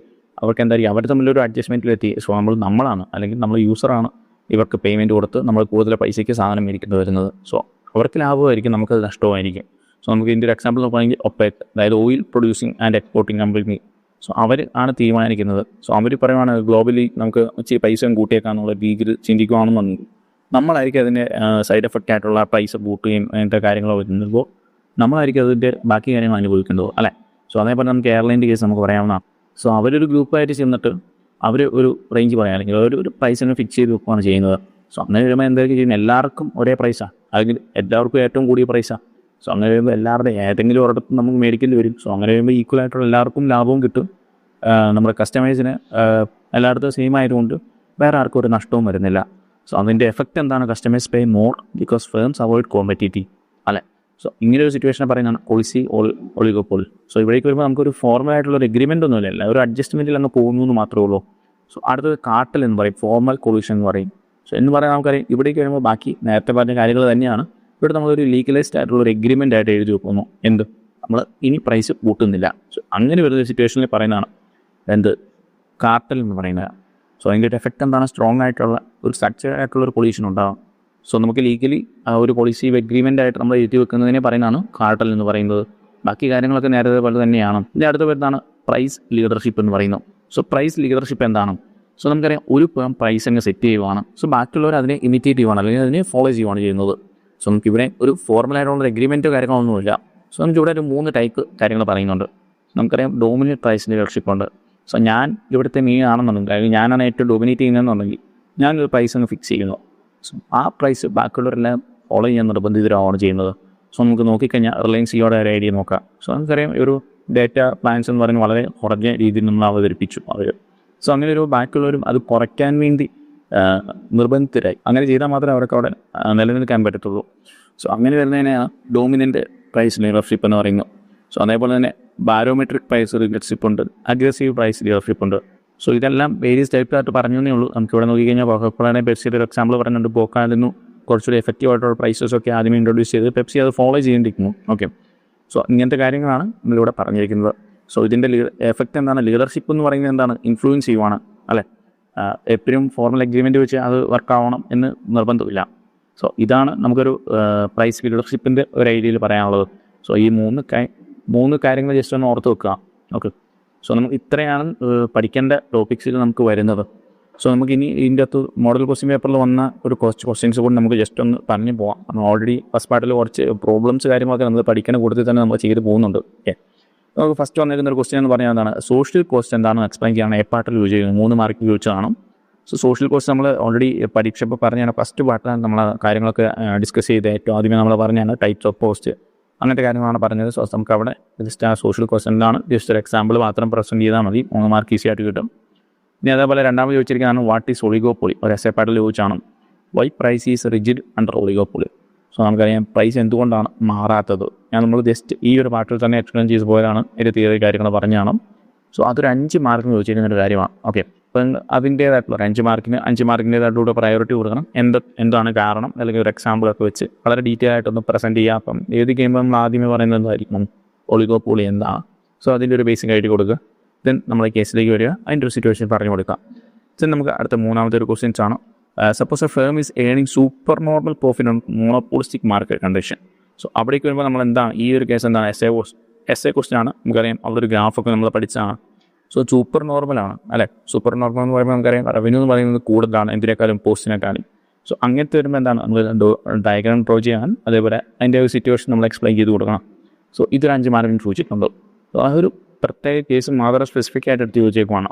അവർക്ക് എന്തായിരിക്കും, അവർ തമ്മിലൊരു അഡ്ജസ്റ്റ്മെൻറ്റിലെത്തി. സോ നമ്മളാണ് അല്ലെങ്കിൽ നമ്മൾ യൂസറാണ് ഇവർക്ക് പേയ്മെൻറ്റ് കൊടുത്ത് നമ്മൾ കൂടുതൽ പൈസയ്ക്ക് സാധനം മേടിക്കുന്നത് വരുന്നത്. സോ അവർക്ക് ലാഭമായിരിക്കും, നമുക്കത് നഷ്ടമായിരിക്കും. സോ നമുക്ക് ഇതിൻ്റെ ഒരു എക്സാമ്പിൾ നോക്കുകയാണെങ്കിൽ ഒപെക്, അതായത് oil producing and exporting company. So അവർ ആണ് തീരുമാനിക്കുന്നത്. സോ അവർ പറയുവാണ് ഗ്ലോബലി നമുക്ക് ഇച്ചിരി പൈസയും കൂട്ടിയേക്കാന്നുള്ള രീതിയിൽ ചിന്തിക്കുകയാണെന്നുണ്ടെങ്കിൽ നമ്മളായിരിക്കും അതിൻ്റെ സൈഡ് എഫക്റ്റ് ആയിട്ടുള്ള പൈസ കൂട്ടുകയും അങ്ങനത്തെ കാര്യങ്ങൾ വരുമ്പോൾ നമ്മളായിരിക്കും അതിൻ്റെ ബാക്കി കാര്യങ്ങൾ അനുഭവിക്കേണ്ടത് അല്ലേ. സോ അതേപോലെ നമുക്ക് എയർലൈൻ്റെ കേസ് നമുക്ക് പറയാവുന്നതാണ്. സോ അവരൊരു ഗ്രൂപ്പായിട്ട് ചെന്നിട്ട് അവർ ഒരു റേഞ്ച് പറയാം, അല്ലെങ്കിൽ ഒരു പ്രൈസിനെ ഫിക്സ് ചെയ്ത് വെക്കുകയാണ് ചെയ്യുന്നത്. സോ അങ്ങനെ വരുമ്പോൾ എന്തൊക്കെ ചെയ്യുന്നത്, എല്ലാവർക്കും ഒരേ പ്രൈസാണ്, അല്ലെങ്കിൽ എല്ലാവർക്കും ഏറ്റവും കൂടിയ പ്രൈസാണ്. സോ അങ്ങനെ വരുമ്പോൾ എല്ലാവരുടെയും ഏതെങ്കിലും ഒരിടത്ത് നമുക്ക് മേടിക്കേണ്ടി വരും. സോ അങ്ങനെ വരുമ്പോൾ ഈക്വൽ ആയിട്ടുള്ള എല്ലാവർക്കും ലാഭവും കിട്ടും. നമ്മുടെ കസ്റ്റമേഴ്സിന് എല്ലായിടത്തും സെയിം ആയതുകൊണ്ട് വേറെ ആർക്കും ഒരു നഷ്ടവും വരുന്നില്ല. സോ അതിൻ്റെ എഫക്റ്റ് എന്താണ്? Customers pay more because firms avoid competitive അല്ലേ. സോ ഇങ്ങനെ ഒരു സിറ്റുവേഷനെ പറയുന്നതാണ് പോളിസി ഒളിഗോപോളി. സോ ഇവിടേക്ക് വരുമ്പോൾ നമുക്കൊരു ഫോർമൽ ആയിട്ടുള്ള ഒരു എഗ്രിമെൻ്റ് ഒന്നുമില്ല, ഒരു അഡ്ജസ്റ്റ്മെൻറ്റിൽ അങ്ങ് പോകുന്നു എന്ന് മാത്രമേ ഉള്ളൂ. സോ അടുത്തത് കാർട്ടൽ എന്ന് പറയും, ഫോർമൽ കൊളൂഷൻ എന്ന് പറയും. സോ എന്ന് പറയാൻ നമുക്കറിയാം ഇവിടേക്ക് വരുമ്പോൾ ബാക്കി നേരത്തെ പറഞ്ഞ കാര്യങ്ങൾ തന്നെയാണ്. ഇവിടെ നമ്മളൊരു ലീഗലൈസ്ഡ് ആയിട്ടുള്ള ഒരു എഗ്രിമെൻ്റ് ആയിട്ട് എഴുതി വെക്കുന്നു. എന്ത്? നമ്മൾ ഇനി പ്രൈസ് കൂട്ടുന്നില്ല. സോ അങ്ങനെ വരുന്ന സിറ്റുവേഷനിൽ പറയുന്നതാണ് എന്ത്? കാർട്ടൽ എന്ന് പറയുന്നത്. സോ അതിൻ്റെ എഫക്റ്റ് എന്താണ്? സ്ട്രോങ് ആയിട്ടുള്ള ഒരു സ്ട്രക്ചർ ആയിട്ടുള്ള ഒരു പൊളിഷൻ ഉണ്ടാകും. സോ നമുക്ക് ലീഗലി ഒരു പോളിസി എഗ്രിമെൻ്റ് ആയിട്ട് നമ്മൾ എഴുതി വെക്കുന്നതിനെ പറയുന്നതാണ് കാർട്ടൽ എന്ന് പറയുന്നത്. ബാക്കി കാര്യങ്ങളൊക്കെ നേരത്തെ പോലെ തന്നെയാണ്. ഇനി അടുത്ത വരുന്നതാണ് പ്രൈസ് ലീഡർഷിപ്പ് എന്ന് പറയുന്നത്. സോ പ്രൈസ് ലീഡർഷിപ്പ് എന്താണ്? സോ നമുക്കറിയാം ഒരു പ്രൈസ് അങ്ങ് സെറ്റ് ചെയ്യുവാണ്. സോ ബാക്കിയുള്ളവർ അതിനെ ഇമിറ്റേറ്റ് ചെയ്യുവാണ്, അല്ലെങ്കിൽ അതിനെ ഫോളോ ചെയ്യുവാണ് ചെയ്യുന്നത്. സോ നമുക്കിവിടെ ഒരു ഫോർമലായിട്ടുള്ള എഗ്രിമെൻറ്റോ കാര്യങ്ങളൊന്നുമില്ല. സോ നമുക്കിവിടെ ഒരു 3 ടൈപ്പ് കാര്യങ്ങൾ പറയുന്നുണ്ട്. നമുക്കറിയാം ഡോമിനേറ്റ് പ്രൈസ് ലീഡർഷിപ്പ് ഉണ്ട്. സോ ഞാൻ ഇവിടുത്തെ മെയിൻ ആണെന്നുണ്ടെങ്കിൽ, അല്ലെങ്കിൽ ഞാനാണ് ഏറ്റവും ഡോമിനേറ്റ് ചെയ്യുന്നതെന്നുണ്ടെങ്കിൽ ഞാനൊരു പ്രൈസ് അങ്ങ് ഫിക്സ് ചെയ്യുന്നു. സോ ആ പ്രൈസ് ബാക്കിയുള്ളവരെല്ലാം ഫോളോ ചെയ്യാൻ നിർബന്ധിതരാണ് ചെയ്യുന്നത്. സോ നമുക്ക് നോക്കിക്കഴിഞ്ഞാൽ റിലയൻസ് ജിയോയുടെ ഒരു ഐഡിയ നോക്കാം. സോ നമുക്കറിയാം ഒരു ഡേറ്റ പ്ലാൻസ് എന്ന് പറഞ്ഞ് വളരെ കുറഞ്ഞ രീതിയിൽ നമ്മൾ അവതരിപ്പിച്ചു അവർ. സോ അങ്ങനെ ഒരു ബാക്കിയുള്ളവരും അത് കുറയ്ക്കാൻ വേണ്ടി നിർബന്ധിതരായി. അങ്ങനെ ചെയ്താൽ മാത്രമേ അവർക്ക് അവിടെ നിലനിൽക്കാൻ പറ്റത്തുള്ളൂ. സോ അങ്ങനെ വരുന്നതിനെയാണ് ഡോമിനൻ്റ് പ്രൈസ് ലീഡർഷിപ്പ് എന്ന് പറയുന്നത്. സോ അതേപോലെ തന്നെ ബാരോമെട്രിക് പ്രൈസ് ലീഡർഷിപ്പ് ഉണ്ട്, അഗ്രസീവ് പ്രൈസ് ലീഡർഷിപ്പ് ഉണ്ട്. സോ ഇതെല്ലാം വേരിയസ് ടൈപ്പായിട്ട് പറഞ്ഞേ ഉള്ളൂ. നമുക്കിവിടെ നോക്കിക്കഴിഞ്ഞാൽ കോക്കോളയുടെ പെപ്സിയുടെ ഒരു എക്സാമ്പിൾ പറയുന്നുണ്ട്. ബോക്കാലിനും കുറച്ചുകൂടി എഫക്റ്റീവ് ആയിട്ടുള്ള പ്രൈസസൊക്കെ ആദ്യമേ ഇൻട്രൊഡ്യൂസ് ചെയ്ത് പെപ്സി അത് ഫോളോ ചെയ്യേണ്ടിരിക്കുന്നു. ഓക്കെ, സോ ഇങ്ങനത്തെ കാര്യങ്ങളാണ് നമ്മളിവിടെ പറഞ്ഞിരിക്കുന്നത്. സോ ഇതിൻ്റെ എഫക്റ്റ് എന്താണ്? ലീഡർഷിപ്പ് എന്ന് പറയുന്നത് എന്താണ്? ഇൻഫ്ലുവൻസ് ചെയ്യുവാണ് അല്ലേ. എപ്പോഴും ഫോർമൽ എഗ്രിമെൻറ്റ് വെച്ച് അത് വർക്കാവണം എന്ന് നിർബന്ധമില്ല. സോ ഇതാണ് നമുക്കൊരു പ്രൈസ് ലീഡർഷിപ്പിൻ്റെ ഒരു ഐഡിയയിൽ പറയാനുള്ളത്. സോ ഈ മൂന്ന് കാര്യങ്ങൾ ജസ്റ്റ് ഒന്ന് ഓർത്ത് വെക്കുക. ഓക്കെ, സോ നമുക്ക് ഇത്രയാണ് പഠിക്കേണ്ട ടോപ്പിക്സിൽ നമുക്ക് വരുന്നത്. സോ നമുക്ക് ഇനി ഇതിൻ്റെ അകത്ത് മോഡൽ ക്വസ്റ്റ്യൻ പേപ്പറിൽ വന്ന ഒരു ക്വസ്റ്റ്യൻസ് കൂടി നമുക്ക് ജസ്റ്റ് ഒന്ന് പറഞ്ഞു പോകാം. നമ്മൾ ഓൾറെഡി ഫസ്റ്റ് പാർട്ടിൽ കുറച്ച് പ്രോബ്ലംസ് കാര്യങ്ങളൊക്കെ നമ്മൾ പഠിക്കുന്ന കൂടുതൽ തന്നെ നമ്മൾ ചെയ്ത് പോകുന്നുണ്ട്. ഓക്കെ, നമുക്ക് ഫസ്റ്റ് വന്നിരിക്കുന്ന ഒരു ക്വസ്റ്റ്യൻ എന്ന് പറഞ്ഞാൽ എന്താണ്? സോഷ്യൽ കോസ്റ്റ് എന്താണെന്ന് എക്സ്പ്ലെയിൻ ചെയ്യാണ്. എ പാർട്ടിൽ യൂസ് ചെയ്യുന്നത് 3 മാർക്ക് ചോദിച്ചതാണ്. സോ സോഷ്യൽ കോസ്റ്റ് നമ്മൾ ഓൾറെഡി പരീക്ഷ ഇപ്പോൾ പറഞ്ഞാണ്. ഫസ്റ്റ് പാർട്ടിലാണ് നമ്മൾ കാര്യങ്ങളൊക്കെ ഡിസ്കസ് ചെയ്ത് ഏറ്റവും ആദ്യമേ നമ്മൾ പറഞ്ഞാണ് ടൈപ്സ് ഓഫ് കോസ്റ്റ്, അങ്ങനത്തെ കാര്യങ്ങളാണ് പറഞ്ഞത്. സോ നമുക്ക് അവിടെ ജസ്റ്റ് ആ സോഷ്യൽ കോസ്റ്റ് എന്താണ് ജസ്റ്റ് ഒരു എക്സാമ്പിൾ മാത്രം പ്രസൻറ്റ് ചെയ്താൽ മതി, 3 മാർക്ക് ഈസി ആയിട്ട് കിട്ടും. ഇനി അതേപോലെ രണ്ടാമത് ചോദിച്ചിരിക്കുന്നതാണ് വാട്ട് ഈസ് ഒളിഗോപ്പൊളി. ഒരു എസ്സേ പാർട്ടിൽ ചോദിച്ചാണ് why price is rigid under oligopoly. So നമുക്കറിയാം പ്രൈസ് എന്തുകൊണ്ടാണ് മാറാത്തത്. നമ്മൾ ജസ്റ്റ് ഈ ഒരു പാർട്ടിൽ തന്നെ എക്സ്പ്ലെയിൻ ചെയ്ത് പോയതാണ്, അതിൻ്റെ തിയറി കാര്യങ്ങൾ പറഞ്ഞാണ്. സോ അതൊരു 5 മാർക്കിന് ചോദിച്ചിരിക്കുന്ന ഒരു കാര്യമാണ്. ഓക്കെ, അപ്പം അതിൻ്റേതായിട്ടുള്ള ഒരു 5 മാർക്കിൻ്റേതായിട്ടുള്ള പ്രയോറിറ്റി കൊടുക്കണം. എന്താണ് കാരണം, അല്ലെങ്കിൽ ഒരു എക്സാമ്പിളൊക്കെ വെച്ച് വളരെ ഡീറ്റെയിൽ ആയിട്ടൊന്ന് പ്രസൻറ്റ് ചെയ്യാം. അപ്പം ഏത് കഴിയുമ്പോൾ നമ്മൾ ആദ്യമേ പറയുന്നത് എന്തായിരിക്കും? ഒളിഗോപ്പൊളി എന്താണ്. സോ അതിൻ്റെ ഒരു ബേസിക് ആയിട്ട് കൊടുക്കുക. ദെൻ നമ്മളെ കേസിലേക്ക് വരിക, അതിൻ്റെ ഒരു സിറ്റുവേഷൻ പറഞ്ഞു കൊടുക്കാം. ദെൻ നമുക്ക് അടുത്ത മൂന്നാമത്തെ ഒരു ക്വസ്റ്റ്യൻസ് ആണ്. Suppose A firm is earning super normal profit on monopolistic market condition. So അവിടേക്ക് വരുമ്പോൾ നമ്മൾ എന്താണ് ഈ ഒരു കേസ് എന്താണ്? എസ്സേ ക്വസ്റ്റ്യൻ ആണ്. നമുക്കറിയാം അവിടൊരു ഗ്രാഫൊക്കെ നമ്മൾ പഠിച്ചതാണ്. സോ സൂപ്പർ നോർമലാണ് അല്ലേ. സൂപ്പർ നോർമൽ എന്ന് പറയുമ്പോൾ നമുക്കറിയാം റവന്യൂ എന്ന് പറയുന്നത് കൂടുതലാണ് എന്തിനേക്കാളും പോസ്റ്റിനേക്കാളും. സോ അങ്ങനത്തെ വരുമ്പോൾ എന്താണ് നമ്മൾ ഡയഗ്രാം ഡ്രോ ചെയ്യാൻ, അതേപോലെ അതിൻ്റെ ഒരു സിറ്റുവേഷൻ നമ്മൾ എക്സ്പ്ലെയിൻ ചെയ്ത് കൊടുക്കണം. സോ ഇതൊരു 5 മാർക്കിന് ചോദിച്ചിട്ടുണ്ട്. സോ ആ ഒരു പ്രത്യേക കേസ് മാത്രം സ്പെസിഫിക് ആയിട്ട് എടുത്ത് ചോദിച്ചേക്കുവാണ്.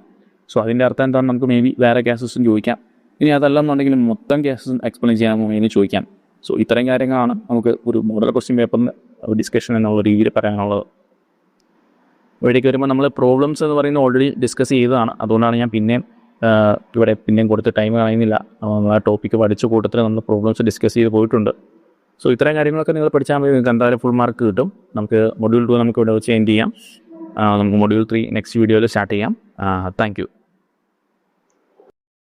സോ അതിൻ്റെ അർത്ഥം എന്താണ്? നമുക്ക് മേ ബി വേറെ കേസസും ചോദിക്കാം. ഇനി അതല്ലെന്നുണ്ടെങ്കിൽ മൊത്തം കേസസും എക്സ്പ്ലെയിൻ ചെയ്യാൻ മെയിൻ ചോദിക്കാം. സോ ഇത്രയും കാര്യങ്ങളാണ് നമുക്ക് ഒരു മോഡൽ ക്വസ്റ്റ്യൻ പേപ്പറിന് ഡിസ്കഷൻ എന്നുള്ള രീതിയിൽ പറയാനുള്ളത്. ഇവിടേക്ക് വരുമ്പോൾ നമ്മൾ പ്രോബ്ലംസ് എന്ന് പറയുന്നത് ഓൾറെഡി ഡിസ്കസ് ചെയ്തതാണ്. അതുകൊണ്ടാണ് ഞാൻ പിന്നെയും കൊടുത്ത് ടൈം കളയുന്നില്ല. ആ ടോപ്പിക്ക് പഠിച്ച കൂട്ടത്തിൽ നമ്മൾ പ്രോബ്ലംസ് ഡിസ്കസ് ചെയ്ത് പോയിട്ടുണ്ട്. സോ ഇത്രയും കാര്യങ്ങളൊക്കെ നിങ്ങൾ പഠിച്ചാൽ മതി. നിങ്ങൾക്ക് എന്തായാലും ഫുൾ മാർക്ക് കിട്ടും. നമുക്ക് മൊഡ്യൂൾ 2 നമുക്ക് ഇവിടെ വെച്ച് എൻഡ് ചെയ്യാം. നമുക്ക് മൊഡ്യൂൾ 3 നെക്സ്റ്റ് വീഡിയോയിൽ സ്റ്റാർട്ട് ചെയ്യാം. Thank you.